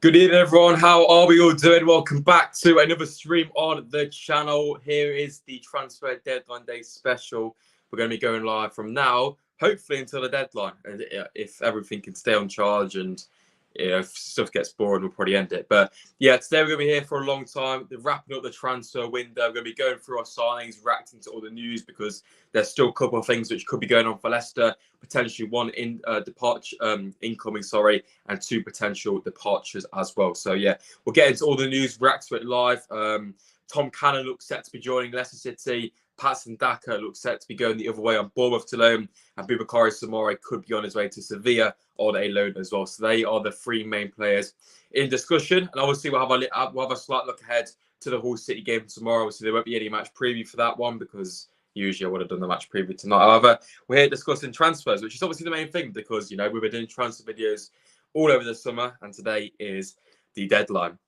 Good evening, everyone. How are we all doing? Welcome back to another stream on the channel. Here is the transfer deadline day special. We're going to be going live from now, hopefully until the deadline. And if everything can stay on charge and if stuff gets boring, we'll probably end it. But yeah, today we're going to be here for a long time. They're wrapping up the transfer window. We're going to be going through our signings, reacting to all the news because there's still a couple of things which could be going on for Leicester. Potentially one incoming, and two potential departures as well. So yeah, we'll get into all the news, react to it live. Tom Cannon looks set to be joining Leicester City. Patson Daka looks set to be going the other way on Bournemouth to loan, and Boubakary Soumaré could be on his way to Sevilla on a loan as well. So they are the three main players in discussion, and obviously we'll have a slight look ahead to the Hull City game tomorrow. Obviously there won't be any match preview for that one because usually I would have done the match preview tonight. However, we're here discussing transfers, which is obviously the main thing because we've been doing transfer videos all over the summer, and today is the deadline.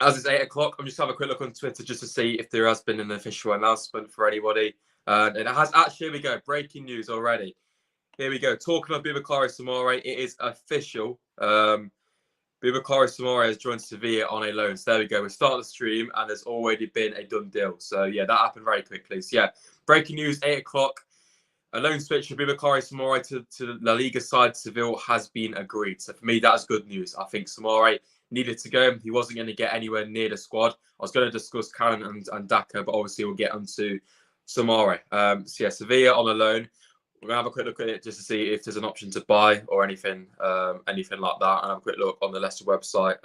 As it's 8 o'clock, I'm just having a quick look on Twitter just to see if there has been an official announcement for anybody. And it has actually, here we go, breaking news already. Here we go. Talking of Boubakary Soumaré, it is official. Boubakary Soumaré has joined Sevilla on a loan. So there we go. We start the stream and there's already been a done deal. So yeah, that happened very quickly. So yeah, breaking news, 8 o'clock. A loan switch from Boubakary Soumaré to La Liga side Seville has been agreed. So for me, that's good news. I think Soumaré needed to go. He wasn't going to get anywhere near the squad. I was going to discuss Cannon and Daka, but obviously we'll get onto Soumaré. So yeah, Sevilla on a loan. We're going to have a quick look at it just to see if there's an option to buy or anything like that. And have a quick look on the Leicester website.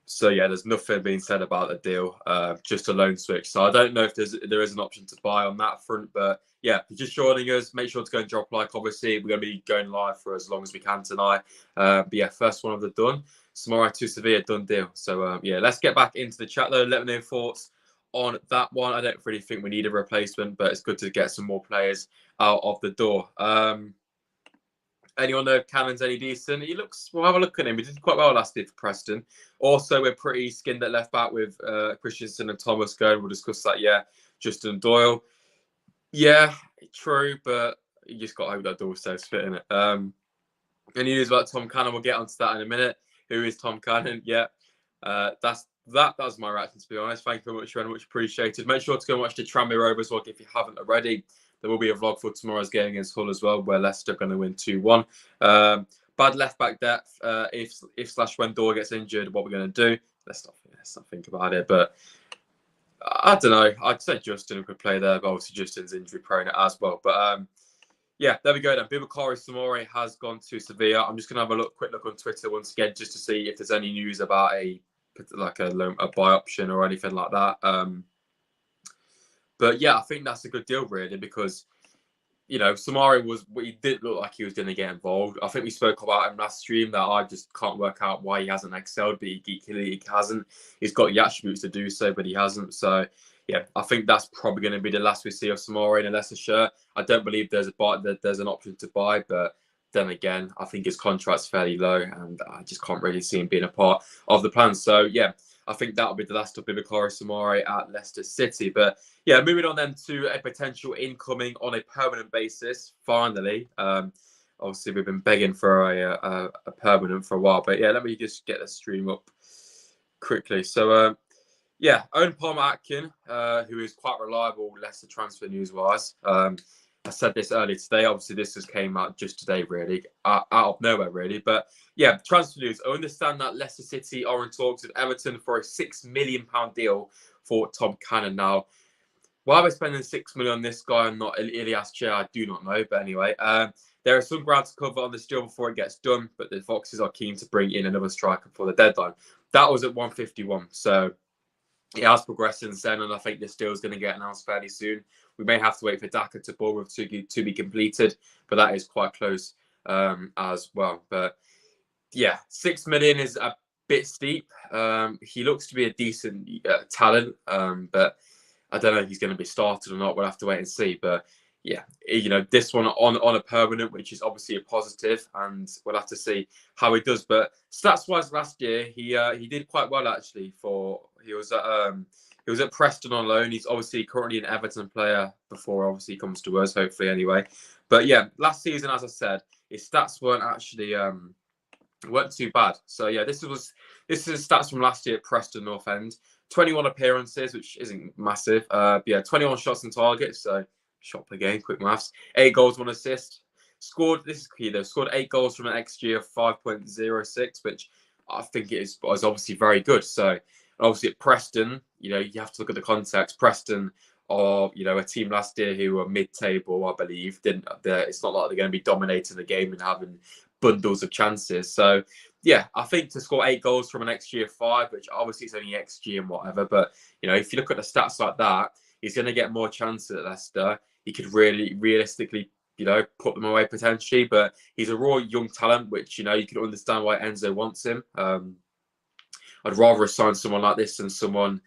So yeah, there's nothing being said about the deal, just a loan switch. So I don't know if there is an option to buy on that front, but yeah, if you're just joining us, make sure to go and drop a like. Obviously, we're going to be going live for as long as we can tonight. But yeah, first one of the done. Soumaré to Sevilla, done deal. So yeah, let's get back into the chat though. Let me know your thoughts on that one. I don't really think we need a replacement, but it's good to get some more players out of the door. Anyone know if Cannon's any decent? We'll have a look at him. He did quite well last year for Preston. Also, we're pretty skinned at left back with Christensen and Thomas going. We'll discuss that, yeah. Justin Doyle. Yeah, true, but you just got to hope that Doyle stays fit in it. Any news about Tom Cannon? We'll get onto that in a minute. Who is Tom Cannon? Yeah, that's my reaction, to be honest. Thank you very much, very much appreciated. Make sure to go and watch the Tranmere Rovers vlog if you haven't already. There will be a vlog for tomorrow's game against Hull as well, where Leicester are going to win 2-1. Bad left back depth. If/when Doyle gets injured, what we're going to do? Let's not think about it. But I don't know. I'd say Justin could play there, but obviously Justin's injury prone as well. But yeah, there we go then. Boubakary Soumaré has gone to Sevilla. I'm just going to have a quick look on Twitter once again, just to see if there's any news about a buy option or anything like that. But yeah, I think that's a good deal, really, because, Soumaré he did look like he was going to get involved. I think we spoke about him last stream that I just can't work out why he hasn't excelled, but he hasn't. He's got the attributes to do so, but he hasn't. So yeah, I think that's probably going to be the last we see of Soumaré in a Leicester shirt. I don't believe there's an option to buy, but then again, I think his contract's fairly low, and I just can't really see him being a part of the plan. So yeah, I think that'll be the last of Boubakary Soumaré at Leicester City. But yeah, moving on then to a potential incoming on a permanent basis. Finally, obviously we've been begging for a permanent for a while. But yeah, let me just get the stream up quickly. So yeah, Owen Palmer-Atkin, who is quite reliable Leicester transfer news-wise. I said this earlier today. Obviously, this just came out just today, really, out of nowhere, really. But yeah, transfer news. I understand that Leicester City are in talks with Everton for a £6 million deal for Tom Cannon. Now, why are they spending £6 million on this guy and not Ilias Chair? I do not know. But anyway, there is some ground to cover on this deal before it gets done. But the Foxes are keen to bring in another striker for the deadline. That was at 151. So it has progressed since then, and I think this deal is going to get announced fairly soon. We may have to wait for Daka to Bournemouth to be completed, but that is quite close as well. But yeah, £6 million is a bit steep. He looks to be a decent talent, but I don't know if he's going to be started or not. We'll have to wait and see. But yeah, this one on a permanent, which is obviously a positive, and we'll have to see how he does. But stats-wise, last year he did quite well actually. He was at Preston on loan. He's obviously currently an Everton player before obviously he comes to us, hopefully anyway. But yeah, last season, as I said, his stats weren't actually It weren't too bad. So yeah, this is stats from last year at Preston North End. 21 appearances, which isn't massive. Yeah, 21 shots on target, so shot per game, quick maths. 8 goals, 1 assist. Scored, this is key though, scored 8 goals from an XG of 5.06, which I think is obviously very good. So obviously at Preston, you have to look at the context. Preston are, a team last year who were mid-table, I believe. It's not like they're going to be dominating the game and having bundles of chances. So yeah, I think to score 8 goals from an XG of 5, which obviously it's only XG and whatever, but if you look at the stats like that, he's going to get more chances at Leicester. He could really realistically, put them away potentially, but he's a raw young talent, which, you can understand why Enzo wants him. I'd rather assign someone like this than someone,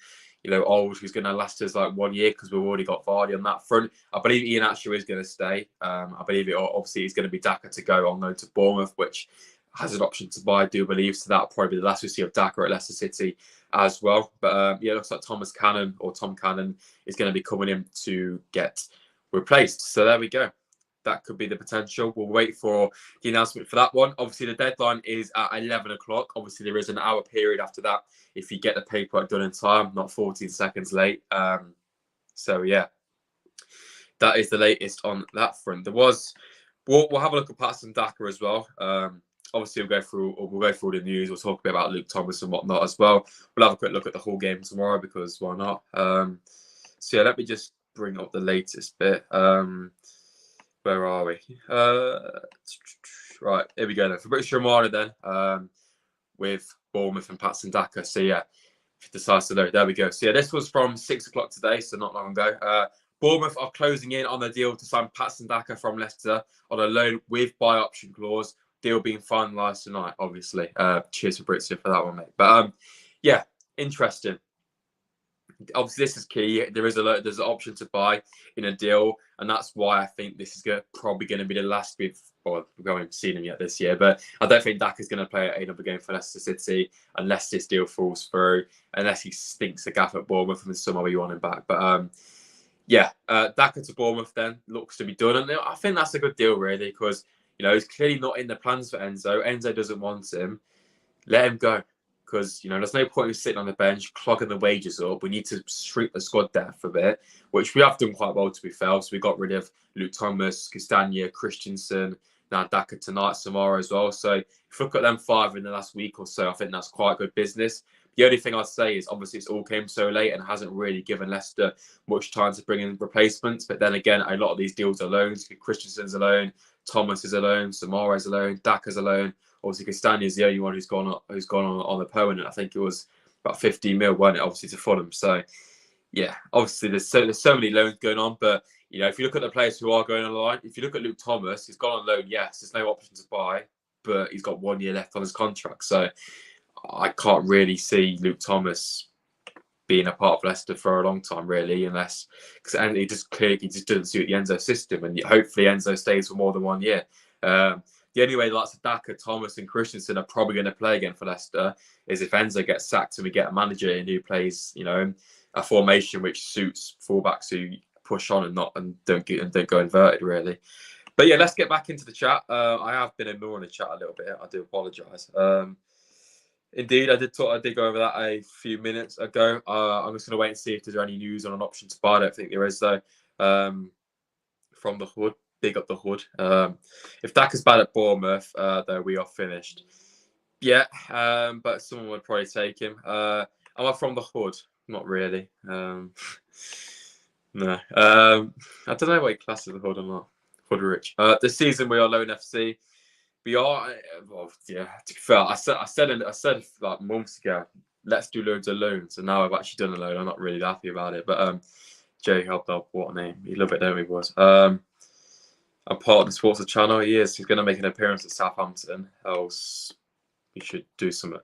old who's going to last us like 1 year, because we've already got Vardy on that front. I believe Ian actually is going to stay. I believe obviously is going to be Daka to go on loan to Bournemouth, which has an option to buy, I do believe. So that'll probably be the last we see of Daka at Leicester City as well. But yeah, it looks like Tom Cannon is going to be coming in to get replaced. So there we go. That could be the potential. We'll wait for the announcement for that one. Obviously, the deadline is at 11 o'clock. Obviously, there is an hour period after that if you get the paperwork done in time, not 14 seconds late. So, yeah, that is the latest on that front. We'll have a look at Patson Daka as well. Obviously, we'll go through the news. We'll talk a bit about Luke Thomas and whatnot as well. We'll have a quick look at the whole game tomorrow, because why not? So, yeah, let me just bring up the latest bit. Where are we? Right, here we go then. For British Romana then, with Bournemouth and Patson Daka. So yeah, if you decide to know, there we go. So yeah, this was from 6 o'clock today, so not long ago. Bournemouth are closing in on the deal to sign Patson Daka from Leicester on a loan with buy option clause. Deal being finalised tonight, obviously. Cheers for Brixton for that one, mate. But yeah, interesting. Obviously, this is key. There's an option to buy in a deal, and that's why I think this is probably going to be the last we haven't seen him yet this year. But I don't think Daka's going to play another game for Leicester City unless this deal falls through, unless he stinks a gaff at Bournemouth and somehow you want him back. But yeah, Daka to Bournemouth then looks to be done, and I think that's a good deal really, because he's clearly not in the plans for Enzo. Enzo doesn't want him. Let him go. Because, there's no point in sitting on the bench, clogging the wages up. We need to shrink the squad depth a bit, which we have done quite well, to be fair. So we got rid of Luke Thomas, Castagna, Christensen, now Daka tonight, tomorrow as well. So if you look at them 5 in the last week or so, I think that's quite good business. The only thing I'd say is obviously it's all came so late and hasn't really given Leicester much time to bring in replacements. But then again, a lot of these deals are loans. Christensen's a loan, Thomas is a loan, Samara's a loan, Daka's a loan. Obviously, Castagna is the only one who's gone on the permanent. I think it was about 15 mil, wasn't it? Obviously to Fulham. So yeah, obviously there's so many loans going on. But if you look at the players who are going on the line, if you look at Luke Thomas, he's gone on loan. Yes, there's no option to buy, but he's got 1 year left on his contract. So I can't really see Luke Thomas being a part of Leicester for a long time, really, unless and he just doesn't suit the Enzo system, and hopefully Enzo stays for more than 1 year. The only way lots of Daka, Thomas, and Christensen are probably going to play again for Leicester is if Enzo gets sacked and we get a manager in who plays, a formation which suits fullbacks who push on and don't go inverted, really. But yeah, let's get back into the chat. I have been ignoring the chat a little bit. I do apologise. Indeed, I did go over that a few minutes ago. I'm just going to wait and see if there's any news on an option to buy. I don't think there is, though. From the hood. Big up the hood. If Daka's bad at Bournemouth, though, we are finished. Yeah, but someone would probably take him. Am I from the hood? Not really. No. I don't know what he classes the hood or not. Hood rich. This season we are Loan FC. We are. Well, yeah. To be fair, I said like months ago, let's do loads of loans, and now I've actually done a loan. I'm not really happy about it, but Jay helped out. What a name! You love it, don't we, boys? I'm part of the Sports Channel. He is. He's going to make an appearance at Southampton. Else, he should do something.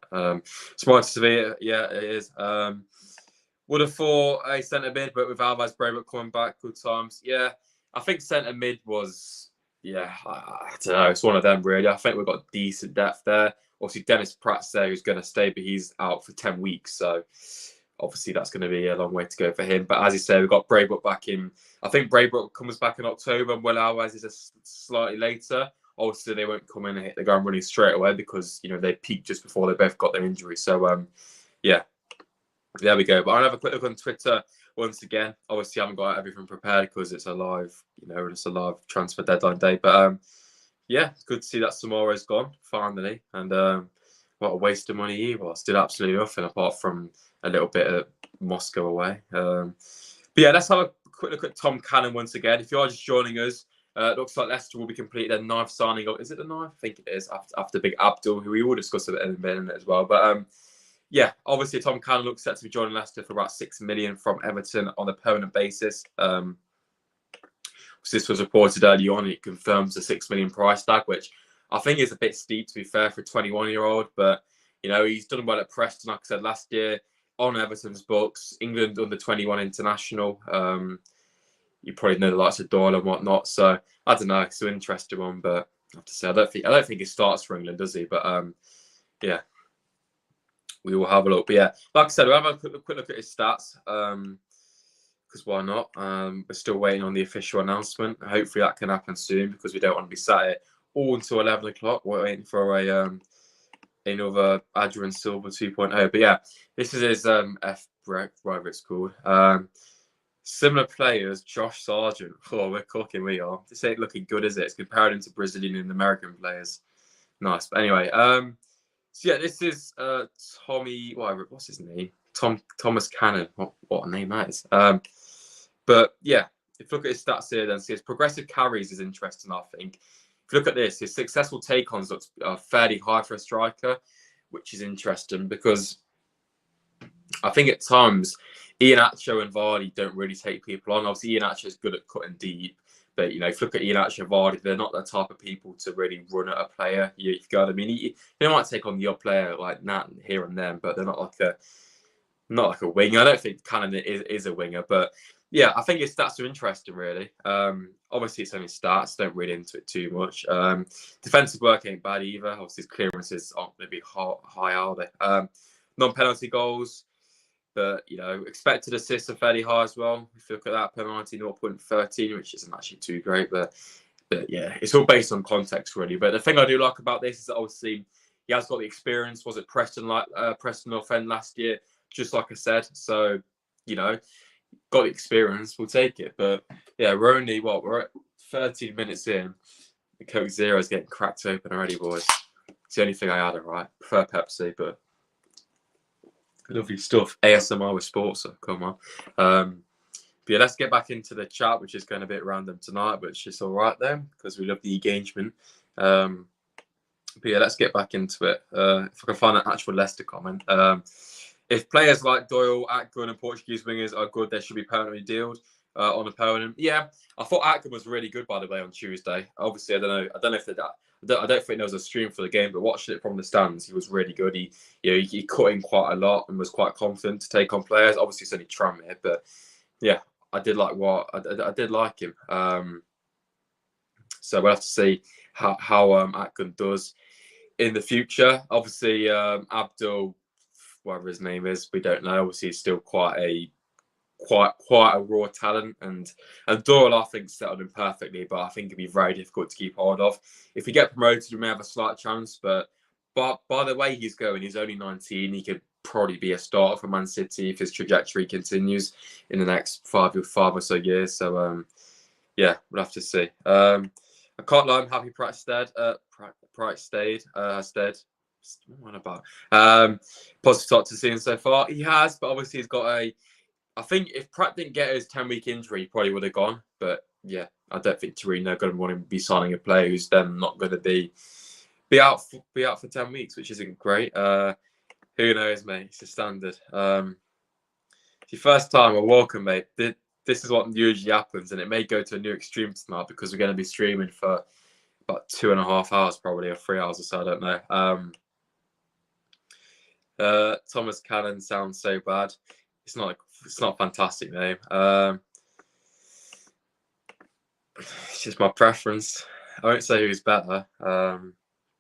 Smart Sevilla, yeah, it is. Would have thought a centre mid, but with Alvarez Braybrooke coming back, good times. Yeah, I think centre mid was. Yeah, I don't know. It's one of them, really. I think we've got decent depth there. Obviously, Dennis Pratt's there, who's going to stay, but he's out for 10 weeks. So, obviously, that's going to be a long way to go for him. But as you say, we've got Braybrooke back in. I think Braybrooke comes back in October, and Will Alvarez is slightly later. obviously they won't come in and hit the ground running straight away because, they peaked just before they both got their injury. So, yeah, there we go. But I'll have a quick look on Twitter once again. Obviously, I haven't got everything prepared because it's a live, it's a live transfer deadline day. But yeah, it's good to see that Samara's gone finally. And what a waste of money he was. Did absolutely nothing apart from a little bit of Moscow away. But yeah, let's have a quick look at Tom Cannon once again. If you are just joining us, it looks like Leicester will be completing their ninth signing. Is it the ninth? I think it is. After Big Abdul, who we will discuss a bit in a minute as well. But yeah, obviously Tom Cannon looks set to be joining Leicester for about $6 million from Everton on a permanent basis. This was reported early on. It confirms the $6 million price tag, which I think is a bit steep, to be fair, for a 21-year-old. But he's done well at Preston, like I said last year, on Everton's books. England under 21 international. You probably know the likes of Doyle and whatnot. So I don't know. It's an interesting one, but I have to say I don't think he starts for England, does he? But yeah. We will have a look. But yeah, like I said, we'll have a quick look at his stats. Because why not? We're still waiting on the official announcement. Hopefully that can happen soon because we don't want to be sat here all until 11 o'clock waiting for another Adrian Silva 2.0. But yeah, this is his whatever it's called. Similar players, Josh Sargent. Oh, we're cooking, we are. This ain't looking good, is it? It's comparing him to Brazilian and American players. Nice. But anyway, so yeah, this is Tommy. What's his name? Thomas Cannon. What a name that is. But yeah, if you look at his stats here, then see his progressive carries is interesting. I think if you look at this, his successful take-ons looks fairly high for a striker, which is interesting because I think at times Iheanacho and Vardy don't really take people on. Obviously, Iheanacho is good at cutting deep. But, if you look at Iheanacho and Vardy, they're not the type of people to really run at a player. You got what I mean? They might take on the odd player like Nat here and then, but they're not like a winger. I don't think Cannon is a winger. But, yeah, I think his stats are interesting, really. Obviously, it's only stats. Don't read into it too much. Defensive work ain't bad either. Obviously, his clearances aren't going to be high, are they? Non-penalty goals. But, expected assists are fairly high as well. If you look at that, penalty 0.13, which isn't actually too great. But yeah, it's all based on context, really. But the thing I do like about this is that obviously he has got the experience. Was it Preston North End last year? Just like I said. So, got the experience. We'll take it. But yeah, we're at 13 minutes in. The Coke Zero is getting cracked open already, boys. It's the only thing I added, right? Prefer Pepsi, but lovely stuff. ASMR with sports, so come on. But yeah, let's get back into the chat, which is going a bit random tonight, but it's just all right then because we love the engagement. But yeah, let's get back into it. If I can find an actual Leicester comment. If players like Doyle, Atkin, and Portuguese wingers are good, they should be permanently dealt on a permanent. Yeah, I thought Atkin was really good, by the way, on Tuesday. Obviously, I don't know if they're that. I don't think there was a stream for the game, but watching it from the stands, he was really good. He cut in quite a lot and was quite confident to take on players. Obviously, it's only Tranmere, but yeah, I did like I did like him. So we'll have to see how Atkin does in the future. Obviously, Abdul, whatever his name is, we don't know. Obviously, he's still quite a raw talent, and Doyle I think settled him perfectly, but I think it'd be very difficult to keep hold of. If we get promoted, we may have a slight chance, but by the way he's going, he's only 19. He could probably be a starter for Man City if his trajectory continues in the next five or so years. So yeah, we'll have to see. I can't lie, I'm happy Pratt stayed. What about positive talk to see him so far? He has, but obviously he's got I think if Pratt didn't get his 10-week injury, he probably would have gone. But yeah, I don't think Torino are going to want him to be signing a player who's then not going to be out for 10 weeks, which isn't great. Who knows, mate? It's a standard. It's your first time, well, welcome, mate. This is what usually happens, and it may go to a new extreme tonight because we're going to be streaming for about 2.5 hours, probably, or 3 hours or so. I don't know. Thomas Cannon sounds so bad. It's not a fantastic name. It's just my preference. I won't say who's better, but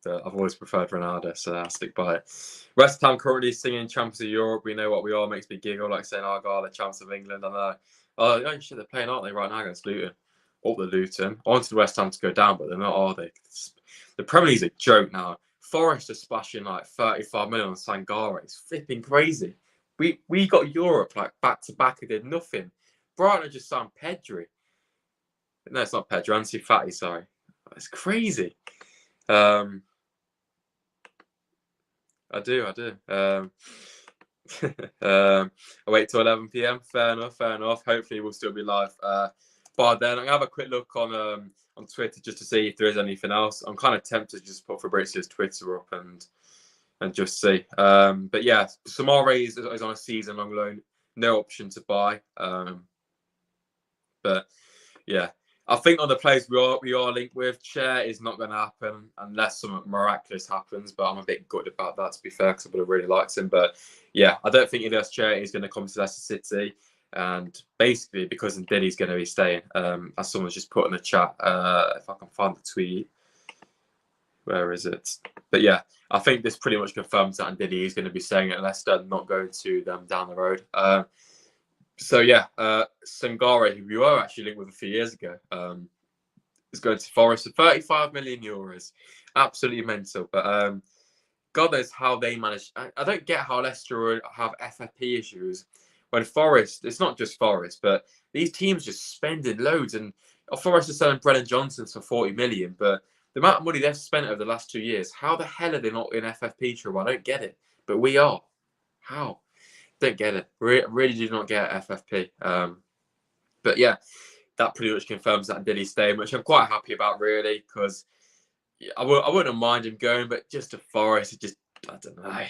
I've always preferred Ronaldo, so I'll stick by it. West Ham currently singing Champions of Europe. We know what we are. Makes me giggle, like saying Argyle, the champs of England. I know. Oh, shit, they're playing, aren't they, right now against Luton? Up the Luton. I wanted West Ham to go down, but they're not, are they? The Premier League's a joke now. Forest are splashing like 35 million on Sangare. It's flipping crazy. We got Europe like back to back and did nothing. Brighton are just signed Pedri. No, it's not Pedri. Ansu Fati, sorry. It's crazy. I do. I wait till 11 p.m. Fair enough. Hopefully we'll still be live by then. I'm gonna have a quick look on Twitter just to see if there is anything else. I'm kind of tempted to just put Fabrizio's Twitter up and just see. But yeah, Samare is on a season-long loan, no option to buy. But yeah, I think on the players we are linked with, Chair is not going to happen unless something miraculous happens. But I'm a bit good about that, to be fair, because I would have really liked him. But yeah, I don't think Ilias Chair is going to come to Leicester City. And basically, because Ndidi's going to be staying, as someone's just put in the chat, if I can find the tweet. Where is it? But yeah, I think this pretty much confirms that Ndidi is going to be staying at Leicester, not going to them down the road. So yeah, Sangare, who we were actually linked with a few years ago, is going to Forest for 35 million euros. Absolutely mental. But God knows how they manage. I don't get how Leicester have FFP issues when Forest, it's not just Forest, but these teams just spending loads. And Forest is selling Brennan Johnson for 40 million, but the amount of money they've spent over the last 2 years, how the hell are they not in FFP trouble? I don't get it. But we are. How? Don't get it. Really do not get FFP. But yeah, that pretty much confirms that Ndidi's staying, which I'm quite happy about, really, because I wouldn't mind him going, but just to Forest, it just, I don't know.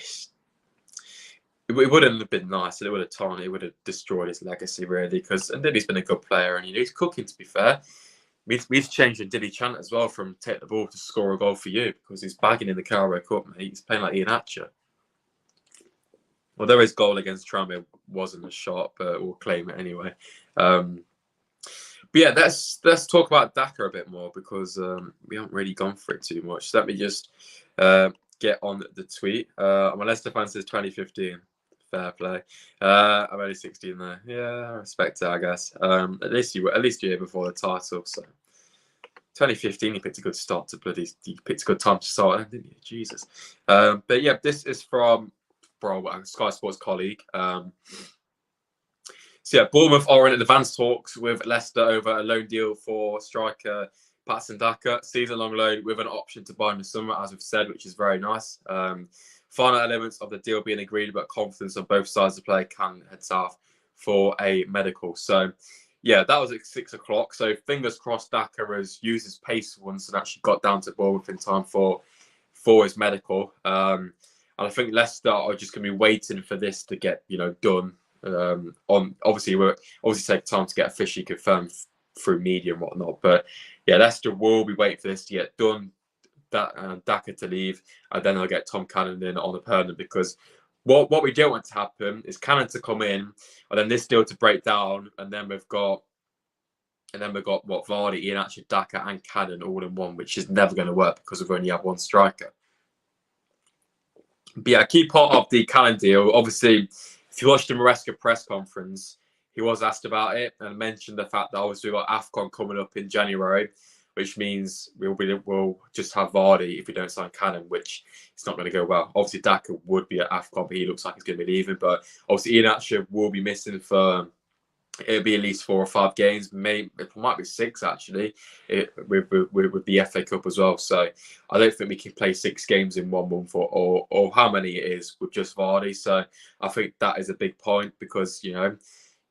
It wouldn't have been nice. It would have torn. It would have destroyed his legacy, really, because Ndidi's been a good player, and he's cooking, to be fair. We've changed Ndidi chant as well from take the ball to score a goal for you, because he's bagging in the Carabao Cup, mate. He's playing like Ian Hatcher. Although his goal against Tranmere wasn't a shot, but we'll claim it anyway. But yeah, let's talk about Daka a bit more, because we haven't really gone for it too much. Let me just get on the tweet. I'm a Leicester fan since 2015. Fair play. I'm only 16 though. Yeah, I respect it, I guess. At least a year before the title. So 2015, he picked a good start to he picked a good time to start, didn't he? Jesus. But yeah, this is from a Sky Sports colleague. So yeah, Bournemouth are in advanced talks with Leicester over a loan deal for striker Patson Daka, season-long loan with an option to buy in the summer, as we've said, which is very nice. Final elements of the deal being agreed, but confidence on both sides of the play can head south for a medical. So yeah, that was at 6 o'clock. So fingers crossed Daka has used his pace once and actually got down to Bournemouth in time for his medical. And I think Leicester are just going to be waiting for this to get done. Obviously take time to get officially confirmed through media and whatnot. But yeah, Leicester will be waiting for this to get done. Daka to leave, and then they'll get Tom Cannon in on the permanent, because what we don't want to happen is Cannon to come in and then this deal to break down, and then we've got what, Vardy, Ian Hatcher, Daka and Cannon all in one, which is never going to work because we've only had one striker. But yeah, a key part of the Cannon deal, obviously, if you watched the Maresca press conference, he was asked about it and mentioned the fact that obviously we've got AFCON coming up in January, which means we'll just have Vardy if we don't sign Cannon, which it's not going to go well. Obviously, Daka would be at AFCON, but he looks like he's going to be leaving. But obviously, Ian Hatcher will be missing for, it'll be at least 4 or 5 games. Maybe it might be 6 actually, with the FA Cup as well. So I don't think we can play 6 games in 1 month or how many it is with just Vardy. So I think that is a big point, because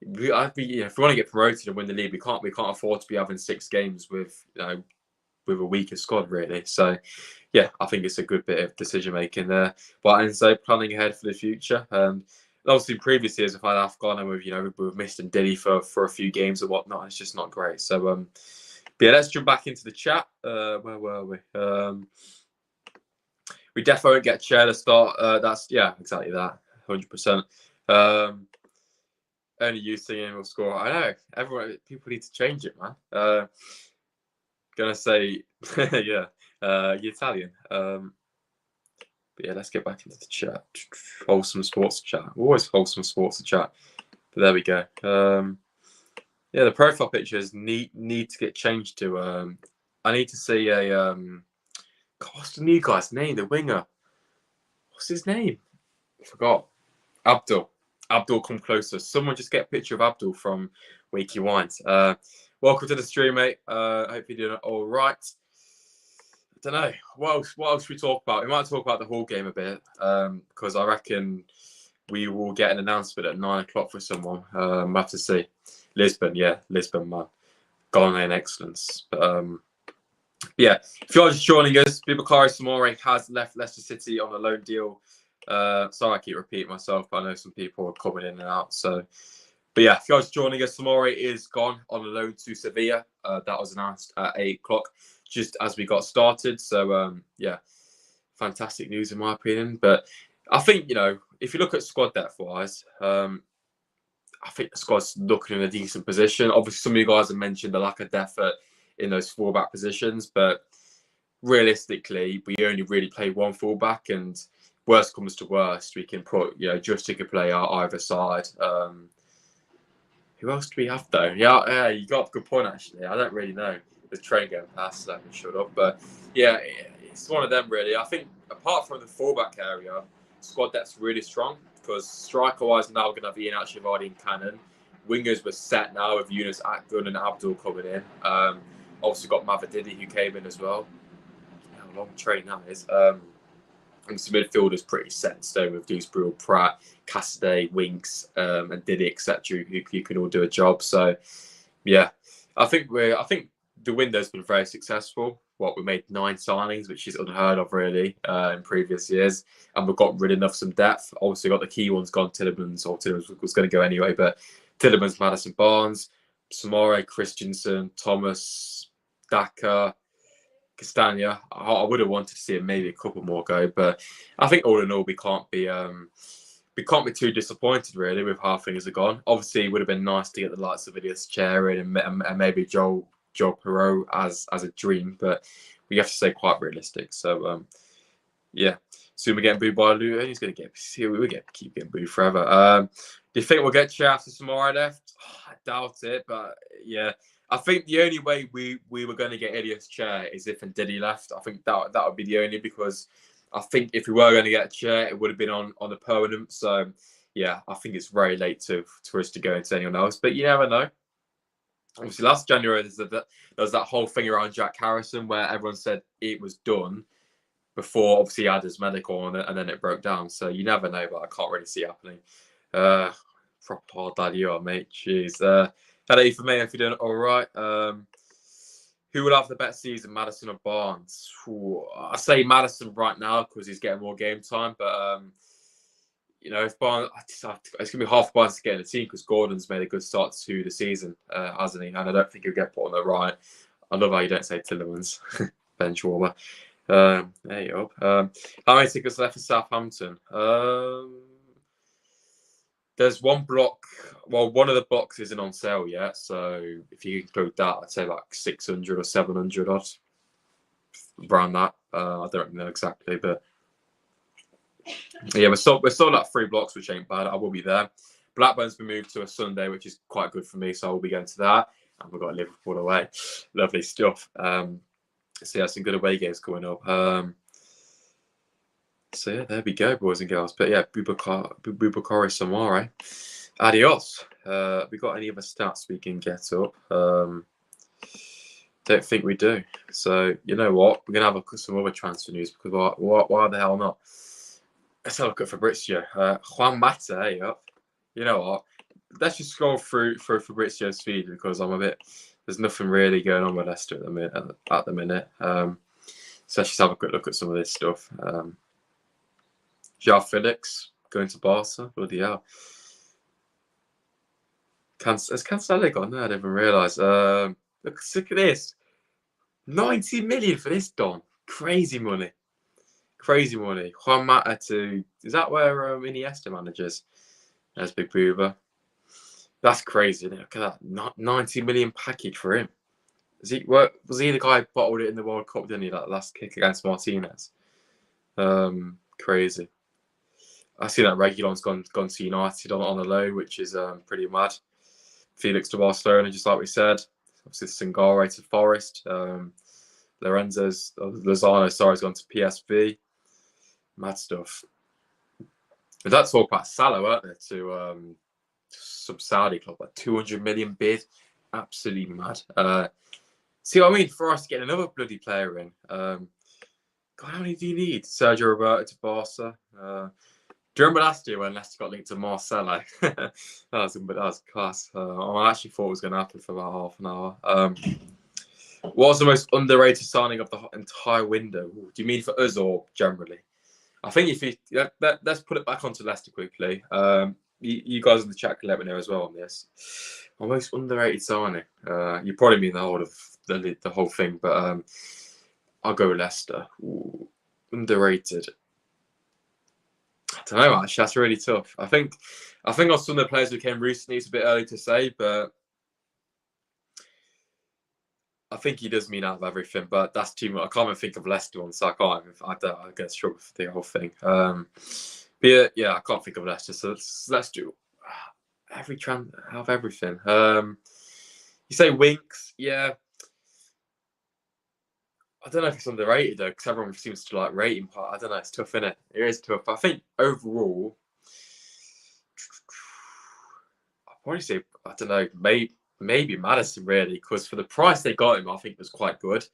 if we want to get promoted and win the league, we can't afford to be having 6 games with a weaker squad, really. So yeah, I think it's a good bit of decision making there. But Enzo planning ahead for the future. Obviously, previous years we've had AFCON and we've missed Ndidi for a few games and whatnot. It's just not great. So but yeah, let's jump back into the chat. Where were we? We definitely won't get Chair to start. That's exactly that, 100%. Only you singing will score. I know. People need to change it, man. Gonna say, yeah, Italian. But yeah, let's get back into the chat. Wholesome sports chat. Always wholesome sports chat. But there we go. Yeah, the profile pictures need to get changed to. I need to see a God, what's the new guy's name? The winger. What's his name? I forgot. Abdul, come closer. Someone just get a picture of Abdul from Wakey Wines. Welcome to the stream, mate. Hope you're doing all right. I don't know. What else should we talk about? We might talk about the Hull game a bit, because I reckon we will get an announcement at 9 o'clock for someone. We'll have to see. Lisbon, man. Gone in excellence. But yeah, if you're just joining us, Boubakary Soumaré has left Leicester City on a loan deal. Sorry, I keep repeating myself, but I know some people are coming in and out. So, but yeah, if you're just joining us, Soumaré is gone on a loan to Sevilla. That was announced at 8 o'clock, just as we got started. So, yeah, fantastic news in my opinion. But I think, if you look at squad depth-wise, I think the squad's looking in a decent position. Obviously, some of you guys have mentioned the lack of depth in those fullback positions, but realistically, we only really play one fullback, and worst comes to worst, we can put, Justin could play out either side. Who else do we have though? Yeah, you got a good point actually. I don't really know. There's train going past, so I can shut up. But yeah, it's one of them really. I think apart from the fullback area, squad depth's really strong because striker-wise now we're going to have Ian Achivari and Cannon. Wingers were set now with Yunus Akgun and Abdul coming in. Obviously got Mavadidi who came in as well. How long train that is. And some midfielders pretty set in stone with Dewsbury, Pratt, Cassidy, Winks, and Diddy, etc. Who can all do a job. So yeah, I think the window's been very successful. We made 9 signings, which is unheard of really in previous years, and we've got rid of some depth. Obviously, got the key ones gone. Tillemans was going to go anyway, but Tillemans, Madison, Barnes, Soumaré, Christensen, Thomas, Daka, Castagna. I would have wanted to see it maybe a couple more go, but I think all in all we can't be too disappointed really with how things are gone. Obviously, it would have been nice to get the likes of Ilias Chair in and maybe Joel Perot as a dream, but we have to stay quite realistic. So yeah, soon we're getting booed by Luton. He's going to keep getting booed forever. Do you think we'll get Chair after Soumaré left? I doubt it, but yeah. I think the only way we were going to get Ilias Chair is if Ndidi left. I think that would be the only, because I think if we were going to get a Chair, it would have been on a permanent. So yeah, I think it's very late for us to go into anyone else. But you never know. Obviously, last January there was that whole thing around Jack Harrison where everyone said it was done before obviously he had his medical on it, and then it broke down. So you never know, but I can't really see it happening. Proper hard lad you are, mate. Jeez. Hello for me if you're doing it all right. Who will have the best season, Madison or Barnes? I say Madison right now because he's getting more game time. But if Barnes, it's gonna be half Barnes to get in the team because Gordon's made a good start to the season, hasn't he? And I don't think he'll get put on the right. I love how you don't say Tillemans, bench warmer. There you go. How many tickets left for Southampton? There's one block. Well, one of the blocks isn't on sale yet, so if you include that, I'd say like 600 or 700 odd. Around that. I don't know exactly, but yeah, we're sold at 3 blocks, which ain't bad. I will be there. Blackburn's been moved to a Sunday, which is quite good for me, so I will be going to that. And we've got Liverpool away. Lovely stuff. So yeah, some good away games coming up. So yeah, there we go, boys and girls. But yeah, Boubakary Soumaré. Adios. We got any other stats we can get up? Don't think we do. So you know what? We're gonna have some other transfer news because why the hell not? Let's have a look at Fabrizio. Juan Mata, yep. You know what? Let's just scroll through Fabrizio's feed because there's nothing really going on with Leicester at the minute. So let's just have a quick look at some of this stuff. João Felix going to Barca. Bloody hell. Has Cancelo gone there? I didn't even realise. Look at this. 90 million for this Don. Crazy money. Juan Mata to... Is that where Iniesta manages? There's Big Booba. That's crazy, isn't it? Look at that. 90 million package for him. Was he the guy who bottled it in the World Cup, didn't he? That last kick against Martinez. Crazy. I see that Reguilon's gone to United on a loan, which is pretty mad. Felix to Barcelona, just like we said. Obviously, Sangare to Forest. Lozano, sorry, has gone to PSV. Mad stuff. But that's talk about Salah, weren't there, to some Saudi club, like 200 million bid. Absolutely mad. See what I mean? For us to get another bloody player in. God, how many do you need? Sergio Roberto to Barca. Do you remember last year when Leicester got linked to Marcelo? that was class. I actually thought it was going to happen for about half an hour. What was the most underrated signing of the entire window? Do you mean for us or generally? I think if you let's put it back onto Leicester quickly. You guys in the chat can let me know as well on this. My most underrated signing. You probably mean the whole of the whole thing, but I'll go with Leicester. Ooh, underrated. I don't know, actually. That's really tough. I think on some of the players who came recently, it's a bit early to say, but I think he does mean out of everything. But that's too much. I can't even think of Leicester one, so I get struggle for the whole thing. But yeah, I can't think of Leicester, so let's do out of everything. You say Winks, yeah. I don't know if it's underrated though, because everyone seems to like rate him. I don't know. It's tough, isn't it? It is tough. I think overall, I'd probably say I don't know. Maybe Maddison really, because for the price they got him, I think was quite good.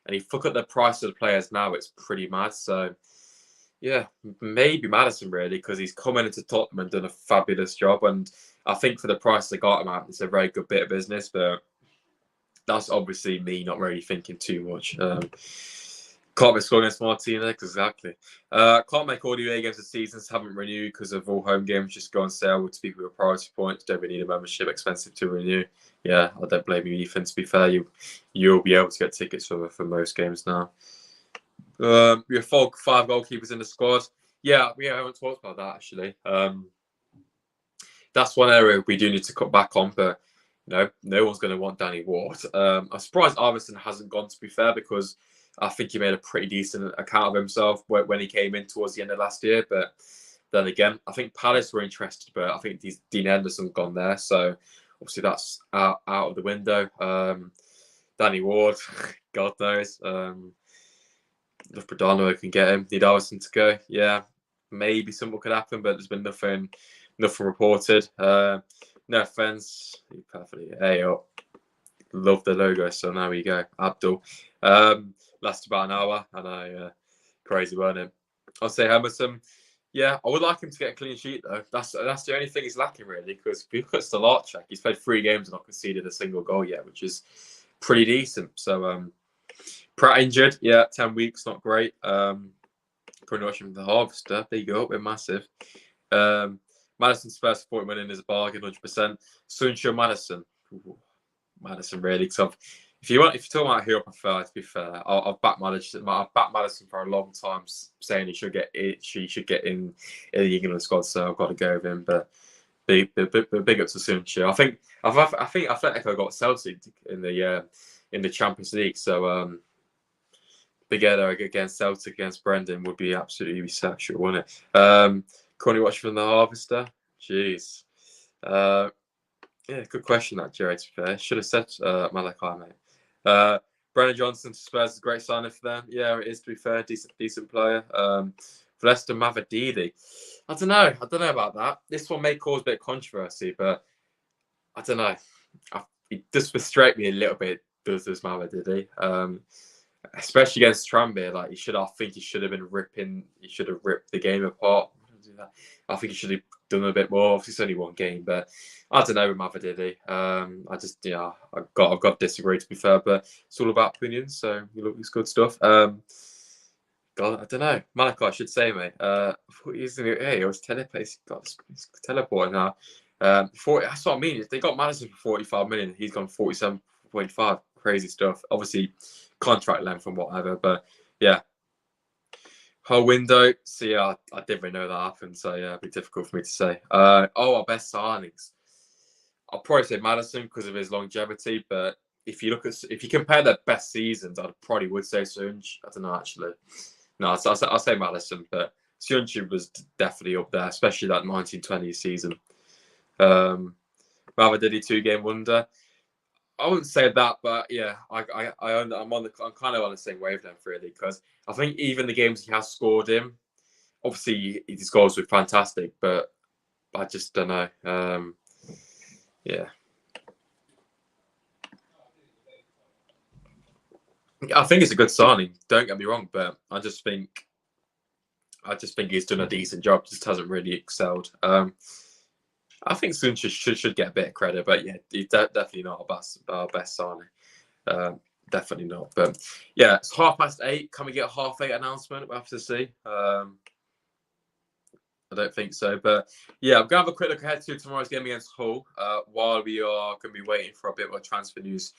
And if you look at the price of the players now, it's pretty mad. So yeah, maybe Maddison really, because he's come into Tottenham and done a fabulous job. And I think for the price they got him at, it's a very good bit of business. But that's obviously me not really thinking too much. Can't be scoring against Martinez, exactly. Can't make all the away games this season, haven't renewed because of all home games just go on sale with people with priority points. Don't really need a membership, expensive to renew. Yeah, I don't blame you, Ethan. To be fair, you'll be able to get tickets for most games now. We have 5 goalkeepers in the squad. Yeah, we haven't talked about that actually. That's one area we do need to cut back on, but no one's going to want Danny Ward. I'm surprised Iverson hasn't gone, to be fair, because I think he made a pretty decent account of himself when he came in towards the end of last year. But then again, I think Palace were interested, but I think Dean Henderson's gone there. So obviously that's out of the window. Danny Ward, God knows. If Pradano can get him, need Iverson to go. Yeah, maybe something could happen, but there's been nothing reported. No offense, perfectly. Hey up. Love the logo, so now we go. Abdul. Last about an hour. I know, crazy, wasn't it? I'll say Emerson. Yeah, I would like him to get a clean sheet though. That's the only thing he's lacking really, because if you look at Stolarczyk, he's played 3 games and not conceded a single goal yet, which is pretty decent. So Pratt injured, yeah, 10 weeks, not great. Pretty much from the Harvester. There you go, we're massive. Madison's first 40 million is a bargain, 100%. Suncho Madison. Ooh, Madison really, because if you're talking about who I prefer, to be fair, I've backed Madison for a long time, saying she should get in the England squad, so I've got to go with him. But big up to Suncho. I think Atletico got Celtic in the Champions League, so together against Celtic against Brendan would be absolutely sexual, wouldn't it? Currently watching from the Harvester. Jeez. Yeah, good question that, Jerry, to be fair. Should have said Malachi, mate. Brennan Johnson to Spurs is a great signing for them. Yeah, it is, to be fair. Decent player. For Leicester, Mavadidi. I don't know about that. This one may cause a bit of controversy, but I don't know. It does frustrate me a little bit, does this Mavadidi. Especially against Tranmere, like he should have been he should have ripped the game apart. I think he should have done a bit more. Obviously, it's only one game, but I don't know with Mavadidi. I've got to disagree, to be fair, but it's all about opinions. So it's good stuff. God, I don't know. Malachi, I should say, mate. I thought he was teleporting now. That's what I mean. They got Madison for 45 million. He's gone 47.5. Crazy stuff. Obviously, contract length and whatever, but yeah. Whole window. See, I didn't really know that happened, so yeah, it'd be difficult for me to say. Our best signings. I'll probably say Madison because of his longevity, but if you compare their best seasons, I probably would say Sunch. I don't know actually. No, I'll say Madison, but Sunch was definitely up there, especially that 1920 season. Mavadidi 2-game wonder. I wouldn't say that, but yeah, I'm kind of on the same wavelength really, because I think even the games he has scored in, obviously his goals were fantastic, but I just don't know. Yeah, I think it's a good signing. Don't get me wrong, but I just think he's done a decent job. Just hasn't really excelled. I think Sun should get a bit of credit, but yeah, he's definitely not our best signing. Um, Definitely not. But yeah, it's 8:30. Can we get a 8:30 announcement? We'll have to see. I don't think so. But yeah, I'm going to have a quick look ahead to tomorrow's game against Hull while we are going to be waiting for a bit more transfer news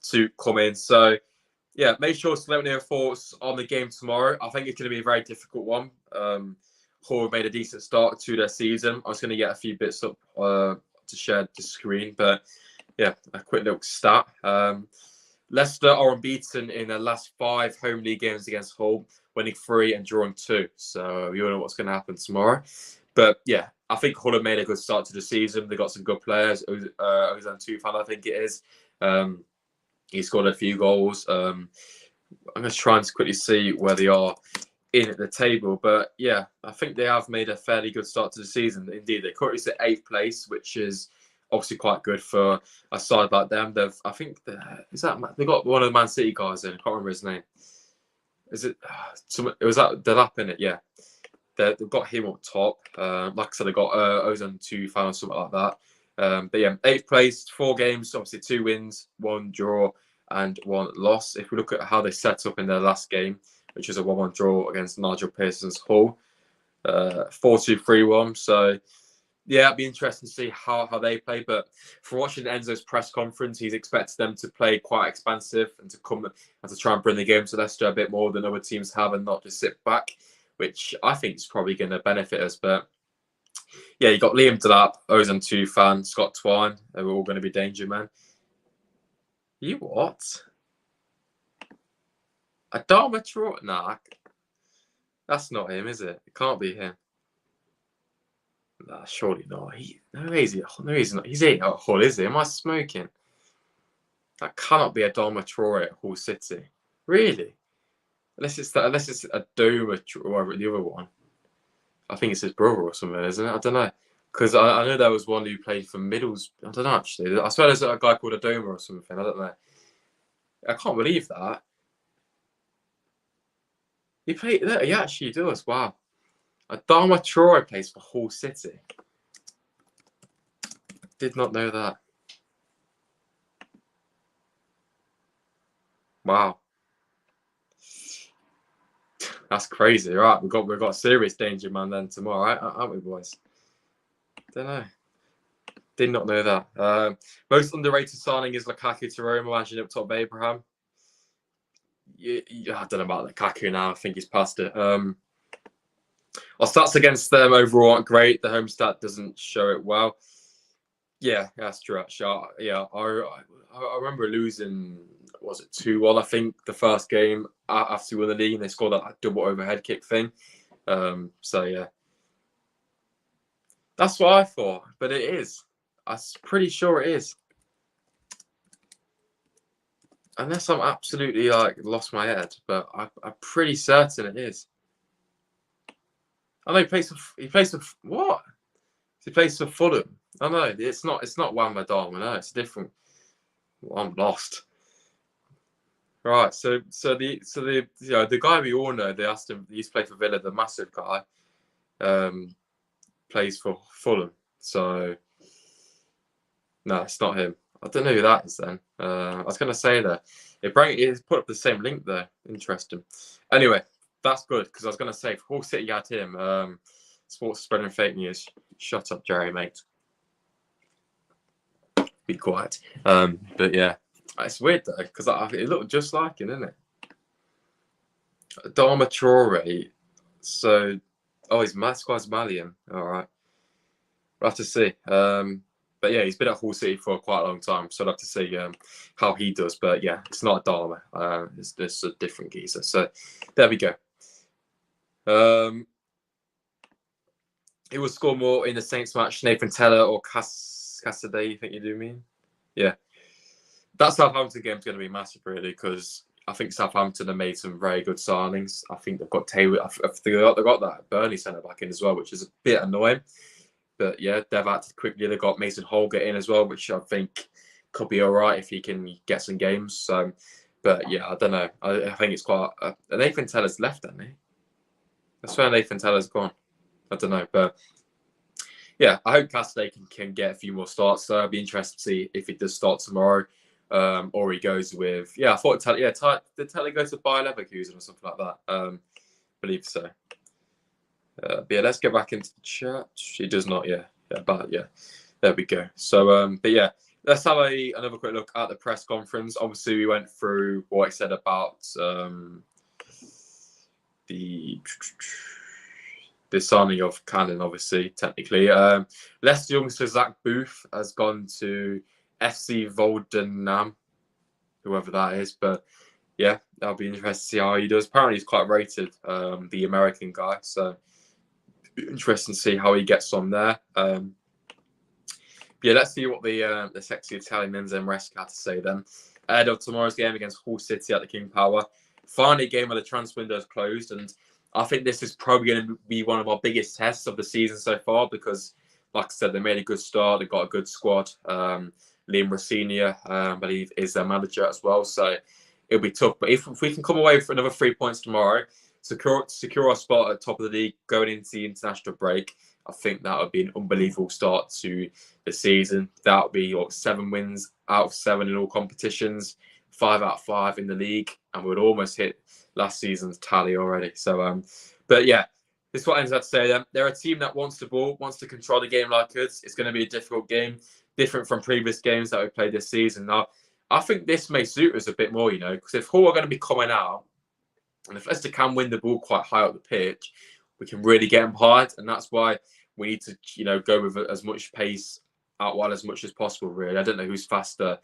to come in. So yeah, make sure to let me know your thoughts on the game tomorrow. I think it's going to be a very difficult one. Hull have made a decent start to their season. I was going to get a few bits up to share the screen, but yeah, a quick little stat. Leicester are unbeaten in their last 5 home league games against Hull, winning 3 and drawing 2. So you know what's going to happen tomorrow. But yeah, I think Hull have made a good start to the season. They've got some good players. Ozan Tufan, I think it is. He scored a few goals. I'm going to try and quickly see where they are in at the table. But yeah, I think they have made a fairly good start to the season. Indeed, they're currently at 8th place, which is obviously quite good for a side like them. They got one of the Man City guys in. I can't remember his name. Is it? Was that Delap in it? Yeah, they've got him up top. Like I said, they got Ozan Tufan or something like that. But yeah, 8th place, 4 games, obviously 2 wins, 1 draw, and 1 loss. If we look at how they set up in their last game, which was a 1-1 draw against Nigel Pearson's Hull, 4-2-3-1. So yeah, it'd be interesting to see how they play. But for watching Enzo's press conference, he's expected them to play quite expansive and to come and to try and bring the game to Leicester a bit more than other teams have and not just sit back, which I think is probably going to benefit us. But yeah, you got Liam Delap, Ozan Tufan, Scott Twine. They're all going to be danger men. You what? Adama Traore? Nah, that's not him, is it? It can't be him. Nah, surely not. No, he's not. He's at Hull, is he? Am I smoking? That cannot be Adama Traore at Hull City. Really? Unless it's Adoma Traore, the other one. I think it's his brother or something, isn't it? I don't know. Because I know there was one who played for Middles. I don't know, actually. I swear there's a guy called Adoma or something. I don't know. I can't believe that. He actually does. Wow. Adama Traore plays for Hull City. Did not know that. Wow. That's crazy. Right, we've got a serious danger man then tomorrow, right? Aren't we, boys? Don't know. Did not know that. Most underrated signing is Lukaku to Roma, imagine up top of Abraham. Yeah, I don't know about Lukaku now. I think he's past it. Our stats against them overall aren't great. The home stat doesn't show it well. Yeah, that's true. Actually, yeah, I remember losing. Was it 2-1? I think the first game after we won the league, and they scored that double overhead kick thing. So yeah, that's what I thought, but it is. I'm pretty sure it is. Unless I'm absolutely lost my head, but I'm pretty certain it is. I know he plays for what? He plays for Fulham. I know it's not Wan-Madama. No, it's different. Well, I'm lost. Right, so the guy we all know, they asked him. He's played for Villa, the massive guy. Plays for Fulham. So no, it's not him. I don't know who that is then. I was going to say that. It's put up the same link there. Interesting. Anyway, that's good because I was going to say, if Hull City had him, sports spreading fake news. Shut up, Jerry, mate. Be quiet. But yeah, it's weird though because it looked just like him, didn't it? Dharma Traore. So, he's Masquaz Malian. All right. We'll have to see. But yeah, he's been at Hull City for quite a long time, so I'll have to see how he does. But yeah, it's not a Dharma. It's a different geezer. So there we go. It will score more in the Saints match, Nathan Teller or Cassidy, you think you do mean? Yeah. that Southampton game's going to be massive, really, because I think Southampton have made some very good signings. I think they've got Taylor. I think they've got that Burnley centre back in as well, which is a bit annoying. But yeah, they've acted quickly. They've got Mason Holgate in as well, which I think could be all right if he can get some games. So, but yeah, I don't know. I think it's quite. Nathan Teller's left, hasn't he? I swear Nathan Teller's gone. I don't know, but yeah, I hope Cassidy can get a few more starts. So I'd be interested to see if he does start tomorrow, or he goes with. Yeah, I thought did Telly go to Bayer Leverkusen or something like that? Believe so. But yeah, let's get back into the chat. She does not, yeah, but yeah, there we go. So, but yeah, let's have another quick look at the press conference. Obviously, we went through what I said about the signing of Cannon, obviously, technically. Leicester youngster Zach Booth has gone to FC Volendam, whoever that is, but yeah, that'll be interesting to see how he does. Apparently, he's quite rated, the American guy, so interesting to see how he gets on there. Yeah, let's see what the sexy Italian Enzo Maresca had to say then. Ahead of tomorrow's game against Hull City at the King Power. Finally, game where the transfer window is closed, and I think this is probably going to be one of our biggest tests of the season so far because, like I said, they made a good start. They've got a good squad. Liam Rossinia, I believe, is their manager as well, so it'll be tough. But if we can come away with another 3 points tomorrow, secure our spot at the top of the league going into the international break, I think that would be an unbelievable start to the season. That would be 7 wins out of 7 in all competitions, 5 out of 5 in the league, and we'd almost hit last season's tally already. So, but yeah, this is what I had to say. They're a team that wants the ball, wants to control the game like us. It's going to be a difficult game, different from previous games that we played this season. Now, I think this may suit us a bit more, because if Hull are going to be coming out, and if Leicester can win the ball quite high up the pitch, we can really get them behind. And that's why we need to, go with as much pace out wide as much as possible, really. I don't know who's faster.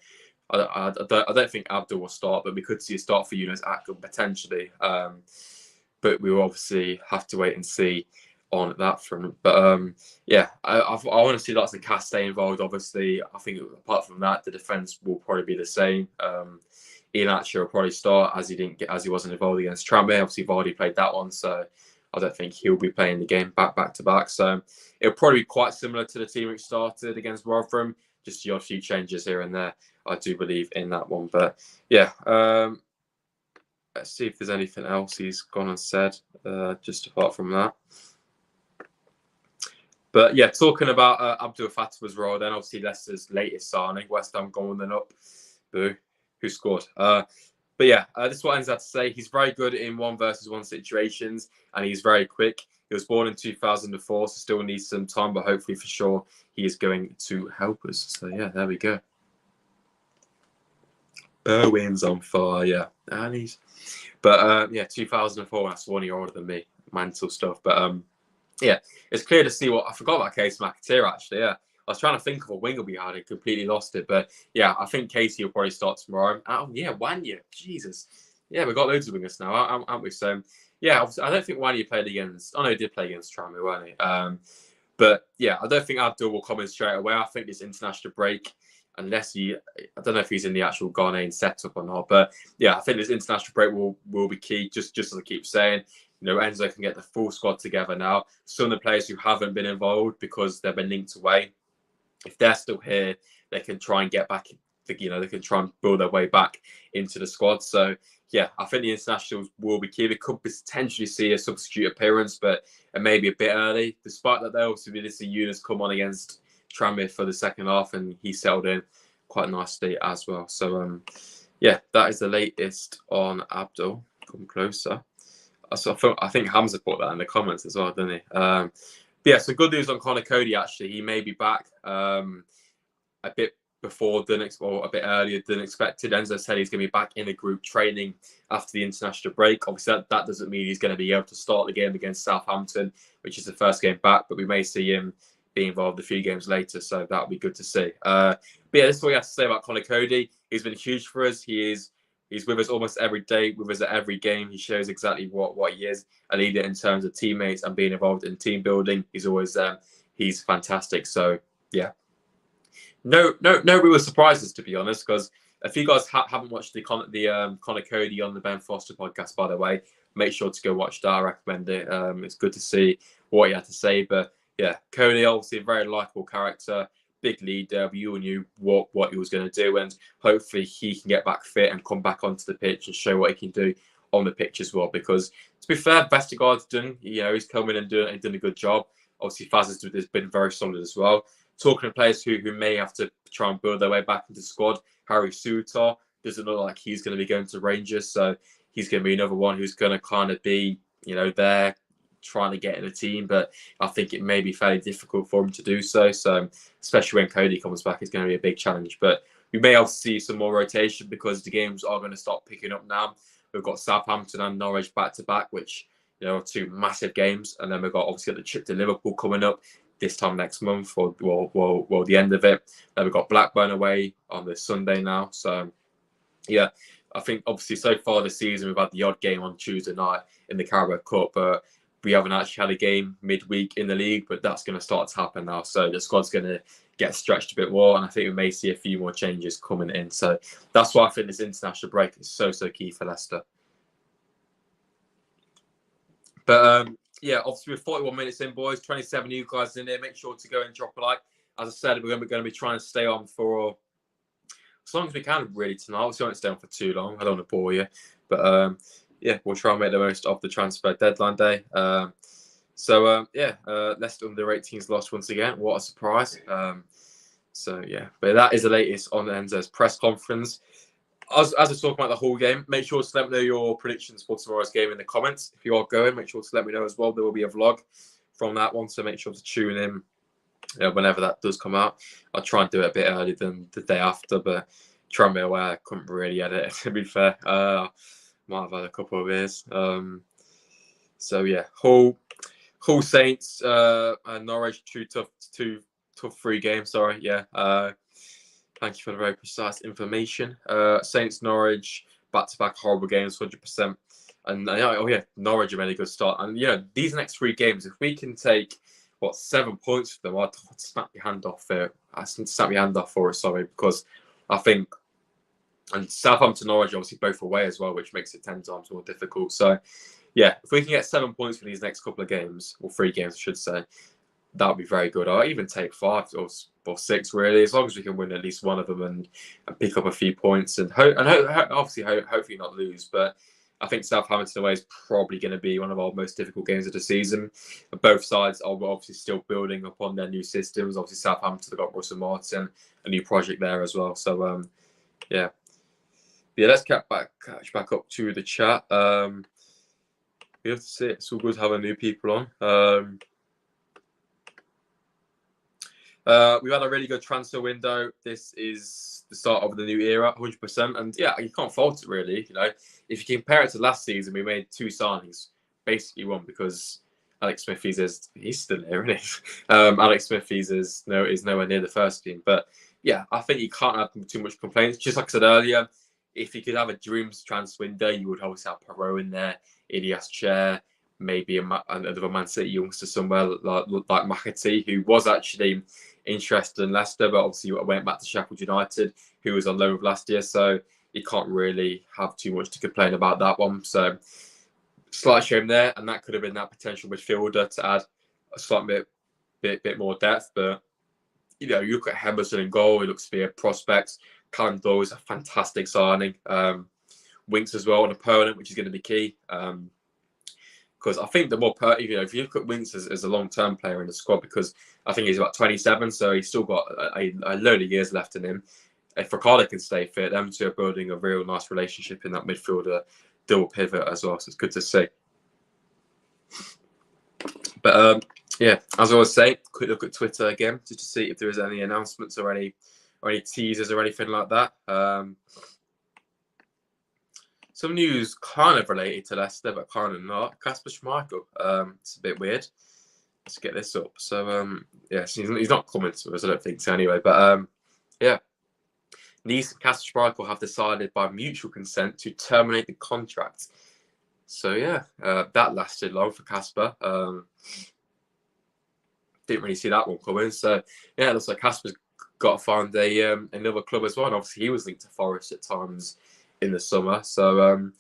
I don't think Abdul will start, but we could see a start for Yunus Akgün potentially. But we will obviously have to wait and see on that front. But yeah, I want to see lots of Castay involved, obviously. I think apart from that, the defence will probably be the same. Ian Archer will probably start as he wasn't involved against Tranmere. Obviously, Vardy played that one, so I don't think he'll be playing the game back to back. So it'll probably be quite similar to the team which started against Rotherham. Just a few changes here and there. I do believe in that one, but yeah. Let's see if there's anything else he's gone and said. Just apart from that. But yeah, talking about Abdul Fatah's role, then obviously Leicester's latest signing, West Ham going up. Boo. Who scored? But yeah, this is what Enzo had to say. He's very good in 1-versus-1 situations, and he's very quick. He was born in 2004, so still needs some time, but hopefully for sure he is going to help us. So yeah, there we go. Berwin's on fire, yeah. But yeah, 2004, that's 1 year older than me. Mental stuff. But yeah, it's clear to see I forgot about Case McAteer actually, yeah. I was trying to think of a winger we had and completely lost it. But yeah, I think Casey will probably start tomorrow. Oh, yeah, Wanya. Jesus. Yeah, we've got loads of wingers now, aren't we? So yeah, I don't think Wanya played against. Oh, no, he did play against Tranmere, weren't he? But yeah, I don't think Abdul will come in straight away. I think this international break, unless I don't know if he's in the actual Ghanaian setup or not. But yeah, I think this international break will be key, just as I keep saying. Enzo can get the full squad together now. Some of the players who haven't been involved because they've been linked away, if they're still here, they can try and get back. They can try and build their way back into the squad. So yeah, I think the internationals will be key. We could potentially see a substitute appearance, but it may be a bit early. Despite that, there also be this Yunus come on against Tranmere for the second half, and he settled in quite nicely as well. So yeah, that is the latest on Abdul. Come closer. So I think Hamza put that in the comments as well, didn't he? But yeah, so good news on Connor Cody, actually. He may be back a bit before or a bit earlier than expected. Enzo said he's going to be back in the group training after the international break. Obviously, that doesn't mean he's going to be able to start the game against Southampton, which is the first game back, but we may see him be involved a few games later, so that'll be good to see. But yeah, this is what we have to say about Connor Cody. He's been huge for us. He's with us almost every day, with us at every game. He shows exactly what he is, a leader in terms of teammates and being involved in team building. He's always he's fantastic. So yeah, no real surprises, to be honest, because If you guys haven't watched the Connor Cody on the Ben Foster podcast, by the way, make sure to go watch that. I recommend it. It's good to see what he had to say. But yeah, Cody, obviously a very likable character, big leader. We all knew what he was going to do, and hopefully he can get back fit and come back onto the pitch and show what he can do on the pitch as well. Because to be fair, Vestergaard's done, he's come in and done a good job. Obviously, Faz has been very solid as well. Talking to players who may have to try and build their way back into the squad, Harry Souttar doesn't look like he's going to be going to Rangers, so he's going to be another one who's going to kind of be, there trying to get in the team, but I think it may be fairly difficult for him to do so. So, especially when Cody comes back, it's going to be a big challenge. But we may also see some more rotation because the games are going to start picking up now. We've got Southampton and Norwich back to back, which are two massive games, and then we've got obviously the trip to Liverpool coming up this time next month, or the end of it. Then we've got Blackburn away on this Sunday now. So, yeah, I think obviously so far this season we've had the odd game on Tuesday night in the Carabao Cup, but we haven't actually had a game midweek in the league, but that's going to start to happen now. So the squad's going to get stretched a bit more, and I think we may see a few more changes coming in. So that's why I think this international break is so key for Leicester. But yeah, obviously we're 41 minutes in, boys. 27 you guys in there. Make sure to go and drop a like. As I said, we're going to be trying to stay on for as long as we can, really, tonight. Obviously, we won't stay on for too long. I don't want to bore you. But yeah, we'll try and make the most of the transfer deadline day. Leicester under 18s lost once again. What a surprise. So yeah, but that is the latest on Enzo's press conference. As I talk about the whole game, make sure to let me know your predictions for tomorrow's game in the comments. If you are going, make sure to let me know as well. There will be a vlog from that one, so make sure to tune in whenever that does come out. I'll try and do it a bit earlier than the day after, but try and be aware I couldn't really edit it, to be fair. Might have had a couple of beers. So yeah, Hull Saints and Norwich, two tough free games. Sorry, yeah. Thank you for the very precise information. Saints, Norwich, back-to-back horrible games, 100%. And Norwich have made a good start. And these next three games, if we can take 7 points for them, I'd snap your hand off for it. Sorry, because I think, and Southampton, Norwich, obviously both away as well, which makes it 10 times more difficult. So, yeah, if we can get 7 points for these next couple of games, or 3 games, I should say, that would be very good. I'll even take 5 or 6, really, as long as we can win at least one of them and pick up a few points and hopefully not lose. But I think Southampton away is probably going to be one of our most difficult games of the season. Both sides are obviously still building upon their new systems. Obviously, Southampton have got Russell Martin, a new project there as well. So, yeah, let's catch back up to the chat. We have to see. It's all good having new people on. We've had a really good transfer window. This is the start of the new era, 100%. And yeah, you can't fault it, really. If you compare it to last season, we made 2 signings, basically one, because Alex Smith he's still here, isn't he? Alex Smith is nowhere near the first team. But yeah, I think you can't have too much complaints. Just like I said earlier, if you could have a dreams transfer window, you would always have Perot in there, Ilias Chair, maybe another Man City youngster somewhere like McAtee, who was actually interested in Leicester, but obviously went back to Sheffield United, who was on loan with last year. So you can't really have too much to complain about that one. So slight shame there, and that could have been that potential midfielder to add a slight bit more depth. But you look at Henderson in goal; he looks to be a prospect. Callum Doyle is a fantastic signing. Winks as well, an opponent, which is going to be key. Because I think the more if you look at Winks as a long-term player in the squad, because I think he's about 27, so he's still got a load of years left in him. If Ricardo can stay fit, them two are building a real nice relationship in that midfielder double pivot as well. So it's good to see. But yeah, as I always say, quick look at Twitter again just to see if there is any announcements or any teasers or anything like that. Some news kind of related to Leicester, but kind of not. Kasper Schmeichel. It's a bit weird. Let's get this up. So, yes, he's not coming to us, I don't think so anyway. But, yeah. Nice and Kasper Schmeichel have decided by mutual consent to terminate the contract. So, yeah, that lasted long for Kasper. Didn't really see that one coming. So, yeah, it looks like Kasper's got to find another club as well. And obviously, he was linked to Forest at times in the summer. So,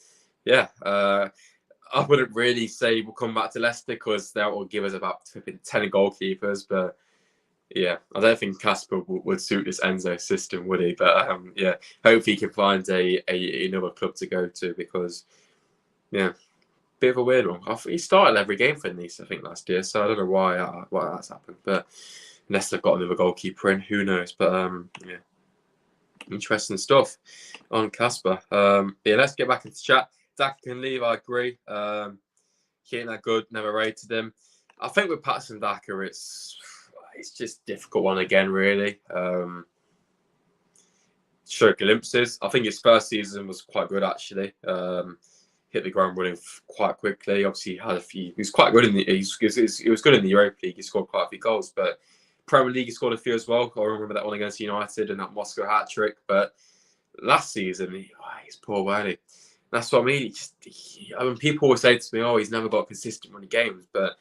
I wouldn't really say we'll come back to Leicester because that will give us about 10 goalkeepers. But yeah, I don't think Kasper would suit this Enzo system, would he? But hopefully he can find another club to go to because, bit of a weird one. He started every game for Nice, I think, last year. So I don't know why that's happened. But unless they've got another goalkeeper in, who knows? But interesting stuff on Kasper. Let's get back into chat. Daka can leave, I agree. He ain't that good, never rated him. I think with Patson Daka, it's just a difficult one again, really. Show glimpses. I think his first season was quite good, actually. Hit the ground running quite quickly. Obviously, he was quite good he was good in the Europa League. He scored quite a few goals, but Premier League he scored a few as well. I remember that one against United and that Moscow hat trick. But last season, he's poor, wasn't he? That's what I mean. People always say to me, "Oh, he's never got a consistent run of games," but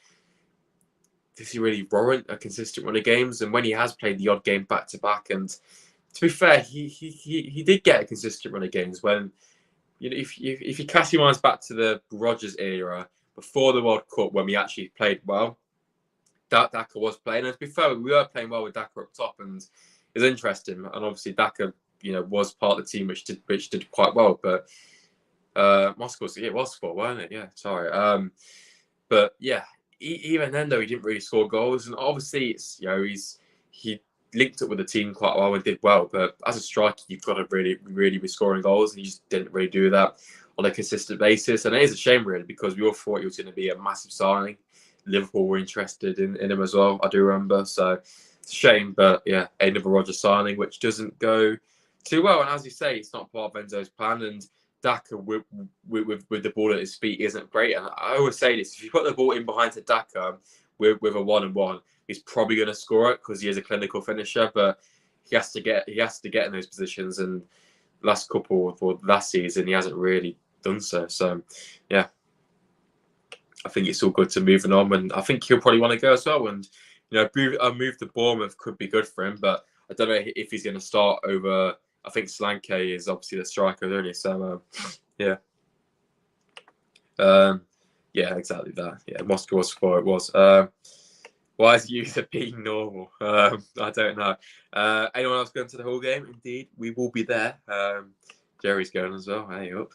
does he really warrant a consistent run of games? And when he has played the odd game back to back, and to be fair, he did get a consistent run of games when, if you cast your minds back to the Rodgers era before the World Cup when we actually played well, Daka was playing. And to be fair, we were playing well with Daka up top, and it's interesting. And obviously, Daka, was part of the team which did quite well, but. Moscow was 4, wasn't it? Yeah, sorry. But yeah, even then though he didn't really score goals, and obviously it's he linked up with the team quite well and did well. But as a striker, you've got to really be scoring goals, and he just didn't really do that on a consistent basis. And it is a shame really because we all thought he was going to be a massive signing. Liverpool were interested in him as well. I do remember, so it's a shame. But yeah, another Rodgers signing which doesn't go too well. And as you say, it's not part of Enzo's plan. And Daka with the ball at his feet isn't great, and I always say this: if you put the ball in behind to Daka with a 1-on-1, he's probably going to score it because he is a clinical finisher. But he has to get in those positions, and last season he hasn't really done so. So yeah, I think it's all good to moving on, and I think he'll probably want to go as well. And a move to Bournemouth could be good for him, but I don't know if he's going to start over. I think Solanke is obviously the striker, isn't he? So, yeah, exactly that. Yeah, Moscow was 4. It was. Why is user being normal? I don't know. Anyone else going to the Hull game? Indeed, we will be there. Jerry's going as well. Hey up.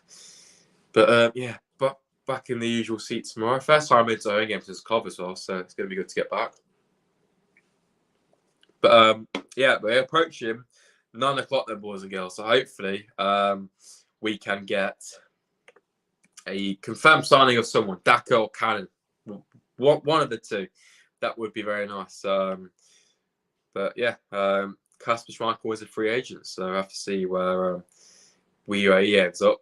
But but back in the usual seat tomorrow. First time into home game since club as well, so it's going to be good to get back. But we're approaching 9 o'clock then, boys and girls. So hopefully we can get a confirmed signing of someone, Daka or Cannon. One of the two. That would be very nice. But yeah, Kasper Schmeichel is a free agent, so I have to see where he ends up.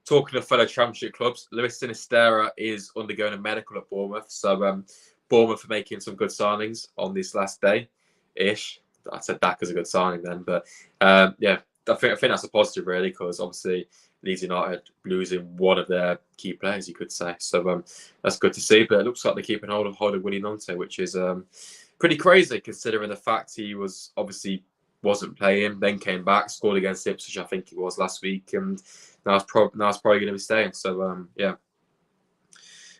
Talking of fellow Championship clubs, Luis Sinisterra is undergoing a medical at Bournemouth. So Bournemouth are making some good signings on this last day-ish. I said Daka's a good signing then, but I think that's a positive really because obviously Leeds United losing one of their key players, you could say. So that's good to see. But it looks like they're keeping hold of Willie Nonte, which is pretty crazy considering the fact he wasn't playing, then came back, scored against Ipswich, I think it was last week, and now it's probably going to be staying. So I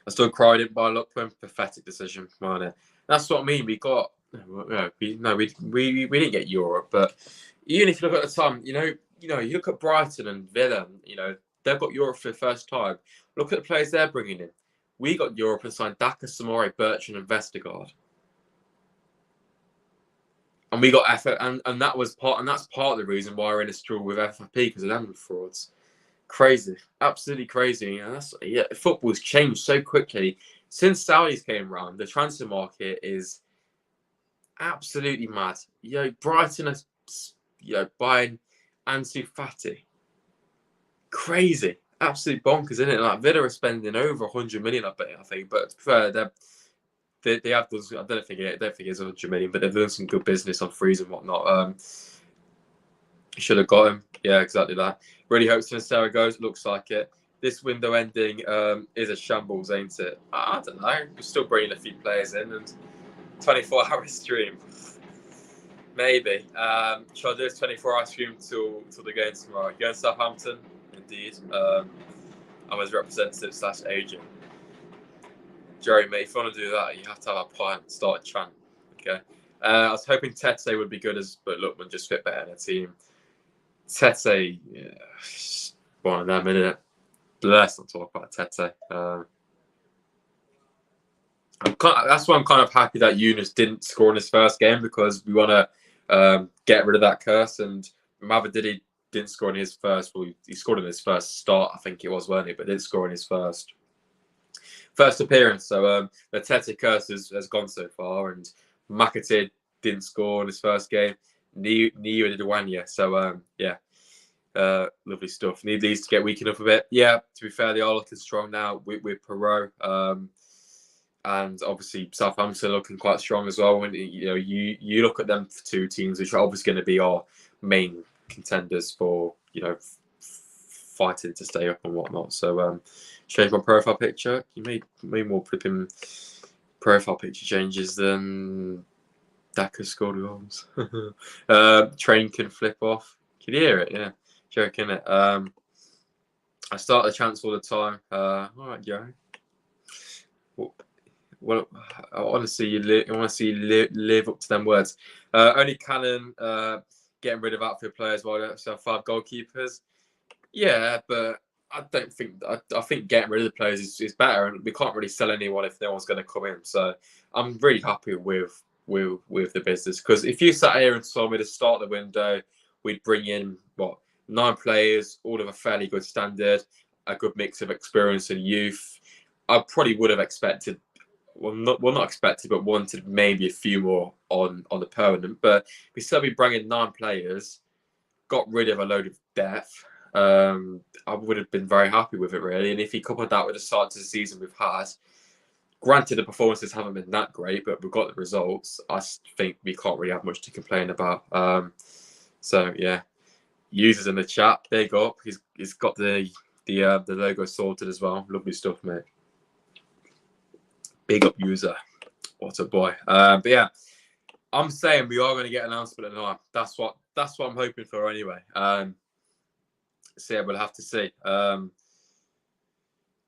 still cried it by look when pathetic decision, wasn't it? That's what I mean. We got. We didn't get Europe, but even if you look at the time, you look at Brighton and Villa, they've got Europe for the first time. Look at the players they're bringing in. We got Europe and signed Daka, Samori, Bertrand, and Vestergaard, and we got effort, and that's part of the reason why we're in a struggle with FFP because of them frauds. Crazy, absolutely crazy. And football's changed so quickly since Saudis came around. The transfer market is absolutely mad. Brighton are buying Ansu Fati. Crazy. Absolute bonkers, isn't it? Like Villa are spending over 100 million, I think. But to be fair, they have done. I don't think it's 100 million, but they've done some good business on frees and whatnot. Should have got him. Yeah, exactly that. Really hope Sinisterra goes. Looks like it. This window ending is a shambles, ain't it? I don't know. We're still bringing a few players in and 24-hour stream. Maybe. Shall I do this 24 ice cream till the game tomorrow? Going to Southampton, indeed. I'm his representative / agent. Jerry, mate, if you want to do that, you have to have a pint and start a chant. Okay. I was hoping Tete would be good but Lookman just fit better in the team. Tete, yeah, one of them, innit? Let's not talk about Tete. That's why I'm kind of happy that Yunus didn't score in his first game, because we want to get rid of that curse. And Mavididi didn't score in his first. Well, he scored in his first start, I think it was, wasn't he? But didn't score in his first appearance. So the Tete curse has gone so far, and McAteer didn't score in his first game. Niu did Wanya. So yeah. Lovely stuff. Need these to get weak enough a bit. Yeah, to be fair, they are looking strong now with Perot. And obviously Southampton looking quite strong as well. When you look at them two teams, which are obviously going to be our main contenders for fighting to stay up and whatnot. So change my profile picture. You made more flipping profile picture changes than Daka scored goals. Train can flip off. Can you hear it? Yeah. Joking it. I start the chants all the time. All right, Joe. Well, I want to see you live up to them words. Only Cannon getting rid of outfield players while they have 5 goalkeepers. Yeah, but I don't think. I think getting rid of the players is better, and we can't really sell anyone if no one's going to come in. So I'm really happy with the business, because if you sat here and told me to start the window, we'd bring in 9 players, all of a fairly good standard, a good mix of experience and youth. I probably would have expected, not expected, but wanted maybe a few more on the permanent. But we still be bringing 9 players, got rid of a load of depth. I would have been very happy with it, really. And if you coupled that with the start to the season we've had, granted the performances haven't been that great, but we've got the results. I think we can't really have much to complain about. So yeah. Users in the chat, big up. He's got the logo sorted as well. Lovely stuff, mate. Big up, user. What a boy. But yeah, I'm saying we are going to get an announcement tonight. That's what I'm hoping for anyway. So yeah, we'll have to see.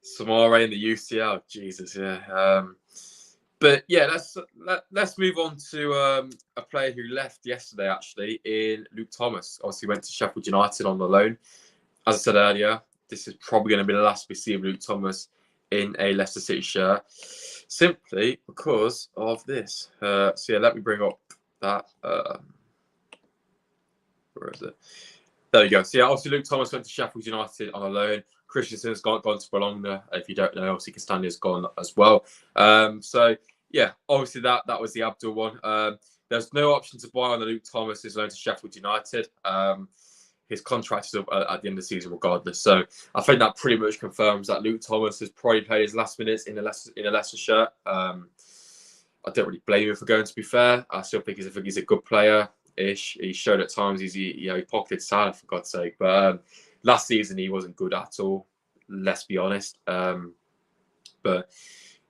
Samara in the UCL, Jesus, yeah. But yeah, let's move on to a player who left yesterday, actually, in Luke Thomas. Obviously went to Sheffield United on the loan. As I said earlier, this is probably going to be the last we see of Luke Thomas in a Leicester City shirt, simply because of this. So yeah, let me bring up that. Where is it? There you go. So yeah, obviously Luke Thomas went to Sheffield United on a loan. Christensen's gone to Bologna. If you don't know, obviously Castaglia's gone as well. So yeah, obviously that was the Abdul one. There's no option to buy on the Luke Thomas is loan to Sheffield United. His contract is up at the end of the season regardless. So I think that pretty much confirms that Luke Thomas has probably played his last minutes in a Leicester shirt. I don't really blame him for going, to be fair. I still think he's a good player. He showed at times he pocketed Salah, for God's sake. But last season he wasn't good at all. Let's be honest. But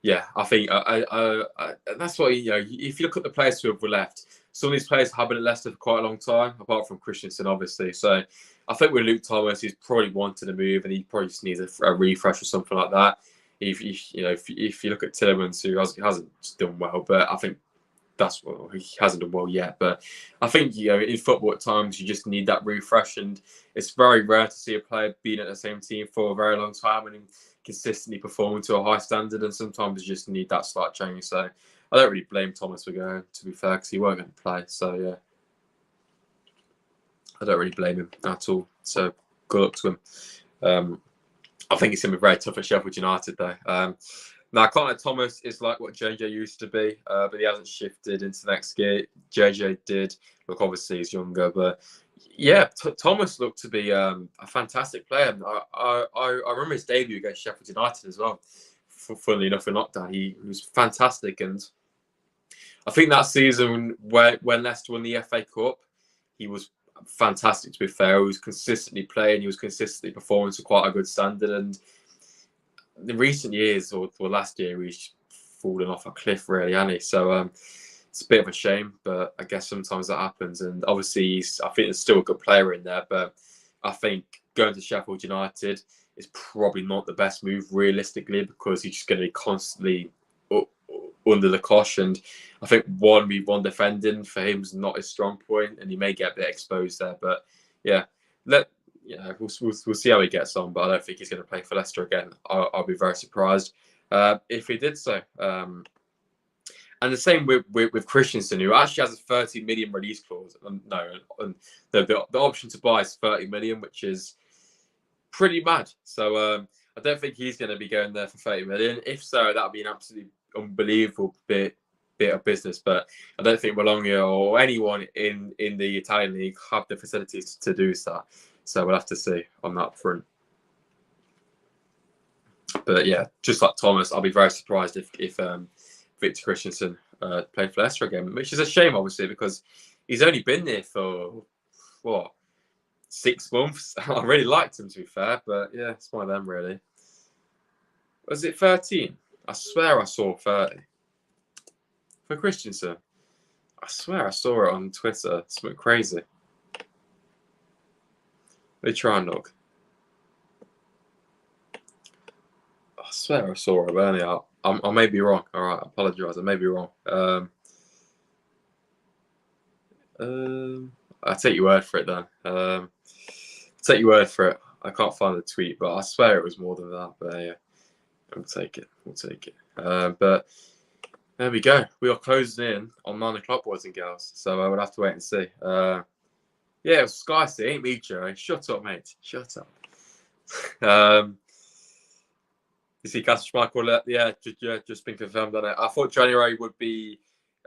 yeah, I think that's what if you look at the players who have left, some of these players have been at Leicester for quite a long time, apart from Christensen, obviously. So I think with Luke Thomas, he's probably wanted to move, and he probably just needs a refresh or something like that. If you look at Tillemans, who hasn't done well, but I think he hasn't done well yet. But I think in football at times you just need that refresh, and it's very rare to see a player being at the same team for a very long time and consistently performing to a high standard. And sometimes you just need that slight change. So I don't really blame Thomas for going, to be fair, because he weren't going to play. So yeah, I don't really blame him at all. So good luck to him. I think it's going to be very tough at Sheffield United though. Now, Connor Thomas is like what JJ used to be, but he hasn't shifted into next gear. JJ did. Look, obviously he's younger, but yeah, Thomas looked to be a fantastic player. I remember his debut against Sheffield United as well. Funnily enough, in lockdown, he was fantastic, and I think that season when Leicester won the FA Cup, he was fantastic. To be fair, he was consistently playing, he was consistently performing to quite a good standard, and in recent years, or last year, he's fallen off a cliff, really, hasn't he? So, it's a bit of a shame, but I guess sometimes that happens. And obviously, I think there's still a good player in there, but I think going to Sheffield United is probably not the best move realistically, because he's just going to be constantly under the cosh. And I think 1v1 defending for him is not his strong point, and he may get a bit exposed there. But yeah, we'll see how he gets on. But I don't think he's going to play for Leicester again. I'll be very surprised if he did so. And the same with Christensen, who actually has a 30 million release clause. And the option to buy is 30 million, which is pretty mad. So I don't think he's going to be going there for 30 million. If so, that would be an absolutely unbelievable bit of business. But I don't think Bologna or anyone in the Italian league have the facilities to do that. So we'll have to see on that front. But yeah, just like Thomas, I'll be very surprised if Victor Christensen played for Leicester again, which is a shame, obviously, because he's only been there for 6 months. I really liked him, to be fair, but yeah, it's one of them, really. Was it 13? I swear I saw 30 for Christensen. I swear I saw it on Twitter. It's something crazy. Let me try and look. I swear I saw it earlier. I may be wrong. All right, I apologise. I may be wrong. I'll take your word for it then. Take your word for it. I can't find the tweet, but I swear it was more than that. But yeah, we'll take it. We'll take it. But there we go. We are closing in on 9 o'clock, boys and girls. So we'll have to wait and see. Yeah, it was Sky City, ain't me, Joe. Shut up, mate. Shut up. You see, Casper Schmeichel, just been confirmed on it. I thought January would be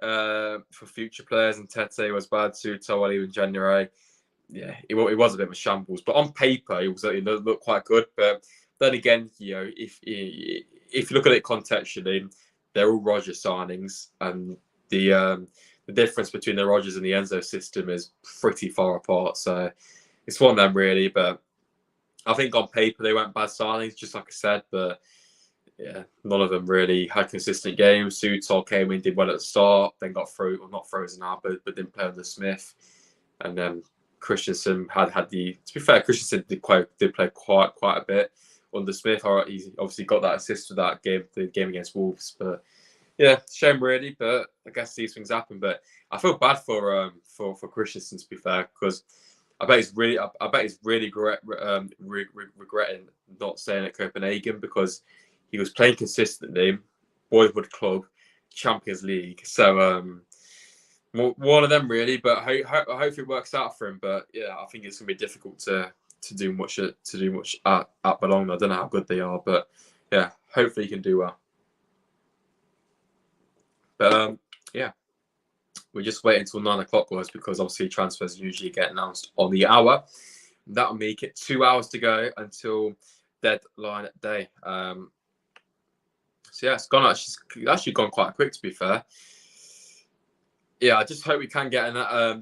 for future players, and Tete was bad too. Towali in January. Yeah, it was a bit of a shambles, but on paper, it looked quite good. But then again, if you look at it contextually, they're all Rodgers signings, and the difference between the Rodgers and the Enzo system is pretty far apart. So it's one of them, really. But I think on paper they weren't bad signings, just like I said. But yeah, none of them really had consistent games. Sutal came in, did well at the start, then got not frozen out, but didn't play under Smith. And then Christensen had the. To be fair, Christensen did play quite a bit under Smith. He obviously got that assist for that game, the game against Wolves. But yeah, shame really. But I guess these things happen. But I feel bad for Christensen, to be fair, because I bet he's really regretting not staying at Copenhagen, because he was playing consistently, boyhood club, Champions League. So one of them, really. But I hope it works out for him. But yeah, I think it's gonna be difficult to do much at Bologna. I don't know how good they are, but yeah, hopefully he can do well. But yeah, we just wait until 9 o'clock, guys, because obviously transfers usually get announced on the hour. That'll make it 2 hours to go until deadline day. So yeah, it's actually gone quite quick, to be fair. Yeah, I just hope we can get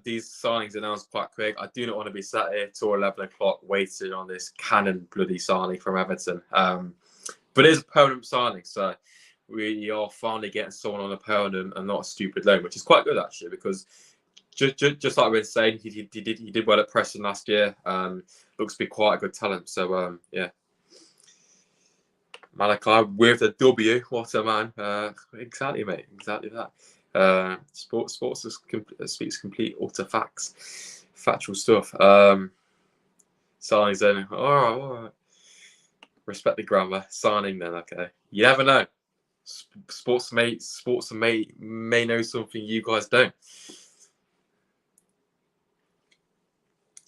these signings announced quite quick. I do not want to be sat here till 11 o'clock waiting on this cannon bloody signing from Everton. But it is a permanent signing, so we are finally getting someone on a permanent and not a stupid loan, which is quite good, actually, because just like we were saying, he did well at Preston last year. Looks to be quite a good talent. So yeah. Malachi with the W, what a man! Exactly, mate. Exactly that. Sports speaks complete utter facts, factual stuff. Signings then. All right. Respect the grammar. Signing then. Okay. You never know. Sports may know something you guys don't.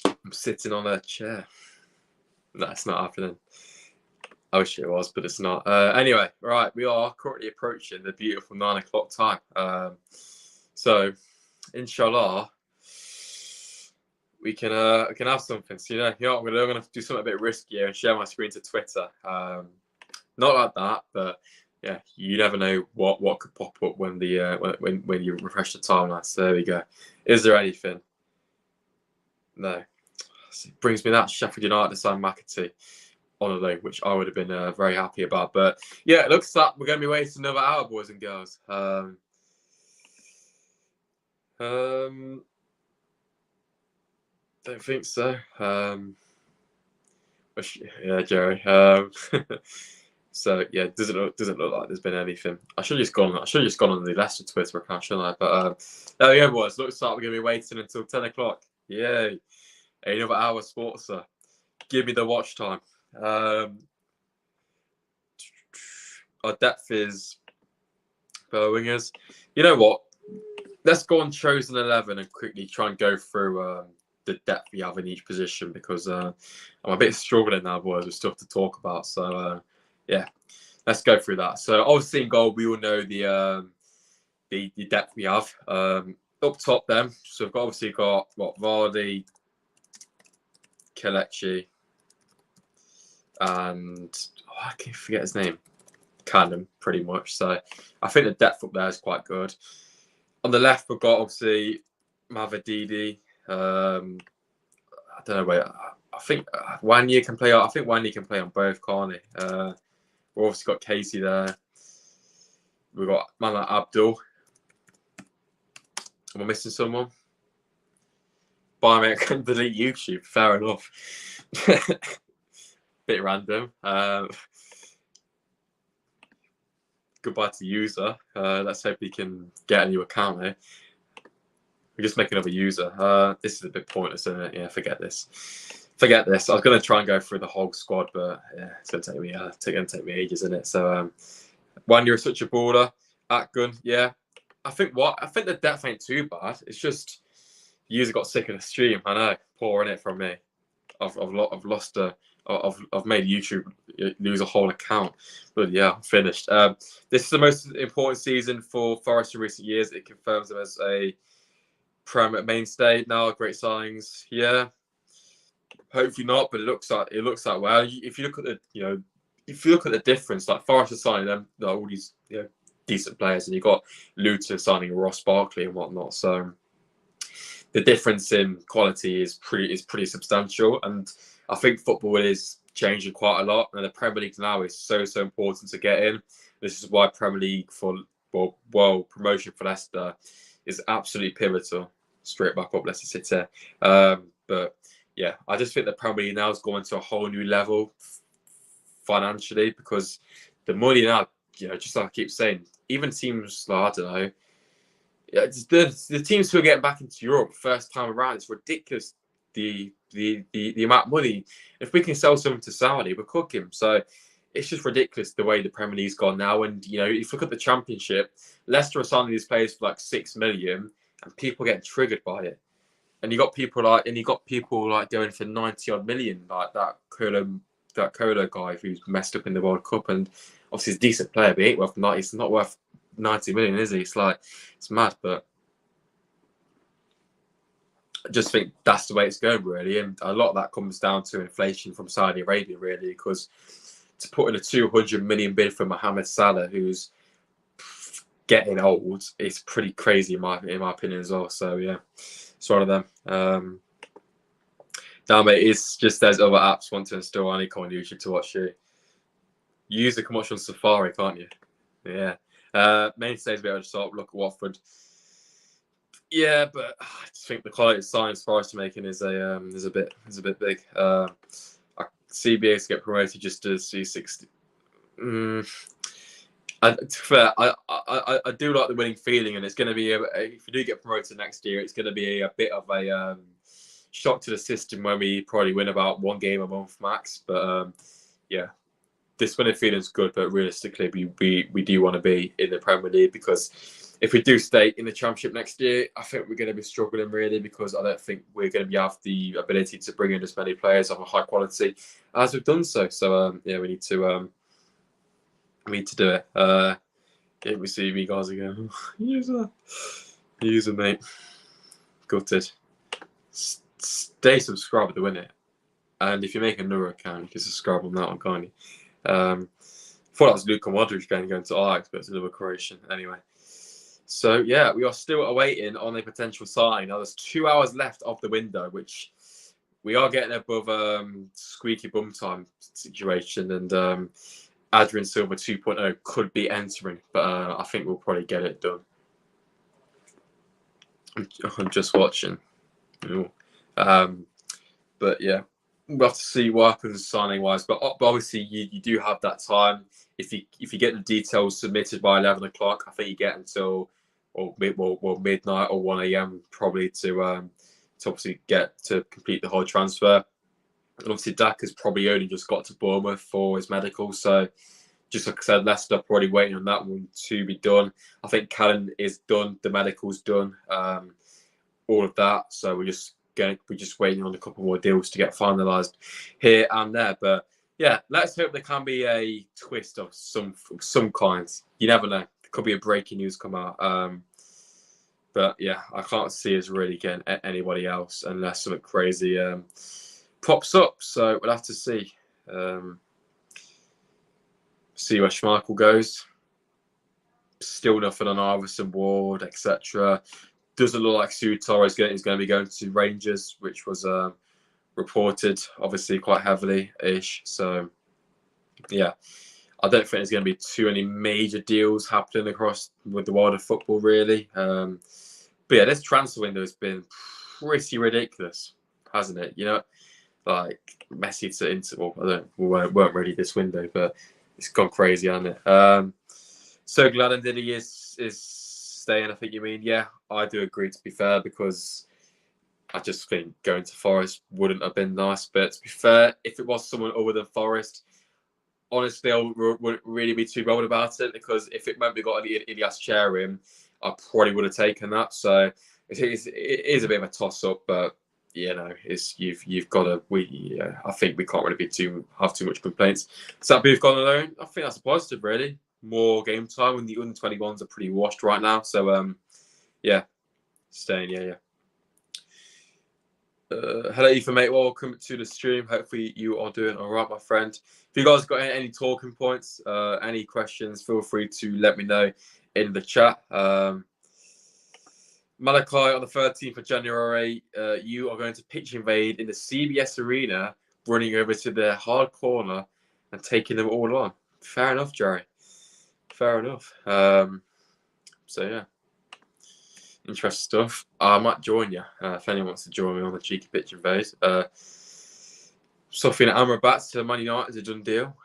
I'm sitting on a chair. That's not happening. I wish it was, but it's not. Anyway, right, we are currently approaching the beautiful 9 o'clock time. So, inshallah, we can have something. So, I'm gonna do something a bit riskier and share my screen to Twitter. Not like that, but yeah, you never know what could pop up when when you refresh the timeline. So there we go. Is there anything? No. It brings me that Sheffield United signed McAtee on a loan, which I would have been very happy about. But yeah, it looks like we're going to be waiting another hour, boys and girls. Don't think so. Yeah, Jerry. So yeah, doesn't look like there's been anything. I should have just gone on the Leicester Twitter account, shouldn't I? But there we go, boys. Looks like we're gonna be waiting until 10 o'clock. Yay! Another hour of sports, sir. Give me the watch time. Our depth is wingers. You know what? Let's go on chosen 11 and quickly try and go through the depth we have in each position, because I'm a bit struggling now, boys, with stuff to talk about. So yeah, let's go through that. So obviously in goal, we all know the depth we have. Up top, then, so we've obviously got what, Vardy, Kelechi, and I can forget his name. Cannon, pretty much. So I think the depth up there is quite good. On the left, we've got obviously Mavididi. I don't know where. I think Wanya can play. I think Wanya can play on both, can't he? We've obviously got Casey there. We've got man like Abdul. Am I missing someone? Biomet can delete YouTube. Fair enough. Bit random. Goodbye to the user. Let's hope he can get a new account here. We just make another user. This is a bit pointless, isn't it? Yeah, forget this. I was going to try and go through the whole squad, but yeah, it's going to take me ages, isn't it? So, when you're such a baller, Atgun, yeah. I think the depth ain't too bad. It's just the user got sick of the stream. I know, pouring it from me. I've lost I've made YouTube lose a whole account, but yeah, I'm finished. This is the most important season for Forest in recent years. It confirms them as a Prem mainstay now. Great signings, yeah. Hopefully not, but it looks like well. If you look at the difference, like Forest are signing them, all these decent players, and you got Luton signing Ross Barkley and whatnot. So the difference in quality is pretty substantial, and I think football is changing quite a lot, and the Premier League now is so important to get in. This is why Premier League promotion for Leicester is absolutely pivotal. Straight back up, Leicester City. But yeah, I just think the Premier League now is going to a whole new level financially, because the money now, just like I keep saying, even teams like, I don't know, the teams who are getting back into Europe first time around, it's ridiculous. The amount of money. If we can sell something to Saudi, we're cooking. So it's just ridiculous the way the Premier League's gone now. And if you look at the Championship, Leicester are signing these players for like 6 million, and people getting triggered by it. And you got people like going for 90 odd million, like that Kolo guy who's messed up in the World Cup, and obviously he's a decent player, but he ain't worth 90. He's not worth 90 million, is he? It's mad, but I just think that's the way it's going, really. And a lot of that comes down to inflation from Saudi Arabia, really, because to put in a 200 million bid for Mohamed Salah, who's getting old, it's pretty crazy in my opinion as well. So yeah, it's one of them. Now, mate, it's just there's other apps want to install any kind of YouTube to watch you. Use it, can watch on Safari, can't you? Yeah. Mainstays a bit of a sort of look at Watford. Yeah, but I just think the quality of science for us to making is a bit big. CBA to get promoted just to C60. And to be fair, I do like the winning feeling, and it's going to be if we do get promoted next year, it's going to be a bit of a shock to the system when we probably win about one game a month max. But yeah, this winning feeling is good, but realistically, we do want to be in the Premier League, because if we do stay in the Championship next year, I think we're going to be struggling, really, because I don't think we're going to have the ability to bring in as many players of a high quality as we've done so. So yeah, we need to do it. If we see me guys again, user mate, gutted. Stay subscribed to win it, and if you make another account, you can subscribe on that one, can't you? Thought that was Luka Modric going to Ajax, but it's another Croatian anyway. So yeah, we are still awaiting on a potential sign. Now there's 2 hours left of the window, which we are getting above squeaky bum time situation, and Adrian Silva 2.0 could be entering, but I think we'll probably get it done. I'm just watching. But yeah, we'll have to see what happens signing wise. But obviously, you do have that time. If you get the details submitted by 11 o'clock, I think you get until midnight or 1 a.m. probably to obviously get to complete the whole transfer. And obviously, Daka's probably only just got to Bournemouth for his medical, so just like I said, Leicester are probably waiting on that one to be done. I think Callan is done, the medical's done, all of that. So we're just waiting on a couple more deals to get finalised here and there. But yeah, let's hope there can be a twist of some kind. You never know. There could be a breaking news come out. But yeah, I can't see us really getting anybody else unless something crazy pops up. So we'll have to see. See where Schmeichel goes. Still nothing on Iverson, Ward, etc. Doesn't look like Sutar is going to be going to Rangers, which was reported obviously quite heavily-ish. So yeah, I don't think there's going to be too many major deals happening across with the world of football, really. But yeah, this transfer window has been pretty ridiculous, hasn't it? You know, like Messi to Inter. Well, we weren't ready this window, but it's gone crazy, hasn't it? So glad Ndidi is staying. I think you mean, yeah, I do agree. To be fair, because I just think going to Forest wouldn't have been nice. But to be fair, if it was someone other than Forest, honestly, I wouldn't really be too bothered about it, because if it meant we got Ilias Chair in, I probably would have taken that. So it is a bit of a toss up, but you know, you've got to. I think we can't really have too much complaints. So that we've gone alone, I think that's a positive, really. More game time when the under 21s are pretty washed right now. So yeah, staying. Yeah. Hello, Ethan, mate. Welcome to the stream. Hopefully you are doing all right, my friend. If you guys got any talking points, any questions, feel free to let me know in the chat. Malachi, on the 13th of January, you are going to pitch invade in the CBS Arena, running over to their hard corner and taking them all on. Fair enough, Jerry. Fair enough. So yeah, interesting stuff. I might join you if anyone wants to join me on the cheeky pitch invade. Sofiane Amrabat to Man United is a done deal,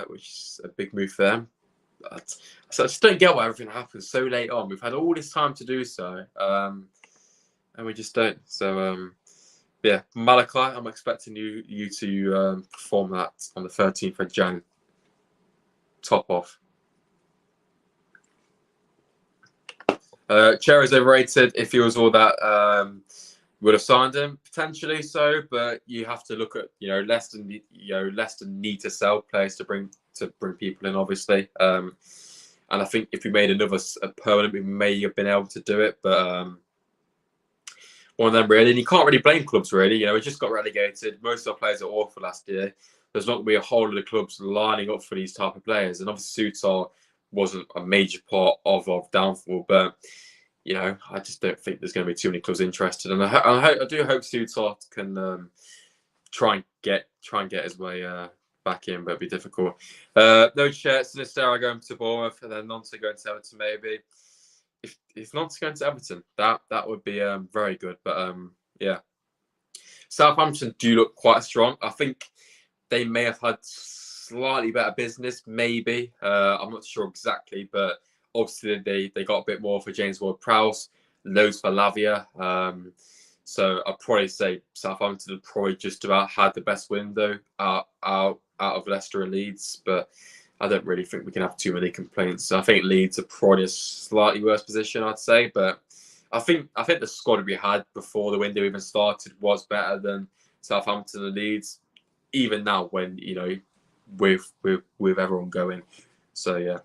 which is a big move for them. But, so I just don't get why everything happens so late on. We've had all this time to do so, and we just don't. So yeah, Malachi, I'm expecting you to perform that on the 13th of Jan. Top off. Chair is overrated. If he was all that, would have signed him potentially. So, but you have to look at Leicester. Leicester need to sell players to bring people in, obviously. And I think if we made another permanent, we may have been able to do it. But one of them really, and you can't really blame clubs really. We just got relegated. Most of our players are awful last year. There's not going to be a whole lot of clubs lining up for these type of players, and obviously Sutar wasn't a major part of downfall, but I just don't think there's going to be too many clubs interested, and I do hope Sutar can try and get his way back in, but it'll be difficult. No chance. Sinistera going to Bournemouth, and then Nonce going to Everton. Maybe if Nonce going to Everton, that would be very good. But yeah, Southampton do look quite strong. I think they may have had slightly better business, maybe. I'm not sure exactly, but obviously they got a bit more for James Ward-Prowse, loads for Lavia. So I'd probably say Southampton have probably just about had the best window out of Leicester and Leeds, but I don't really think we can have too many complaints. I think Leeds are probably a slightly worse position, I'd say, but I think the squad we had before the window even started was better than Southampton and Leeds, even now when with everyone going. So yeah.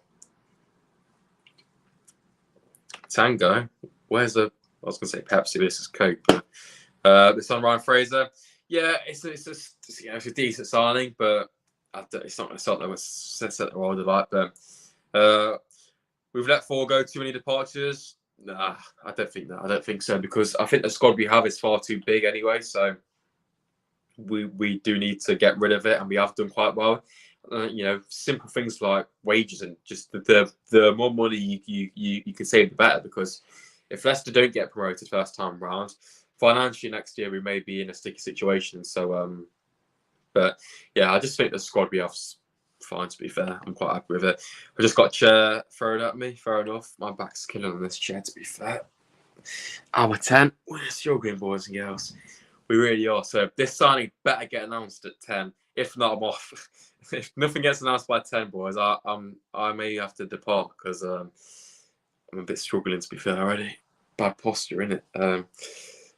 Tango, where's the? I was going to say Pepsi. This is Coke. But this on Ryan Fraser. Yeah, it's a decent signing, but it's not going to start set the world alight. But we've let go too many departures. Nah, I don't think that. I don't think so, because I think the squad we have is far too big anyway. So we do need to get rid of it, and we have done quite well. Simple things like wages, and just the more money you can save, the better, because if Leicester don't get promoted first time round, financially next year we may be in a sticky situation. So, but yeah, I just think the squad we have's fine. To be fair, I'm quite happy with it. I just got a chair thrown at me. Fair enough. My back's killing on this chair. To be fair, hour 10. We're struggling, boys and girls. We really are. So this signing better get announced at 10. If not, I'm off. If nothing gets announced by 10, boys, I may have to depart because I'm a bit struggling, to be fair, already. Bad posture, innit?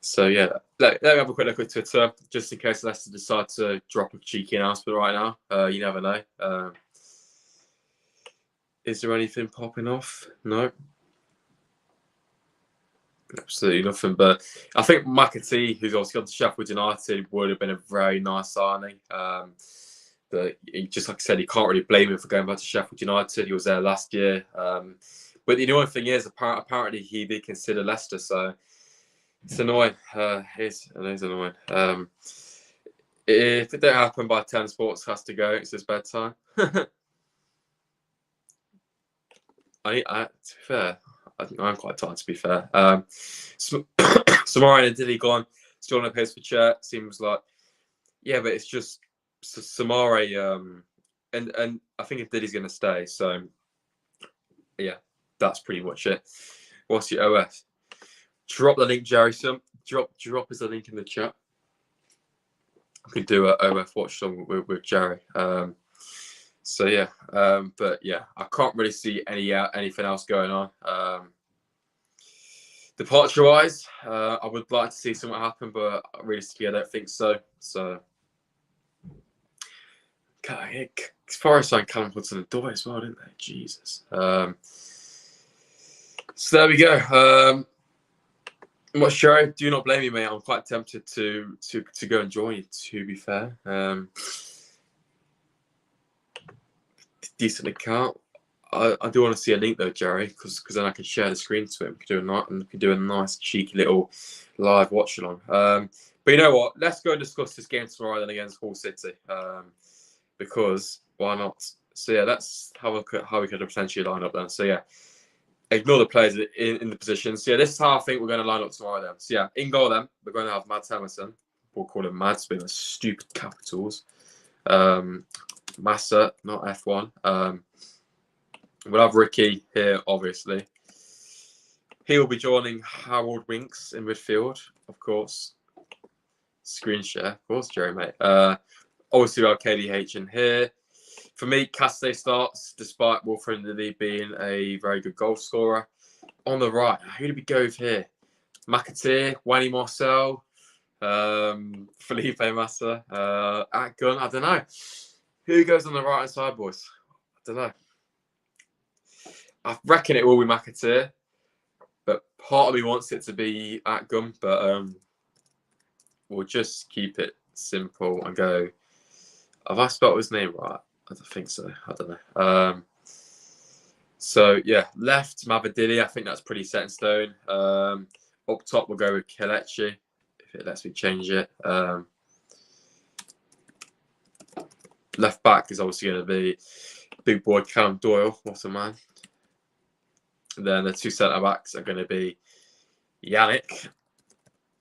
So yeah, let me have a quick look at Twitter, just in case Leicester decide to drop a cheeky announcement right now. You never know. Is there anything popping off? No. Absolutely nothing. But I think McAtee, who's obviously gone to Sheffield United, would have been a very nice signing. But just like I said, you can't really blame him for going back to Sheffield United. He was there last year. But the annoying thing is, apparently he did consider Leicester, so it's annoying. It is annoying. If it don't happen by 10, Sports has to go. It's his bedtime. To be fair, I think I'm quite tired, to be fair. Samara and Diddy gone. Still on a pace for chair. Seems like, yeah, but it's just Samara, and I think if Diddy's going to stay. So, yeah, that's pretty much it. What's your OS? Drop the link, Jerry. Drop us the link in the chat. I could do an OF watch song with Jerry. So yeah, but yeah, I can't really see anything else going on. Departure-wise, I would like to see something happen, but realistically, I don't think so. So, Forest signed Callum Hudson-Odoi as well, didn't they? Jesus. So there we go. What's Sherry? Do not blame me, mate. I'm quite tempted to go and join you. To be fair, decent account. I do want to see a link though, Jerry, because then I can share the screen to him. We can do a nice cheeky little live watch along. But you know what? Let's go and discuss this game tomorrow then against Hull City. Because why not? So yeah, let's have a look at how we could potentially line up then. So yeah, ignore the players in the positions. So yeah, this is how I think we're going to line up tomorrow then. So yeah, in goal then, we're going to have Mads Emerson. We'll call him Mads, being stupid capitals. Massa, not F1. We'll have Ricky here, obviously. He will be joining Harold Winks in midfield, of course. Screen share, of course, Jerry, mate. Obviously, we have KDH in here. For me, Caste starts, despite Wilfred Ndidi being a very good goal scorer. On the right, who do we go with here? McAteer, Wayne Marcel, Felipe Massa, Atgun. I don't know. Who goes on the right-hand side, boys? I don't know. I reckon it will be McAteer, but part of me wants it to be Atgun, but we'll just keep it simple and go. Have I spelled his name right? I don't think so. I don't know. So yeah, left Mavadili. I think that's pretty set in stone. Up top, we'll go with Kelechi if it lets me change it. Left back is obviously going to be big boy Callum Doyle. What a man. And then the two centre backs are going to be Yannick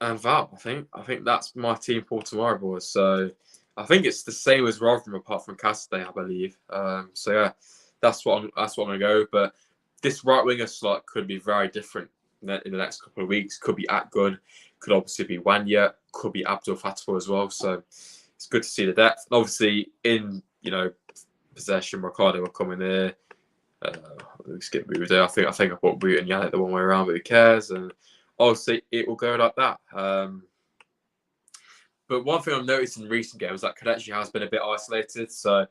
and Val. I think that's my team for tomorrow, boys. So I think it's the same as Rotherham apart from Cassidy, I believe. So yeah, that's what I'm going to go. But this right winger slot could be very different in the next couple of weeks. Could be Atgun, could obviously be Wanya, could be Abdul Fatah as well. So it's good to see the depth. And obviously in possession, Ricardo will come in there. We skip Boot there. I think I put Boot and Yannick the one way around, but who cares? And obviously it will go like that. But one thing I've noticed in recent games is that Kelechi has been a bit isolated. So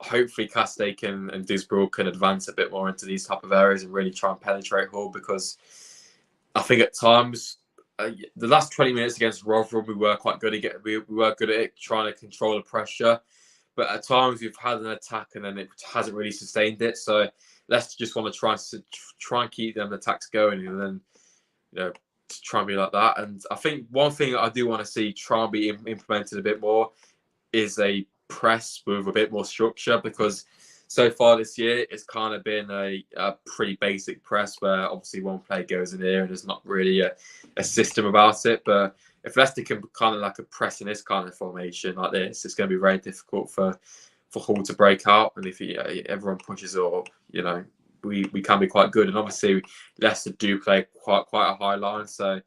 hopefully Castake and Disbrook can advance a bit more into these type of areas and really try and penetrate Hull, because I think at times the last 20 minutes against Rotherham we were quite good at we were good at it, trying to control the pressure. But at times we've had an attack and then it hasn't really sustained it. So let's just want to try and keep them attacks going, and then to try and be like that. And I think one thing I do want to see try and be implemented a bit more is a press with a bit more structure, because so far this year, it's kind of been a pretty basic press where obviously one player goes in here and there's not really a system about it. But if Leicester can kind of like a press in this kind of formation like this, it's going to be very difficult for Hall to break out. And if everyone pushes up, we can be quite good. And obviously, Leicester do play quite a high line. So,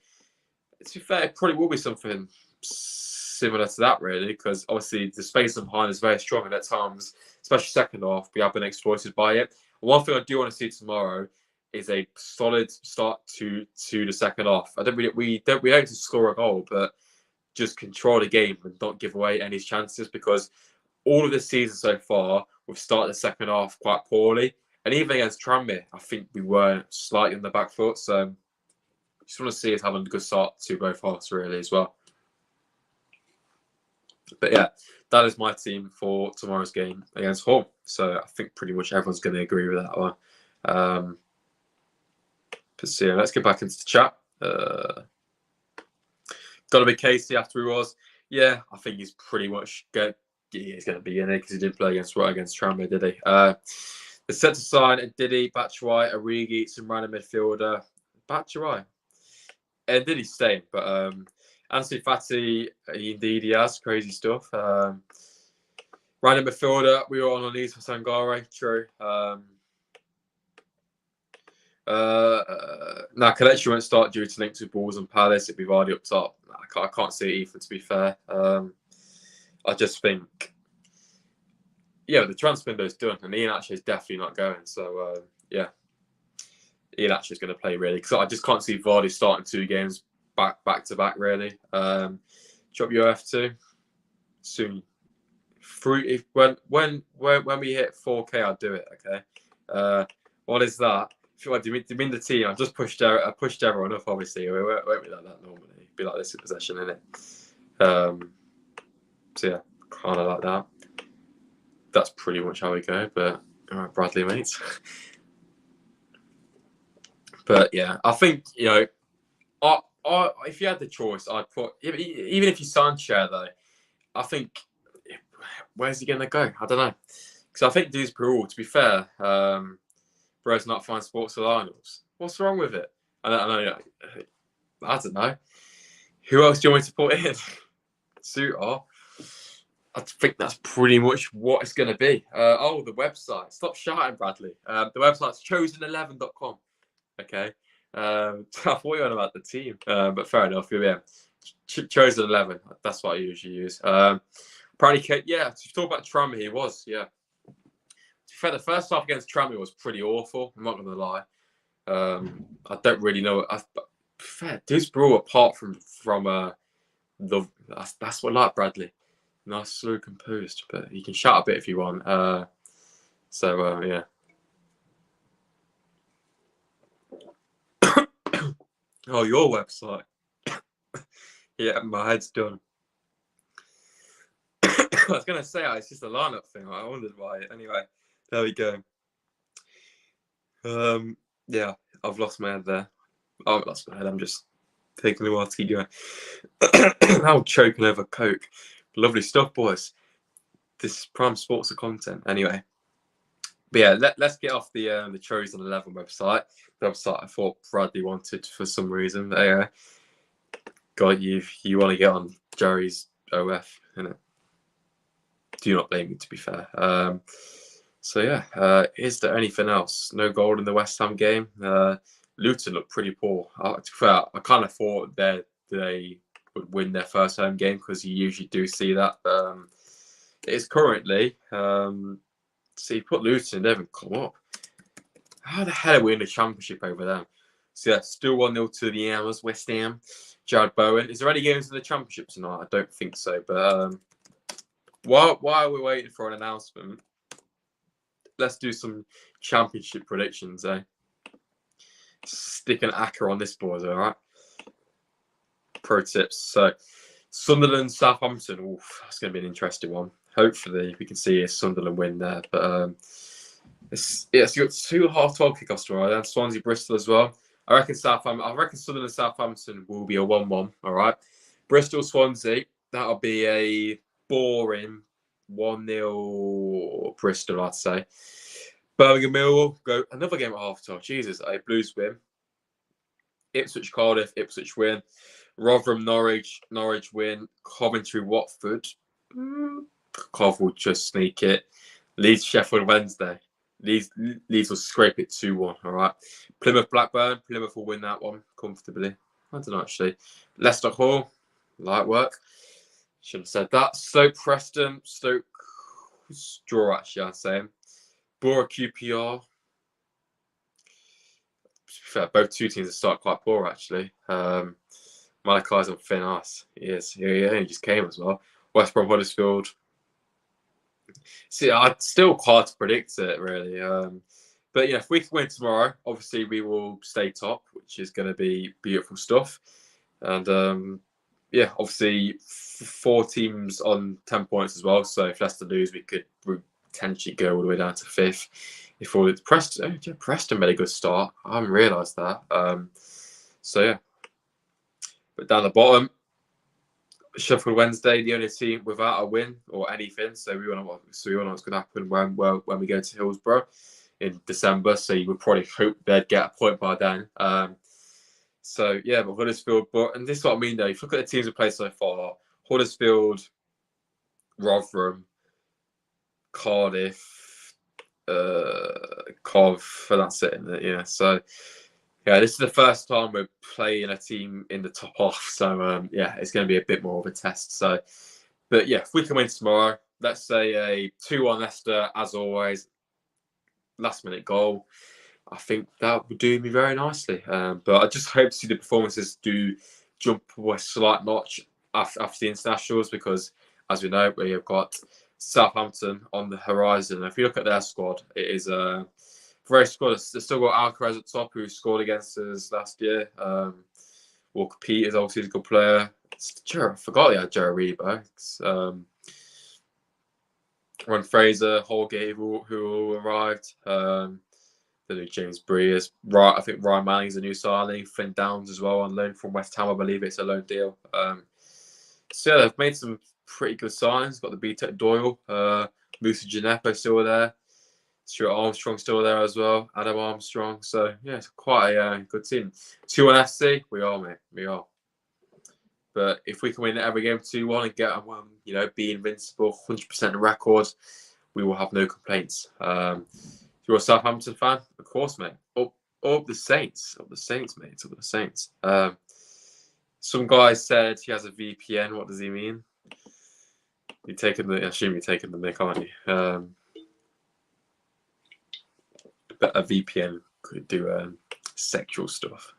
to be fair, it probably will be something similar to that, really, because obviously the space behind is very strong, and at times, especially second half, we have been exploited by it. One thing I do want to see tomorrow is a solid start to the second half. We don't need to score a goal, but just control the game and not give away any chances, because all of this season so far, we've started the second half quite poorly. And even against Tranmere, I think we were slightly on the back foot. So just want to see us having a good start to both halves, really, as well. But yeah, that is my team for tomorrow's game against Hull. So I think pretty much everyone's going to agree with that one. But so yeah, let's get back into the chat. Got to be Casey after he was. Yeah, I think he's pretty much good. He's going to be in it because he didn't play against Tranmere, did he? The centre side, Diddy, Batshuayi, Origi, some random midfielder. Batshuayi. And Diddy staying, but Ansu Fati, indeed he has. Crazy stuff. Random midfielder, we were on our knees for Sangare, true. Now, Kelechi won't start due to links with Balls and Palace. It'd be Vardy up top. I can't see it either, to be fair. I just think, the transfer window's done, and Ian actually is definitely not going. So, Ian actually is going to play, really, because I just can't see Vardy starting 2 games back to back, really. Drop your F2 soon. When we hit 4K, I'll do it. Okay. What is that? If you want to mean the team, I pushed everyone up. Obviously, it won't be like that normally. It'd be like this in possession, innit? So yeah, kind of like that. That's pretty much how we go. But all right, Bradley, mates. But yeah, I think if you had the choice, I'd put, even if you signed Cher though, I think, where's he going to go? I don't know, because I think Dewsbury Hall, to be fair, Bro's not fine Sports Alliance. What's wrong with it? I don't know. Who else do you want me to put in? Suter. I think that's pretty much what it's going to be. The website. Stop shouting, Bradley. The website's chosen11.com. Okay. I thought you were on about the team, but fair enough. Yeah. Chosen 11. That's what I usually use. Apparently, yeah, to talk about Tranmere, he was, yeah. To be fair, the first half against Tranmere was pretty awful. I'm not going to lie. I don't really know. Fair, Dewsbury, apart from that's what I like, Bradley. Nice, slow, composed, but you can shout a bit if you want. Yeah. Oh, your website. Yeah, my head's done. I was going to say, it's just a lineup thing. I wondered why. Anyway, there we go. Yeah, I've lost my head there. I haven't lost my head. I'm just taking a while to keep going. I'm choking over Coke. Lovely stuff, boys. This is prime sports content. Anyway. But yeah, let's get off the Chosen 11 website. The website I thought Bradley wanted for some reason. But yeah, God, you want to get on Jerry's OF, innit? Do not blame me, to be fair. So yeah, is there anything else? No goal in the West Ham game. Luton looked pretty poor. To be fair, I kind of thought they would win their first home game, because you usually do see that. It is currently. So you put Luton, they haven't come up. How the hell are we in the Championship over them? So yeah, still 1-0 to the Hammers, West Ham. Jared Bowen. Is there any games in the Championship tonight? I don't think so. But while we're waiting for an announcement, let's do some Championship predictions, eh? Stick an acca on this, boys, all right? Pro tips. So Sunderland, Southampton. Oof, that's going to be an interesting one. Hopefully, we can see a Sunderland win there. But so you got 2 half-12 kickoffs tomorrow. Then Swansea, Bristol as well. I reckon Sunderland, Southampton will be a 1-1. All right. Bristol, Swansea. That'll be a boring 1-0 Bristol, I'd say. Birmingham Millwall go another game at half time. Jesus, a Blues win. Ipswich Cardiff, Ipswich win. Rotherham Norwich, Norwich win. Coventry Watford. Cov will just sneak it. Leeds Sheffield Wednesday. Leeds will scrape it 2-1. All right. Plymouth Blackburn. Plymouth will win that one comfortably. I don't know actually. Leicester Hall. Light work. Should have said that. Stoke Preston. Stoke draw actually, I'd say. Borough QPR. Fair, both two teams have started quite poor actually. Malachi's on thin ice. He is. He just came as well. West Brom Huddersfield. See, it's still hard to predict it really. But yeah, if we can win tomorrow, obviously we will stay top, which is going to be beautiful stuff. And yeah, obviously 4 teams on 10 points as well. So if Leicester lose, we could potentially go all the way down to 5th. If all it's Preston made a good start. I haven't realised that. So yeah, but down the bottom, Sheffield Wednesday, the only team without a win or anything. So we all know what's going to happen when we go to Hillsborough in December. So you would probably hope they'd get a point by then. So yeah, but Huddersfield. And this is what I mean though. If you look at the teams we played so far, Huddersfield, Rotherham, Cardiff, Cov, and that's it. Yeah. So yeah, this is the first time we're playing a team in the top half. So yeah, it's going to be a bit more of a test. So, but yeah, if we can win tomorrow, let's say a 2-1 Leicester as always, last minute goal. I think that would do me very nicely. But I just hope to see the performances do jump a slight notch after the internationals because, as we know, we have got Southampton on the horizon. If you look at their squad, it is a very squad. They've still got Alcaraz at top, who scored against us last year. Walker Peters, obviously, is a good player. I forgot he had Joe Reba. Ron Fraser, Holgate, who arrived. The new James Breers. Right, I think Ryan Manning's a new signing. Flynn Downs as well on loan from West Ham. I believe it's a loan deal. So yeah, they've made some pretty good signings. Got the BTEC Doyle. Musa Gineppo still there. Stuart Armstrong still there as well. Adam Armstrong. So yeah, it's quite a good team. 2-1 FC. We are, mate. We are. But if we can win every game 2-1 and get be invincible, 100% record, we will have no complaints. If you're a Southampton fan, of course, mate. Up the Saints. Up the Saints, mate. Up the Saints. Some guy said he has a VPN. What does he mean? I assume you're taking the mic, aren't you? But a VPN could do sexual stuff.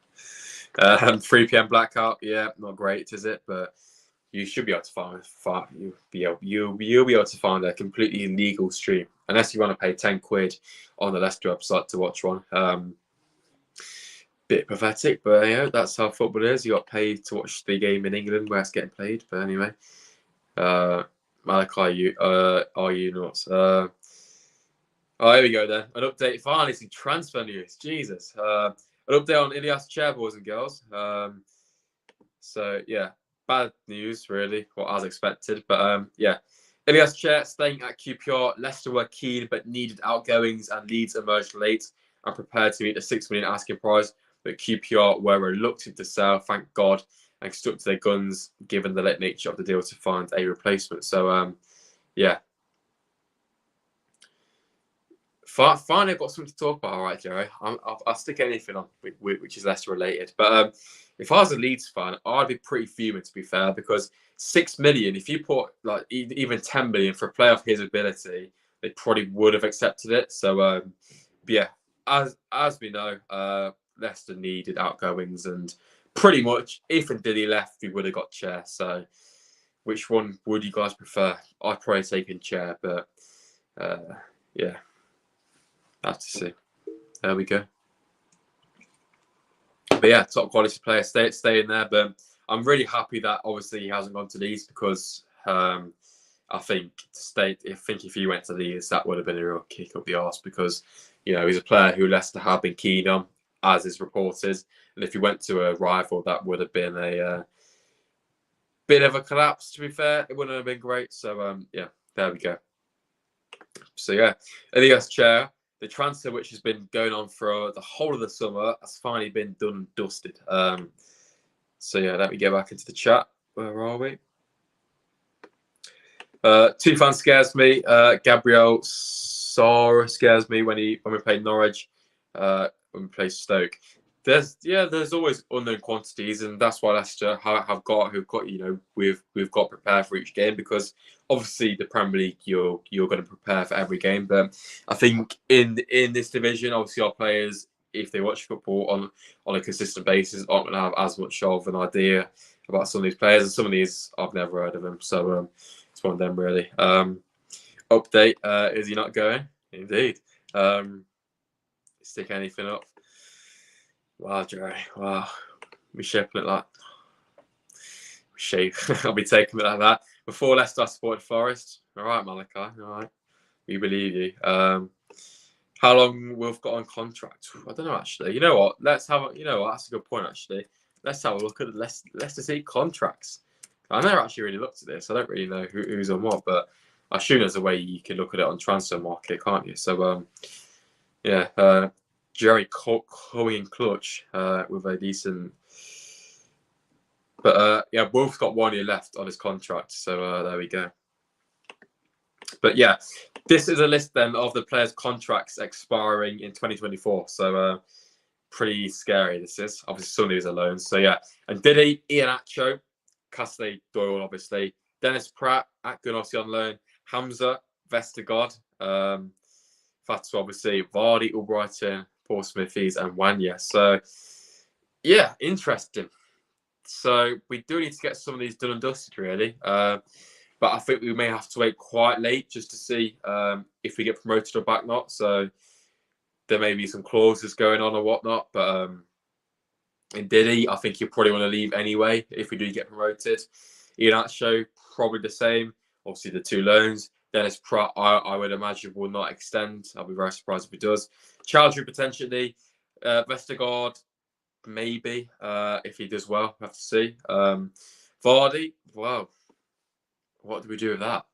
3 p.m. blackout, yeah, not great, is it? But you should be able to find you'll be able to find a completely illegal stream, unless you want to pay £10 on the Leicester website to watch one. Bit pathetic, but that's how football is. You got paid to watch the game in England where it's getting played. But anyway, Malachi, are you nuts? Oh, here we go then. An update finally some transfer news. Jesus. An update on Ilias Chair, boys and girls. So yeah, bad news really, what as expected. But yeah, Ilias Chair staying at QPR. Leicester were keen but needed outgoings, and Leeds emerged late and prepared to meet the £6 million asking price. But QPR were reluctant to sell, thank God, and stuck to their guns given the late nature of the deal to find a replacement. So yeah. Finally, I've got something to talk about. All right, Jerry. I'll stick anything on which is Leicester related. But if I was a Leeds fan, I'd be pretty fuming, to be fair, because £6 million. If you put like even 10 million for a player of his ability, they probably would have accepted it. So yeah, as we know, Leicester needed outgoings, and pretty much if and did he left, we would have got Chair. So which one would you guys prefer? I'd probably take in Chair, but yeah. Have to see. There we go. But yeah, top quality player, stay in there. But I'm really happy that obviously he hasn't gone to Leeds, because I think if he went to Leeds, that would have been a real kick up the arse, because he's a player who Leicester have been keen on, as is reported. And if he went to a rival, that would have been a bit of a collapse. To be fair, it wouldn't have been great. So yeah, there we go. So yeah, Elias Chair, the transfer which has been going on for the whole of the summer has finally been done and dusted. So yeah, let me get back into the chat. Where are we? Tufan scares me. Gabriel Sara scares me when we play Norwich, when we play Stoke. There's always unknown quantities, and that's why Leicester we've got prepared for each game, because obviously the Premier League you're going to prepare for every game, but I think in this division, obviously our players, if they watch football on a consistent basis, aren't going to have as much of an idea about some of these players, and some of these I've never heard of them, so it's one of them really. Update: is he not going? Indeed. Stick anything up? Wow, Jerry. Wow. We shaping it like shape. I'll be taking it like that. Before Leicester, I supported Forest. All right, Malachi. All right. We believe you. How long we've got on contract? I don't know, actually. You know what? That's a good point, actually. Let's have a look at the Leicester City contracts. I never actually really looked at this. I don't really know who's on what, but I assume there's a way you can look at it on transfer market, can't you? So, Jerry coming in clutch with a decent. But Wolf's got 1 year left on his contract, so there we go. But yeah, this is a list then of the players' contracts expiring in 2024. So pretty scary this is. Obviously, some of these are loans. So yeah, and Diddy, Ian Acho, Cassidy Doyle, obviously, Dennis Pratt at Gunnossi on loan, Hamza, Vestergaard, Fatu, obviously, Vardy, Albrighton, Paul Smithies, and Wanya. So yeah, interesting. So we do need to get some of these done and dusted, really. But I think we may have to wait quite late just to see if we get promoted or back not. So there may be some clauses going on or whatnot. But in Diddy, I think you'll probably want to leave anyway if we do get promoted. Ian Acho, probably the same. Obviously, the 2 loans. Dennis Pratt, I would imagine, will not extend. I'll be very surprised if he does. Chowdhury, potentially. Vestergaard, maybe, if he does well. We'll have to see. Vardy, wow. What do we do with that?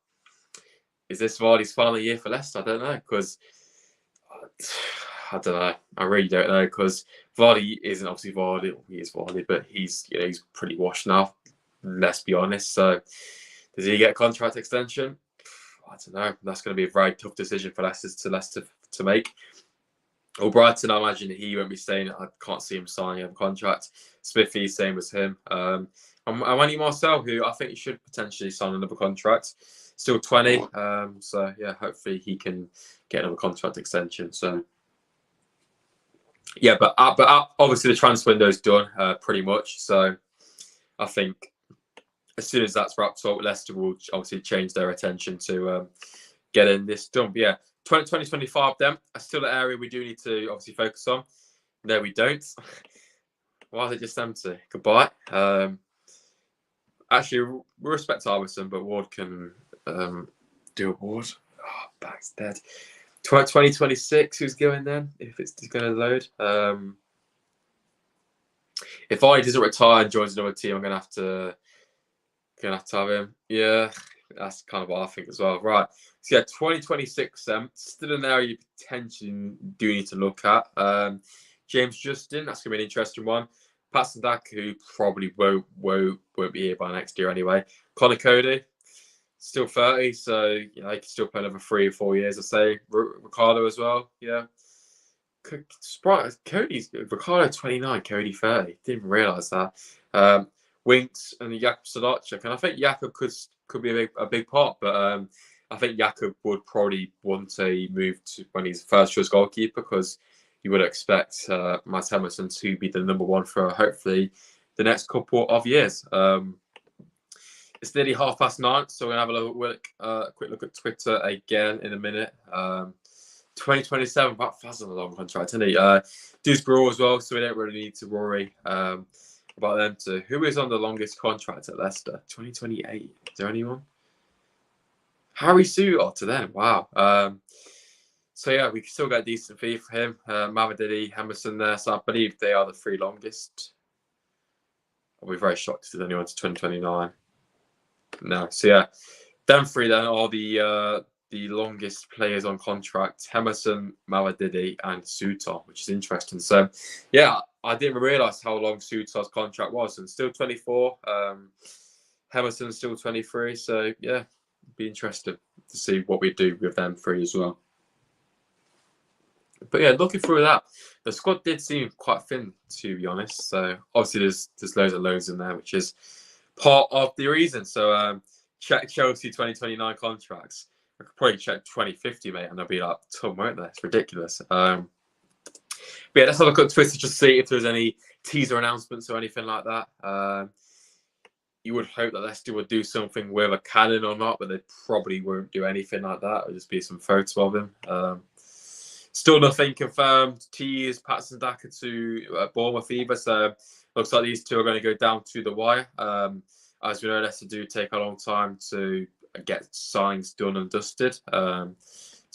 Is this Vardy's final year for Leicester? I don't know, because I don't know. I really don't know, because Vardy isn't obviously Vardy. He is Vardy, but he's pretty washed now. Let's be honest. So, does he get a contract extension? I don't know. That's going to be a very tough decision for Leicester to make. Albrighton, I imagine he won't be staying. I can't see him signing a contract. Smithy, same as him. And Manny Marcel, who I think should potentially sign another contract. Still 20. So, yeah, hopefully he can get another contract extension. So, yeah, but obviously the transfer window is done pretty much. So, I think as soon as that's wrapped up, Leicester will obviously change their attention to getting this done. But yeah, 2025 then, that's still an area we do need to obviously focus on. No, we don't. Why is it just empty? Goodbye. Actually, we respect Iverson, but Ward can do a Ward. Oh, back's dead. 2026, who's going then? If it's going to load. If I doesn't retire and joins another team, I'm going to have to have him. Yeah, that's kind of what I think as well. Right. So yeah, 2026, still an area you potentially do need to look at. James Justin, that's going to be an interesting one. Patson Daka, who probably won't be here by next year anyway. Connor Cody, still 30, so he can still play another 3 or 4 years, I say. Ricardo as well, yeah. Ricardo 29, Cody 30. Didn't even realise that. Winks and Jakub Sadachek, and I think Jakub could be a big part, but I think Jakub would probably want to move to when he's first choice goalkeeper, because you would expect Matt Emerson to be the number 1 for hopefully the next couple of years. It's nearly 9:30, so we're going to have a quick look at Twitter again in a minute. 2027, about Faz's a long contract, isn't he? Dewsbury as well, so we don't really need to worry about them too. Who is on the longest contract at Leicester? 2028. Is there anyone? Harry Suter to them. Wow. So yeah, we can still get a decent fee for him. Mavididi, Emerson there. So I believe they are the 3 longest. I'll be very shocked if there's anyone to 2029. No. So yeah, Them three then are the longest players on contract: Emerson, Mawadidi, and Suter, which is interesting. So, yeah, I didn't realise how long Suter's contract was, and still 24. Emerson's still 23. So, yeah, it'd be interesting to see what we do with them three as well. But yeah, looking through that, the squad did seem quite thin, to be honest. So obviously there's loads of loans in there, which is part of the reason. So check Chelsea 2029 contracts. I could probably check 2050, mate, and they'll be like, ton, won't they? It's ridiculous. But yeah, let's have a look at Twitter to see if there's any teaser announcements or anything like that. You would hope that Leicester would do something with a cannon or not, but they probably won't do anything like that. It'll just be some photo of him. Still nothing confirmed. Tease Patson Daka to Bournemouth either. So looks like these two are going to go down to the wire. As we know, Leicester do take a long time to get signings done and dusted. To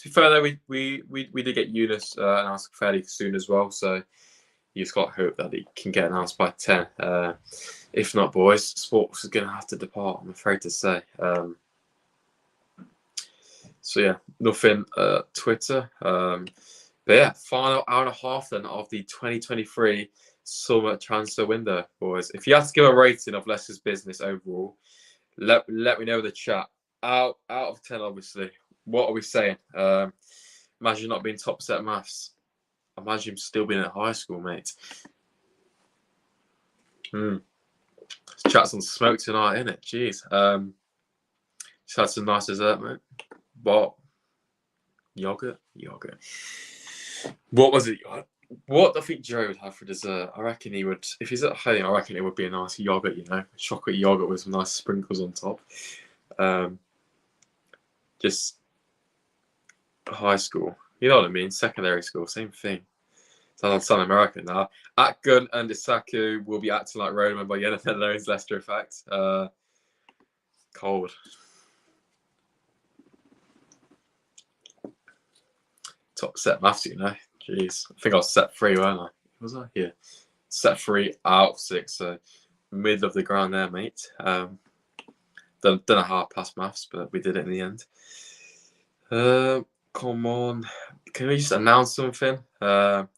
be fair, though, we did get Eunice announced fairly soon as well. So you just got to hope that it can get announced by 10. If not, boys, Sports is going to have to depart, I'm afraid to say. So yeah, nothing Twitter. But yeah, final hour and a half then of the 2023 summer transfer window, boys. If you have to give a rating of Leicester's business overall, let me know in the chat. Out of 10, obviously. What are we saying? Imagine not being top set maths. Imagine still being at high school, mate. Chat's on smoke tonight, innit? Jeez. Just had some nice dessert, mate. What? Yogurt. What was it? What I think Joe would have for dessert? I reckon he would. If he's at home, I reckon it would be a nice yogurt. Chocolate yogurt with some nice sprinkles on top. Just high school. You know what I mean? Secondary school, same thing. Sounds American now. Atgun and Isaku will be acting like Roman by the end of the loans Leicester effect. Cold. Top set maths, Jeez. I think I was set 3, weren't I? Was I? Yeah. Set 3 out of 6. So middle of the ground there, mate. Done a hard pass maths, but we did it in the end. Come on. Can we just announce something? 100%,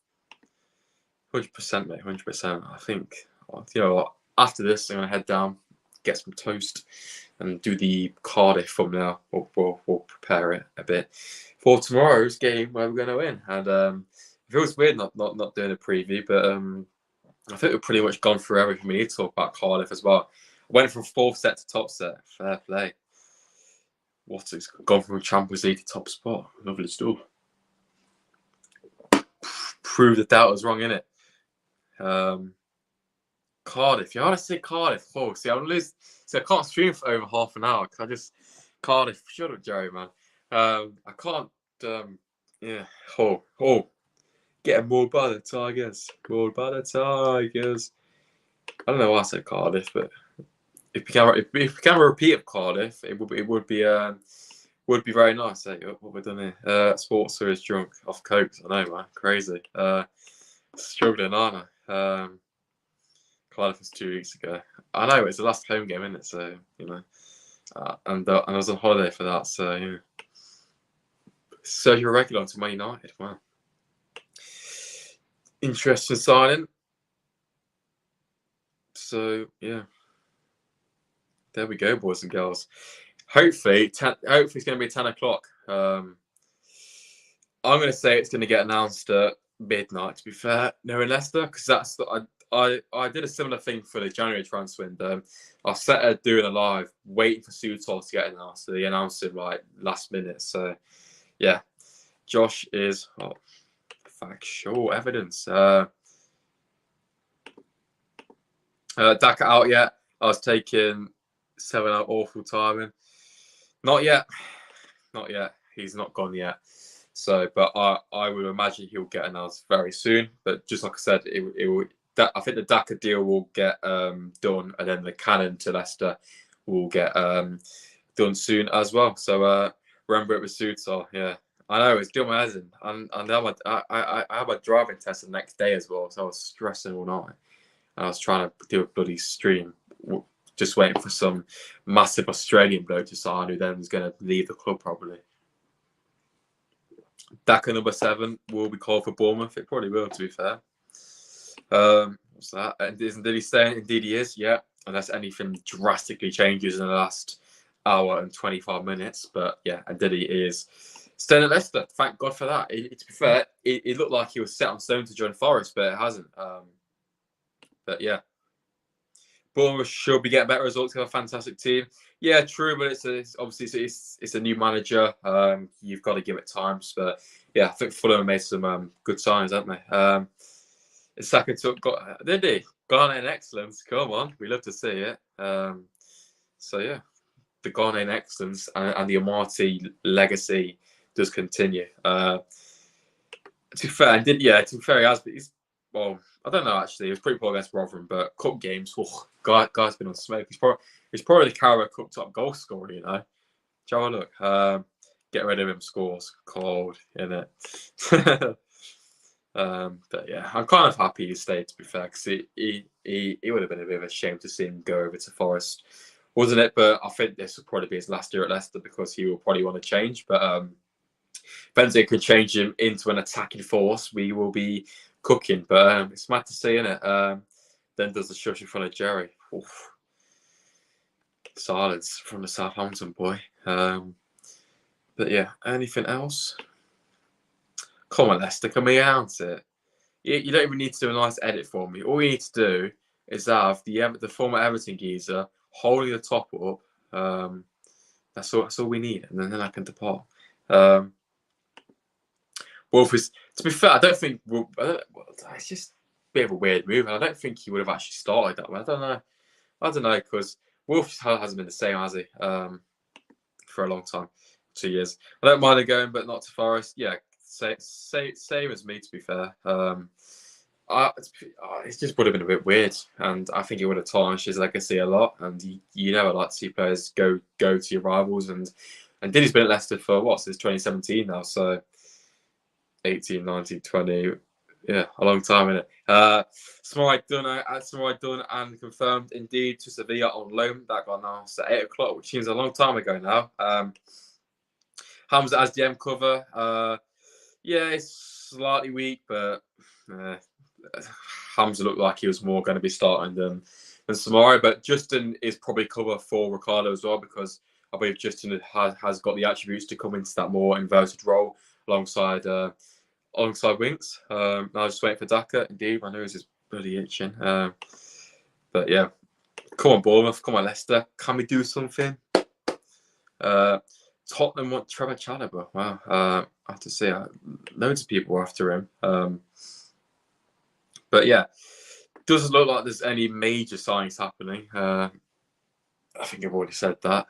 mate. 100%. I think, you know what? After this, I'm going to head down, get some toast, and do the Cardiff thumbnail. We'll prepare it a bit for tomorrow's game where we're going to win. And it feels weird not doing a preview, but I think we've pretty much gone through everything we need to talk about Cardiff as well. Went from 4th set to top set. Fair play. It's gone from Champions League to top spot. Lovely stuff. Prove the doubt was wrong, innit? Cardiff. You ought to say Cardiff. See, I'm losing. See, I can't stream for over half an hour because Cardiff. Shut up, Jerry, man. I can't. Yeah. Getting mauled by the Tigers. I don't know why I said Cardiff, but if we can repeat of Cardiff, it would be very nice. What we're doing here. Sportster is drunk off coke. I know, man. Crazy. Struggling, aren't I? Cardiff was 2 weeks ago. I know it's the last home game, isn't it? So and I was on holiday for that. So yeah. Sergio Regular to Man United. Wow. Interesting signing. So yeah, there we go, boys and girls. Hopefully it's going to be 10 o'clock. I'm going to say it's going to get announced at midnight. To be fair, no, in Leicester, because that's I did a similar thing for the January transfer window. I set at doing a live, waiting for Suter to get announced. So they announced it last minute. So yeah, Josh is factual evidence. Daka out yet? I was taking 7 out. Awful timing. Not yet. He's not gone yet. So, but I would imagine he'll get announced very soon. But just like I said, I think the Daka deal will get done, and then the cannon to Leicester will get done soon as well. So remember, it was Suter. Yeah, I know it's doing my head in, and I have a driving test the next day as well. So I was stressing all night. I was trying to do a bloody stream. just waiting for some massive Australian bloke to sign who then is going to leave the club probably. Daka number 7 will be called for Bournemouth. It probably will, to be fair. What's that? And did he say? Indeed he is, yeah. Unless anything drastically changes in the last hour and 25 minutes. But yeah, indeed he is staying at Leicester. Thank God for that. To be fair, it looked like he was set on stone to join Forest, but it hasn't. But yeah. Bournemouth should be getting better results. They have a fantastic team. Yeah, true, but it's obviously it's a new manager. You've got to give it time. But yeah, I think Fulham made some good signs, haven't they? Saka did he? Ghanaian excellence. Come on, we love to see it. So yeah, the Ghanaian excellence and the Amati legacy does continue. To be fair, to be fair, he has. Well, I don't know actually. He was pretty poor against Rotherham, but cup games, guy's been on smoke. He's probably the Carabao Cup top goal scorer. You know, have a look. Get rid of him. Scores cold, isn't it? But yeah, I'm kind of happy he stayed. To be fair, because he would have been a bit of a shame to see him go over to Forest, wasn't it? But I think this will probably be his last year at Leicester because he will probably want to change. But Benzema could change him into an attacking force. We will be cooking, but it's mad to see, isn't it? Then does the shush in front of Jerry. Oof. Silence from the Southampton boy. But yeah, anything else? Come on, Leicester, can we announce it? You don't even need to do a nice edit for me. All you need to do is have the former Everton geezer holding the top up. That's all we need, and then I can depart. Wolf is, to be fair, I don't think it's just a bit of a weird move. I don't think he would have actually started that way. I don't know, because Wolf hasn't been the same, has he? For a long time, 2 years. I don't mind him going, but not to Forest. Yeah, same as me, to be fair. It just would have been a bit weird, and I think it would have tarnished his legacy a lot. And you never like to see players go to your rivals, and Diddy's been at Leicester for since 2017 now, so 18, 19, 20, yeah, a long time, innit? Samarai done and confirmed indeed to Sevilla on loan. That got announced at 8 o'clock, which seems a long time ago now. Hamza as DM cover. Yeah, it's slightly weak, but Hamza looked like he was more going to be starting than Samarai. But Justin is probably cover for Ricardo as well, because I believe Justin has got the attributes to come into that more inverted role alongside Winks. I was just waiting for Daka. Indeed, my nose is bloody itching. But yeah, come on Bournemouth, come on Leicester. Can we do something? Tottenham want Trevor Chalobah. Wow. I have to say, loads of people are after him. But yeah, doesn't look like there's any major signings happening. I think I've already said that.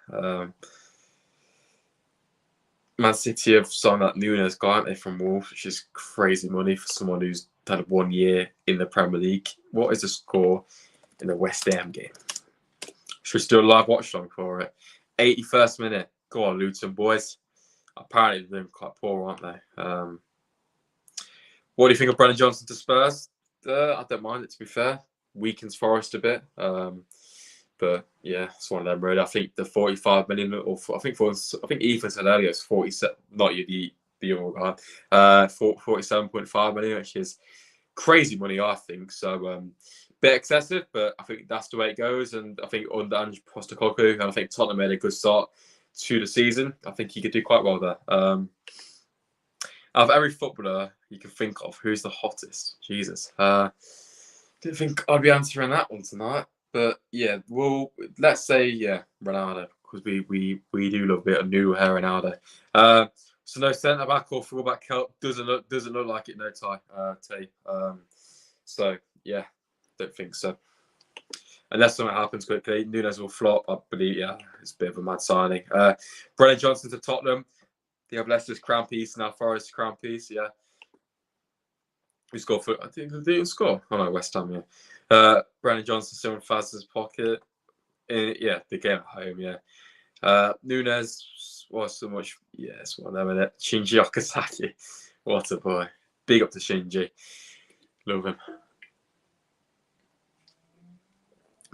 Man City have signed that Nunes guy, aren't they, from Wolves, which is crazy money for someone who's had 1 year in the Premier League. What is the score in the West Ham game? Should we still live watch long for it? 81st minute. Go on, Luton boys. Apparently they're quite poor, aren't they? What do you think of Brennan Johnson to Spurs? I don't mind it, to be fair. Weakens Forest a bit. But yeah, it's one of them. Really, I think the 45 million, or I think Ethan said earlier it's 47. Not you, the other guy. 47.5 million, which is crazy money, I think. So bit excessive, but I think that's the way it goes. And I think under Ange Postecoglou, and I think Tottenham made a good start to the season. I think he could do quite well there. Out of every footballer you can think of, who's the hottest? Jesus, didn't think I'd be answering that one tonight. But yeah, well, let's say Ronaldo, because we do love a bit of new hair Ronaldo. So no centre back or fullback help doesn't look like it. No T. So yeah, don't think so. Unless something happens quickly, Nunes will flop. I believe. Yeah, it's a bit of a mad signing. Brennan Johnson to Tottenham. They have Leicester's crown piece now. Forest's crown piece. Yeah. We scored for. I think they didn't score. Oh no, West Ham. Yeah. Brennan Johnson still in Faz's pocket. The game at home. Yeah. Nunes was so much. Yeah, it's one of them, innit? Shinji Okazaki. What a boy. Big up to Shinji. Love him.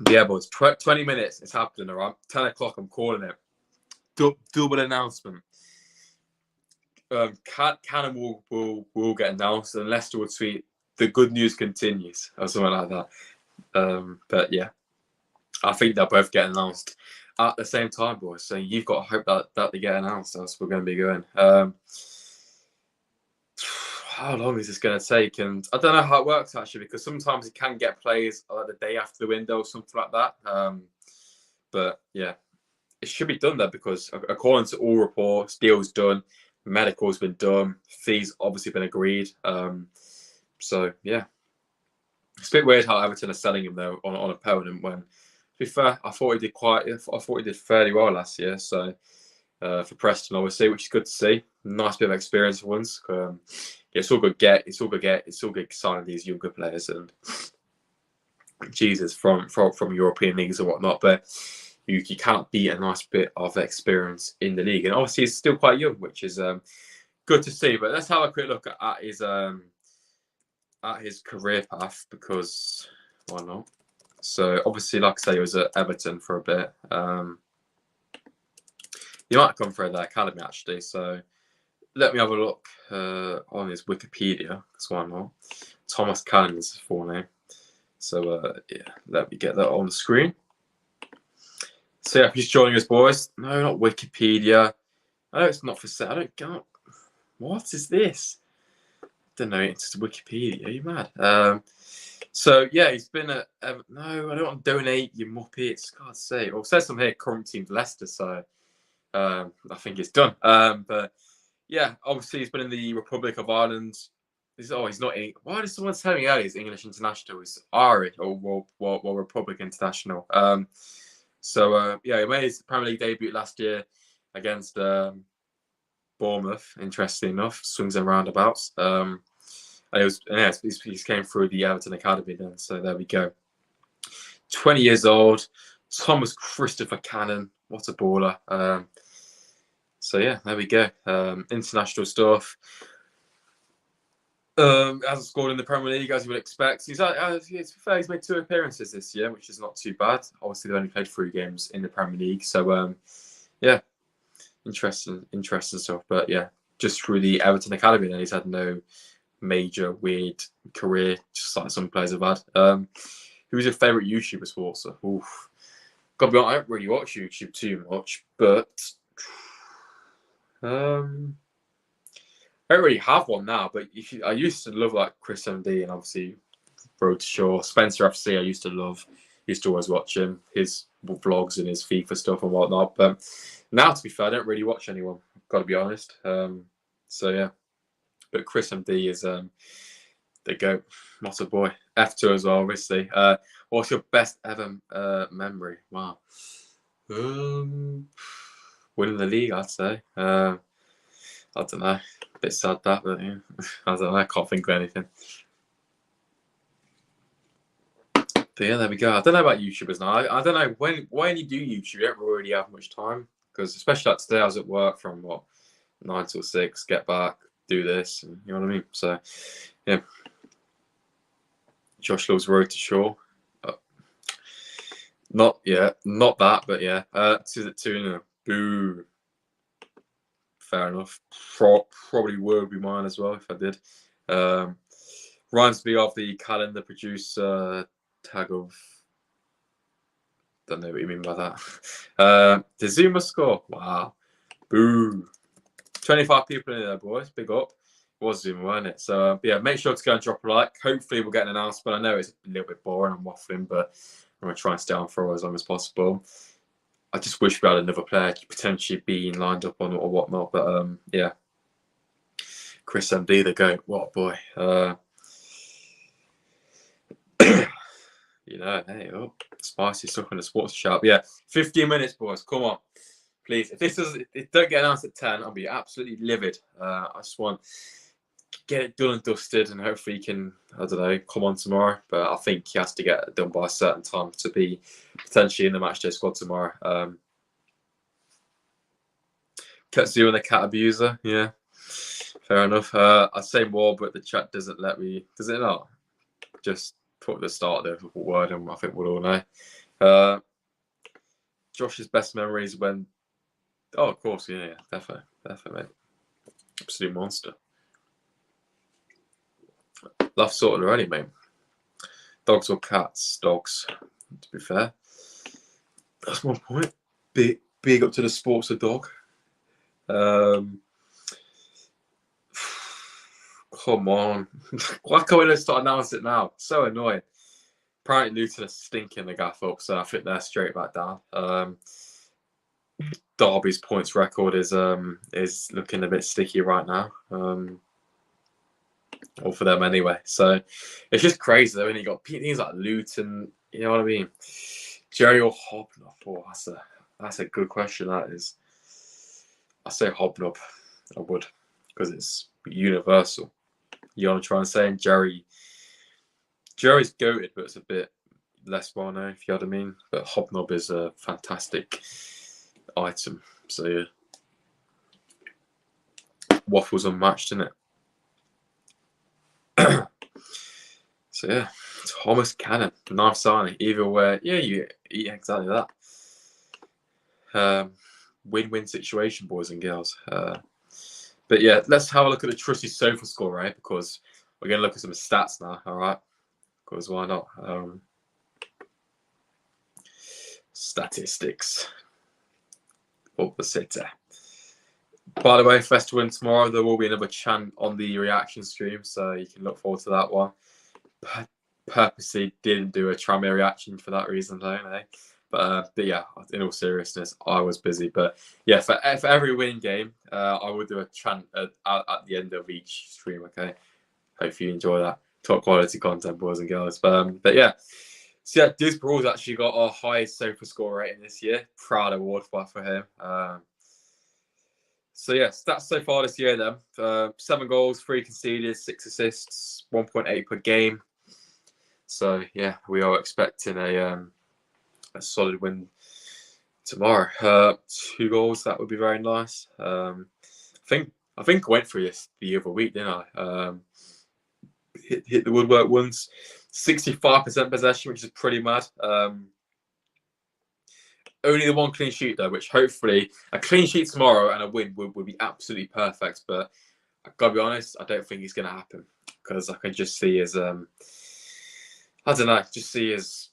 Yeah, boys, 20 minutes. It's happening, all right? 10 o'clock, I'm calling it. Double announcement. Cannon will get announced, and Leicester will tweet, "The good news continues," or something like that. But yeah, I think they'll both get announced at the same time, boys. So you've got to hope that they get announced. That's where we're going to be going. How long is this going to take? And I don't know how it works, actually, because sometimes you can get players like the day after the window, something like that. But yeah, it should be done there because according to all reports, deal's done, medical's been done, fees obviously been agreed. So yeah, it's a bit weird how Everton are selling him though on opponent. When, to be fair, I thought he did fairly well last year. So for Preston, obviously, which is good to see. Nice bit of experience for once. It's all good. It's all good signing these younger players and Jesus from European leagues and whatnot. But you can't beat a nice bit of experience in the league. And obviously, he's still quite young, which is good to see. But let's have a quick look at his career path, because why not? So obviously, like I say, he was at Everton for a bit. He might come through the academy actually. So let me have a look on his Wikipedia, because why not? Thomas Cannon is his full name. So yeah, let me get that on the screen. So yeah, he's joining us, boys. No, not Wikipedia. I know it's not for sale. I don't get. What is this? I don't know. It's just Wikipedia. Are you mad? So yeah, he's been at. No, I don't want to donate. You muppets. God's sake. Well, it says I'm here. Current team Leicester. So I think it's done. But yeah, obviously he's been in the Republic of Ireland. He's not. Why did someone tell me earlier he's English international? He's Irish or Republic international. So yeah, he made his Premier League debut last year against Bournemouth. Interesting enough, swings and roundabouts. And he came through the Everton academy then. So there we go. 20 years old, Thomas Christopher Cannon. What a baller. So yeah, there we go. International stuff. Hasn't scored in the Premier League as you would expect. He's made 2 appearances this year, which is not too bad. Obviously, they only played 3 games in the Premier League, so yeah, interesting stuff. But yeah, just through the Everton academy, then he's had no major weird career, just like some players have had. Who's your favourite YouTuber sportster? Oof. Gotta be honest, I don't really watch YouTube too much, but I don't really have one now, but I used to love like Chris MD and obviously Road to Shore, Spencer FC. I used to always watch him, his vlogs and his FIFA stuff and whatnot. But now, to be fair, I don't really watch anyone. I've got to be honest. So yeah, but Chris MD is the GOAT. What a boy. F2 as well, obviously. What's your best ever memory? Wow. Winning the league, I'd say. I don't know. A bit sad that, but yeah. I don't know. I can't think of anything. But yeah, there we go. I don't know about YouTubers now. I don't know when you do YouTube, you don't really have much time, because especially like today, I was at work from 9 till 6. Get back, do this, and you know what I mean. So yeah. Josh loves Road to Shore. Not that, but yeah. 2-2. Boo. Fair enough. Probably would be mine as well if I did. Reminds me of the calendar producer tag of. Don't know what you mean by that. The Zuma score. Wow. Boo. 25 people in there, boys. Big up. It was Zuma, wasn't it? So yeah, make sure to go and drop a like. Hopefully we'll get an announcement. I know it's a little bit boring. I'm waffling, but I'm going to try and stay on for as long as possible. I just wish we had another player potentially being lined up on or whatnot. But yeah, Chris MD, the GOAT. What a boy. You know, hey, spicy stuff in the sports chat. But yeah, 15 minutes, boys. Come on, please. If it don't get announced at 10, I'll be absolutely livid. I just want to get it done and dusted, and hopefully he can, I don't know, come on tomorrow. But I think he has to get it done by a certain time to be potentially in the matchday squad tomorrow. Katsu and the cat abuser, yeah, fair enough. I'd say more, but the chat doesn't let me. Does it not? Just put the start of the word, and I think we'll all know. Josh's best memories when... Oh, of course, yeah, definitely, mate. Absolute monster. Love sorted already, mate. Dogs or cats? Dogs, to be fair. That's my point. Big up to the sports of dog. Come on. Why can't we start announcing it now? So annoying. Apparently Luton are stinking the gaff up, so I think they're straight back down. Derby's points record is looking a bit sticky right now. Or for them anyway. So it's just crazy though when you got things like Luton, you know what I mean? Jerry or Hobnob? Oh, that's a good question, that is. I say Hobnob, I would, because it's universal. You know what I'm trying to say? And Jerry's goated, but it's a bit less well known, if you know what I mean. But Hobnob is a fantastic item. So yeah. Waffles unmatched, isn't it? So yeah, Thomas Cannon, nice signing. Either way, yeah, exactly that. Win-win situation, boys and girls. But yeah, let's have a look at the trusty sofa score, right? Because we're going to look at some stats now, all right? Because why not? Statistics. Up the city. By the way, if Leicester win tomorrow, there will be another chant on the reaction stream, so you can look forward to that one. Purposely didn't do a Tranmere reaction for that reason alone, eh? But yeah, in all seriousness, I was busy. But yeah, for every winning game, I would do a chant at the end of each stream. Okay, hope you enjoy that top quality content, boys and girls. But yeah, so yeah, Disbrew's actually got our highest sofa score rating this year. Proud award for him. So yeah, stats so far this year then: 7 goals, 3 conceded, 6 assists, 1.8 per game. So yeah, we are expecting a solid win tomorrow. 2 goals, that would be very nice. I think I went through this the other week, didn't I? Hit the woodwork once. 65% possession, which is pretty mad. Only the 1 clean sheet though, which hopefully a clean sheet tomorrow and a win would be absolutely perfect. But I gotta be honest, I don't think it's gonna happen because I can just see his I don't know, just see his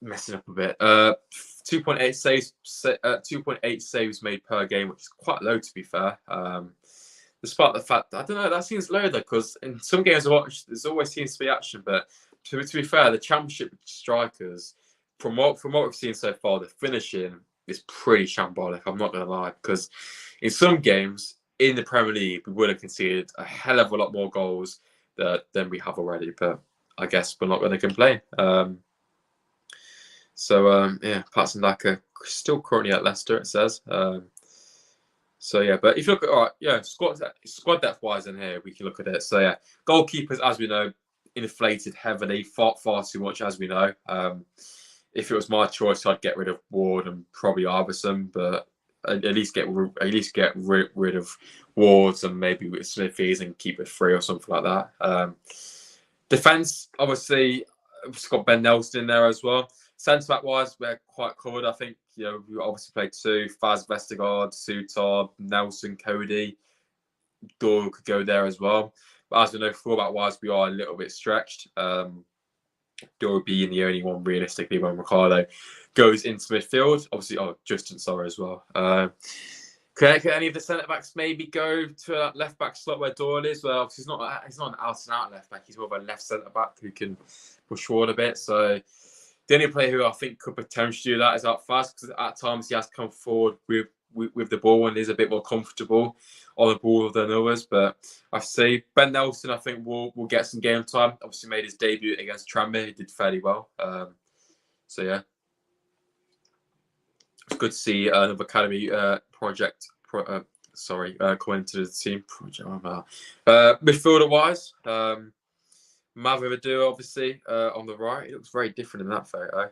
messing up a bit. 2.8 saves, 2.8 saves made per game, which is quite low to be fair. Despite the fact that, I don't know, that seems low though, because in some games I watch, there's always seems to be action. But to be fair, the Championship strikers, from what we've seen so far, the finishing is pretty shambolic. I'm not gonna lie, because in some games in the Premier League we would have conceded a hell of a lot more goals than we have already. But I guess we're not going to complain. Yeah, Patson Daka still currently at Leicester, it says. So yeah, but if you look at, all right, yeah, squad depth wise in here, we can look at it. So yeah, goalkeepers, as we know, inflated heavily, far too much, as we know. If it was my choice, I'd get rid of Ward and probably Iverson, but at least get rid of Wards and maybe with Smithies and keep it free or something like that. Defence, obviously, we've got Ben Nelson in there as well. Centre back wise, we're quite covered. I think we obviously played 2: Faz Vestergaard, Sutar, Nelson, Cody. Doyle could go there as well. But as we know, fullback wise, we are a little bit stretched. Doyle being the only one realistically when Ricardo goes into midfield. Obviously, Justin Sorrow as well. Could any of the centre backs maybe go to that left back slot where Doyle is? Well, obviously he's not an out and out left back. He's more of a left centre back who can push forward a bit. So the only player who I think could potentially do that is out fast, because at times he has come forward with the ball and is a bit more comfortable on the ball than others. But I see Ben Nelson, I think will get some game time. Obviously made his debut against Tranmere. He did fairly well. So yeah. It's good to see another academy project. Coming into the team project. Midfielder wise, Mavidou obviously on the right. It looks very different in that photo.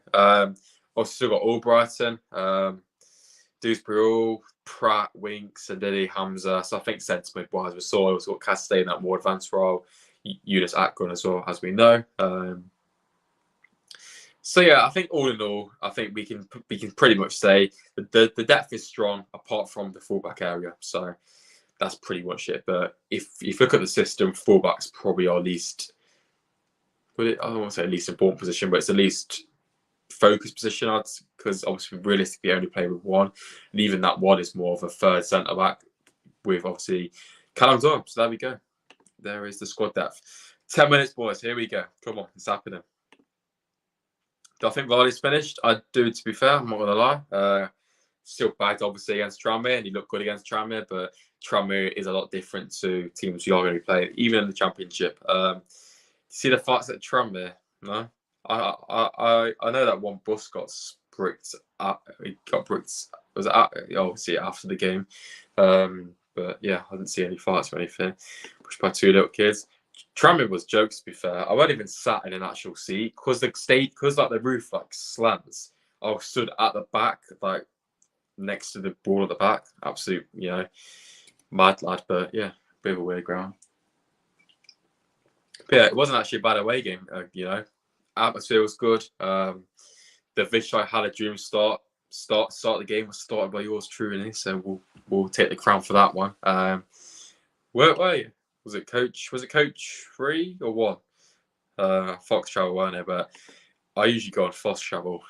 Also still got Albrighton, Dewsbury, Pratt, Winks, and Didi Hamza. So I think centre mid wise we saw Castell in that more advanced role. Eunice Akron as well, as we know. So yeah, I think all in all, I think we can pretty much say the depth is strong apart from the fullback area. So that's pretty much it. But if you look at the system, fullback's probably our least. I don't want to say least important position, but it's the least focused position, because obviously realistically only play with one, and even that one is more of a third centre back with obviously Callum Doyle. So there we go. There is the squad depth. 10 minutes, boys. Here we go. Come on, it's happening. Do I think Vardy's finished? I do, to be fair. I'm not going to lie. Still bagged, obviously, against Tranmere, and he looked good against Tranmere, but Tranmere is a lot different to teams you are going to be playing, even in the Championship. See the fights at Tranmere? No? I know that one bus got bricked. It got bricked. It was obviously after the game. But yeah, I didn't see any fights or anything. Pushed by two little kids. Tranmere was jokes, to be fair. I wasn't even sat in an actual seat because the roof like slants. I was stood at the back, like next to the ball at the back. Absolute, mad lad. But yeah, bit of a weird ground. But yeah, it wasn't actually a bad away game. Atmosphere was good. The Vishai had a dream start of the game was started by yours truly, so we'll take the crown for that one. Where were you? Was it coach 3 or 1? Fox Travel, weren't it? But I usually go on Fox Travel.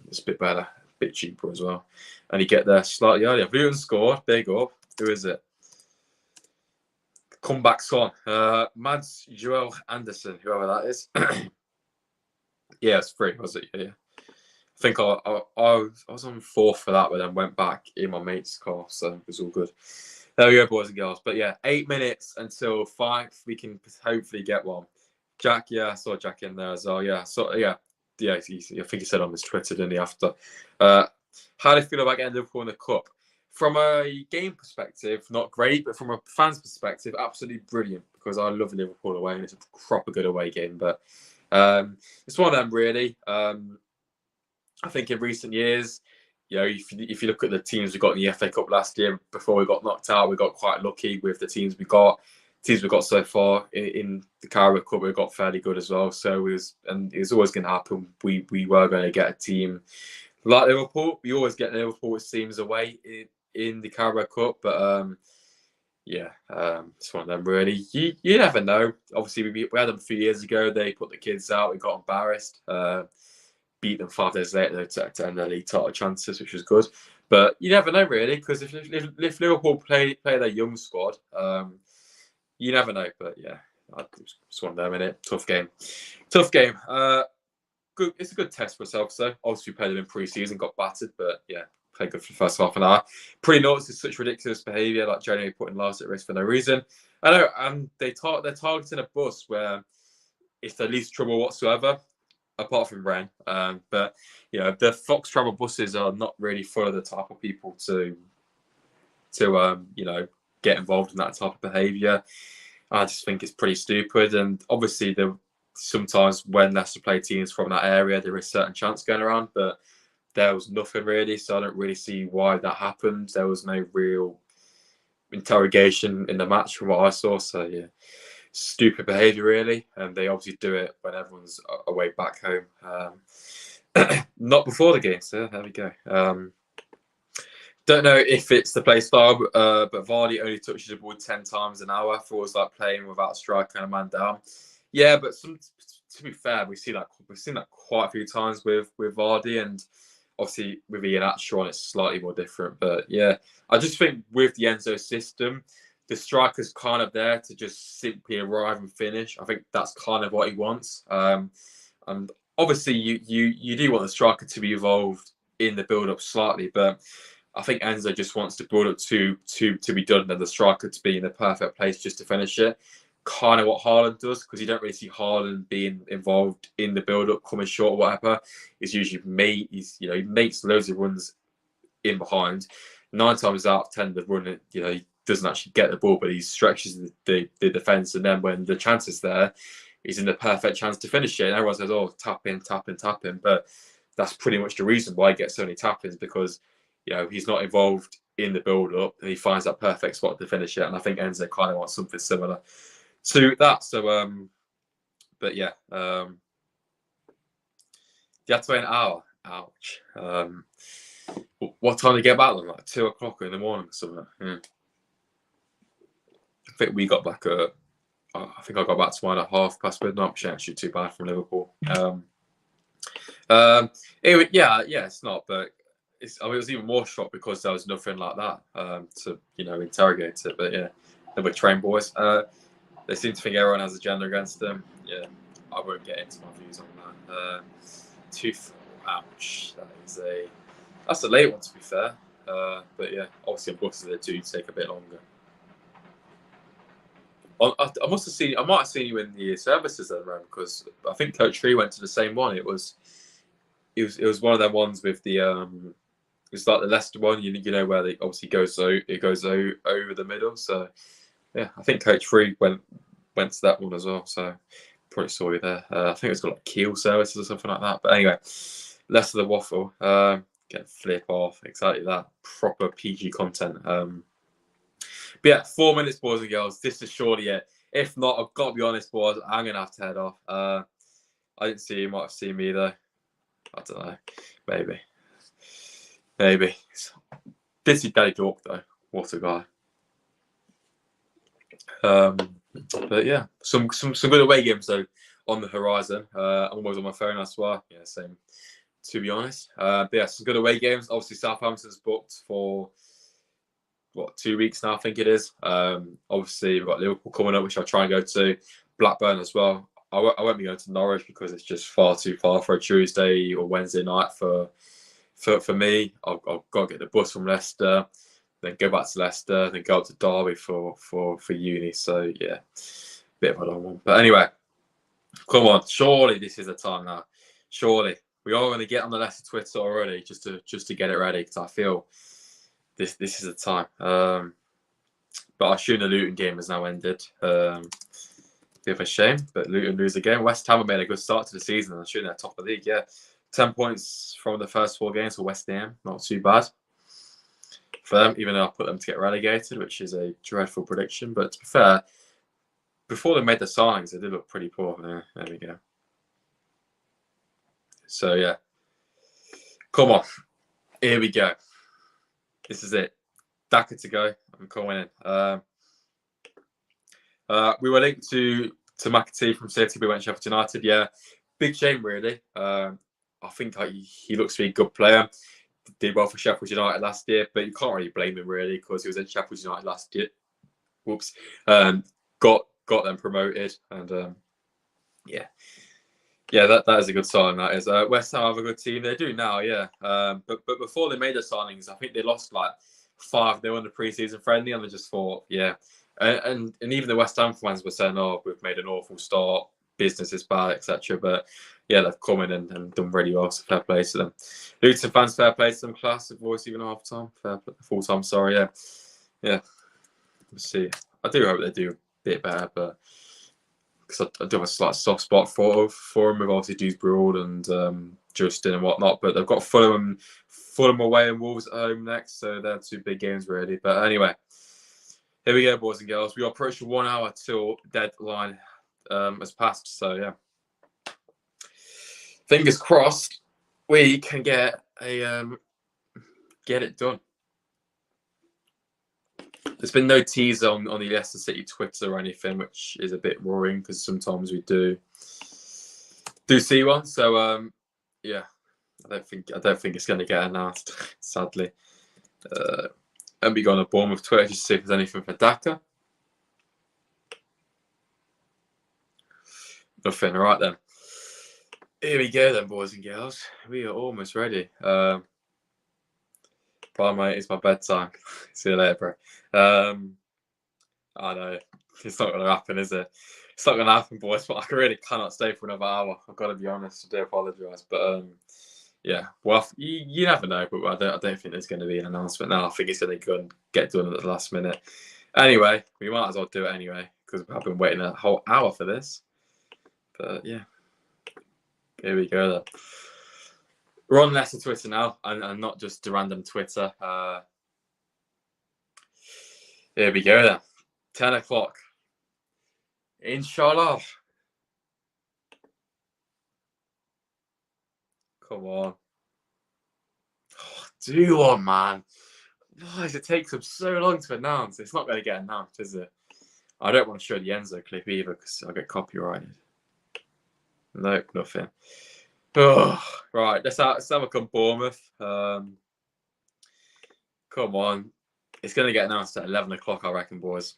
It's a bit better, a bit cheaper as well. And you get there slightly earlier. Luton scored, big up. Who is it? Comeback son. Mads Joel Anderson, whoever that is. Yeah, it's 3, was it? Yeah. I think I was on 4th for that, but then went back in my mate's car, so it was all good. There we go, boys and girls. But yeah, 8 minutes until 5. We can hopefully get one. Jack, yeah, I saw Jack in there as well. Yeah, I think he said on his Twitter, didn't he, after. How do you feel about getting Liverpool in the Cup? From a game perspective, not great, but from a fan's perspective, absolutely brilliant, because I love Liverpool away, and it's a proper good away game. But it's one of them, really. I think in recent years, if you look at the teams we got in the FA Cup last year, before we got knocked out, we got quite lucky with the teams we got. Teams we got so far in the Carabao Cup, we got fairly good as well. So it was always going to happen. We were going to get a team like Liverpool. We always get Liverpool teams away in the Carabao Cup, but it's one of them, really. You never know. Obviously, we had them a few years ago. They put the kids out. We got embarrassed. Beat them 5 days later to end their league title chances, which was good. But you never know, really, because if Liverpool play their young squad, you never know. But yeah, it's one of them, innit? Tough game. Good. It's a good test for ourselves, though. Obviously, we played them in pre-season, got battered, but yeah, played good for the first half an hour. Pretty noticed it's such ridiculous behaviour, like generally putting Lars at risk for no reason. I know, and they're targeting a bus where it's the least trouble whatsoever, apart from Ren. But the Fox Travel buses are not really for the type of people to get involved in that type of behaviour. I just think it's pretty stupid. And obviously, sometimes when Leicester play teams from that area, there is certain chance going around, but there was nothing really. So I don't really see why that happened. There was no real interrogation in the match from what I saw. So yeah, stupid behaviour really, and they obviously do it when everyone's away back home. Not before the game, so there we go. Don't know if it's the play style, but Vardy only touches the ball 10 times an hour. Feels like playing without a striker and a man down. Yeah, but to be fair, we've seen that quite a few times with Vardy, and obviously with Ian Atchron, it's slightly more different. But yeah, I just think with the Enzo system, the striker's kind of there to just simply arrive and finish. I think that's kind of what he wants. And obviously, you do want the striker to be involved in the build-up slightly, but I think Enzo just wants the build-up to be done and the striker to be in the perfect place just to finish it. Kind of what Haaland does, because you don't really see Haaland being involved in the build-up, coming short or whatever. It's usually he makes loads of runs in behind. 9 times out of 10, the run, he doesn't actually get the ball, but he stretches the defence, and then when the chance is there, he's in the perfect chance to finish it. And everyone says, "Oh, tap in," but that's pretty much the reason why he gets so many tap-ins, because he's not involved in the build-up, and he finds that perfect spot to finish it. And I think Enzo kind of wants something similar to that. So, but yeah, You have to wait an hour. Ouch. What time did you get back then? Like 2 o'clock in the morning or something? Yeah. I think we got back at, I think I got back to mine at midnight, which ain't actually too bad from Liverpool. It's not, but it was even more shocked because there was nothing like that to interrogate it. But yeah, they were trained boys. They seem to think everyone has an agenda against them. Yeah, I won't get into my views on that. Ouch. That's a late one, to be fair. But yeah, obviously on buses they do take a bit longer. I must have seen. I might have seen you in the services then, Ram, because I think Coach Tree went to the same one. It was one of them ones with the it's like the Leicester one. You know where it obviously goes over the middle. So yeah, I think Coach Tree went to that one as well. So probably saw you there. I think it's got like Keel services or something like that. But anyway, less of the waffle. Get flip off. Exactly that. Proper PG content. But yeah, 4 minutes, boys and girls. This is surely it. If not, I've got to be honest, boys. I'm gonna have to head off. I didn't see you. You might have seen me though. I don't know. Maybe. This is Daddy Dork though. What a guy. But yeah, some good away games though on the horizon. I'm always on my phone. That's why. Yeah, same. To be honest. But yeah, some good away games. Obviously, Southampton's booked for 2 weeks now, I think it is. Obviously, we've got Liverpool coming up, which I'll try and go to. Blackburn as well. I won't be going to Norwich because it's just far too far for a Tuesday or Wednesday night for me. I've got to get the bus from Leicester, then go back to Leicester, then go up to Derby for uni. So yeah, bit of a long one. But anyway, come on. Surely this is the time now. Surely we are going to get on the Leicester Twitter already just to get it ready because I feel. This is the time. But I assume the Luton game has now ended. Bit of a shame, but Luton lose again. West Ham have made a good start to the season. I assume they're top of the league. Yeah, 10 points from the first 4 games for West Ham. Not too bad for them, even though I put them to get relegated, which is a dreadful prediction. But to be fair, before they made the signings, they did look pretty poor. Yeah, there we go. So yeah, come on, here we go. This is it. Daka to go. I'm coming in. We were linked to McAtee from City. We went to Sheffield United. Yeah, big shame really. I think he looks to be a good player. Did well for Sheffield United last year, but you can't really blame him really because he was at Sheffield United last year. Whoops. Got them promoted, and yeah, that is a good sign. That is. West Ham have a good team. They do now, yeah. But before they made the signings, I think they lost like 5. They won the pre-season friendly, and they just thought, yeah. And even the West Ham fans were saying, "Oh, we've made an awful start. Business is bad, etc." But yeah, they've come in and done really well. So fair play to them. Luton fans, fair play to them. Class of voice even half time, full time. Sorry, yeah. We'll see. I do hope they do a bit better, but because I do have a slight soft spot for them with obviously Dewsbury and Justin and whatnot. But they've got Fulham away and Wolves at home next, so they're 2 big games really. But anyway. Here we go, boys and girls. We are approaching 1 hour till deadline has passed. So yeah, fingers crossed we can get it done. There's been no teaser on the Leicester City Twitter or anything, which is a bit worrying because sometimes we do see one. So yeah, I don't think it's going to get announced, sadly. And we go on a Bournemouth Twitter just to see if there's anything for Daka. Nothing. All right then. Here we go then, boys and girls. We are almost ready. Bye, mate. It's my bedtime. See you later, bro. I know. It's not going to happen, is it? It's not going to happen, boys, but I really cannot stay for another hour. I've got to be honest. I do apologise. But yeah, well, you never know. But I don't think there's going to be an announcement now. I think it's going to go and get done at the last minute. Anyway, we might as well do it anyway because I've been waiting a whole hour for this. But yeah. Here we go then. We're on Leicester Twitter now, and not just a random Twitter. Here we go then. 10 o'clock. Inshallah. Come on. Oh, do one, man. Why does it take them so long to announce? It's not going to get announced, is it? I don't want to show the Enzo clip either because I'll get copyrighted. Nope, nothing. Oh, right, let's have a come Bournemouth. Come on. It's going to get announced at 11 o'clock, I reckon, boys.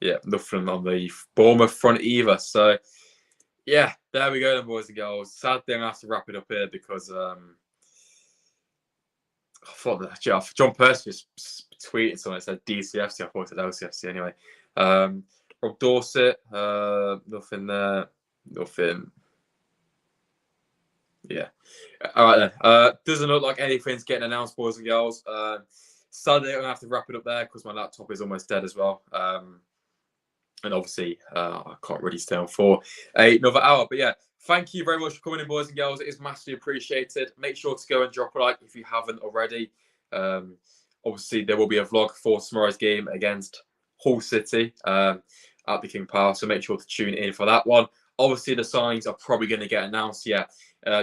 Yeah, nothing on the Bournemouth front either. So, yeah, there we go then, boys and girls. Sad thing, I have to wrap it up here because I thought that John Percy just tweeted something that said DCFC. I thought it said LCFC anyway. Rob Dorset, nothing there. Nothing. Yeah. All right then. Doesn't look like anything's getting announced, boys and girls. Sadly, I'm going to have to wrap it up there because my laptop is almost dead as well. And obviously, I can't really stay on for another hour. But yeah, thank you very much for coming in, boys and girls. It is massively appreciated. Make sure to go and drop a like if you haven't already. Obviously, there will be a vlog for tomorrow's game against Hull City at the King Power. So make sure to tune in for that one. Obviously, the signings are probably going to get announced. Yeah,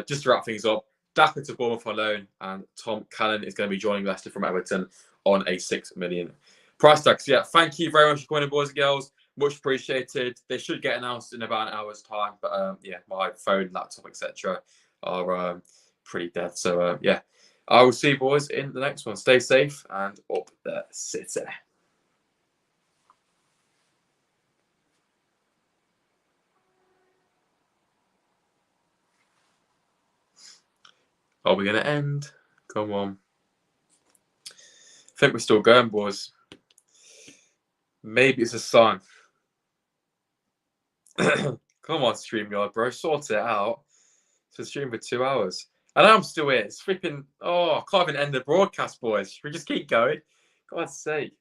just to wrap things up, Daka to Bournemouth on loan, and Tom Callan is going to be joining Leicester from Everton on a $6 million price tag. So yeah, thank you very much for coming in, boys and girls. Much appreciated. They should get announced in about an hour's time. But yeah, my phone, laptop, etc. are pretty dead. So yeah, I will see you boys in the next one. Stay safe and up the city. Are we going to end? Come on. I think we're still going, boys. Maybe it's a sign. Come on, StreamYard, bro. Sort it out. So stream for 2 hours. And I'm still here. It's flipping. Oh, I can't even end the broadcast, boys. Should we just keep going? God's sake.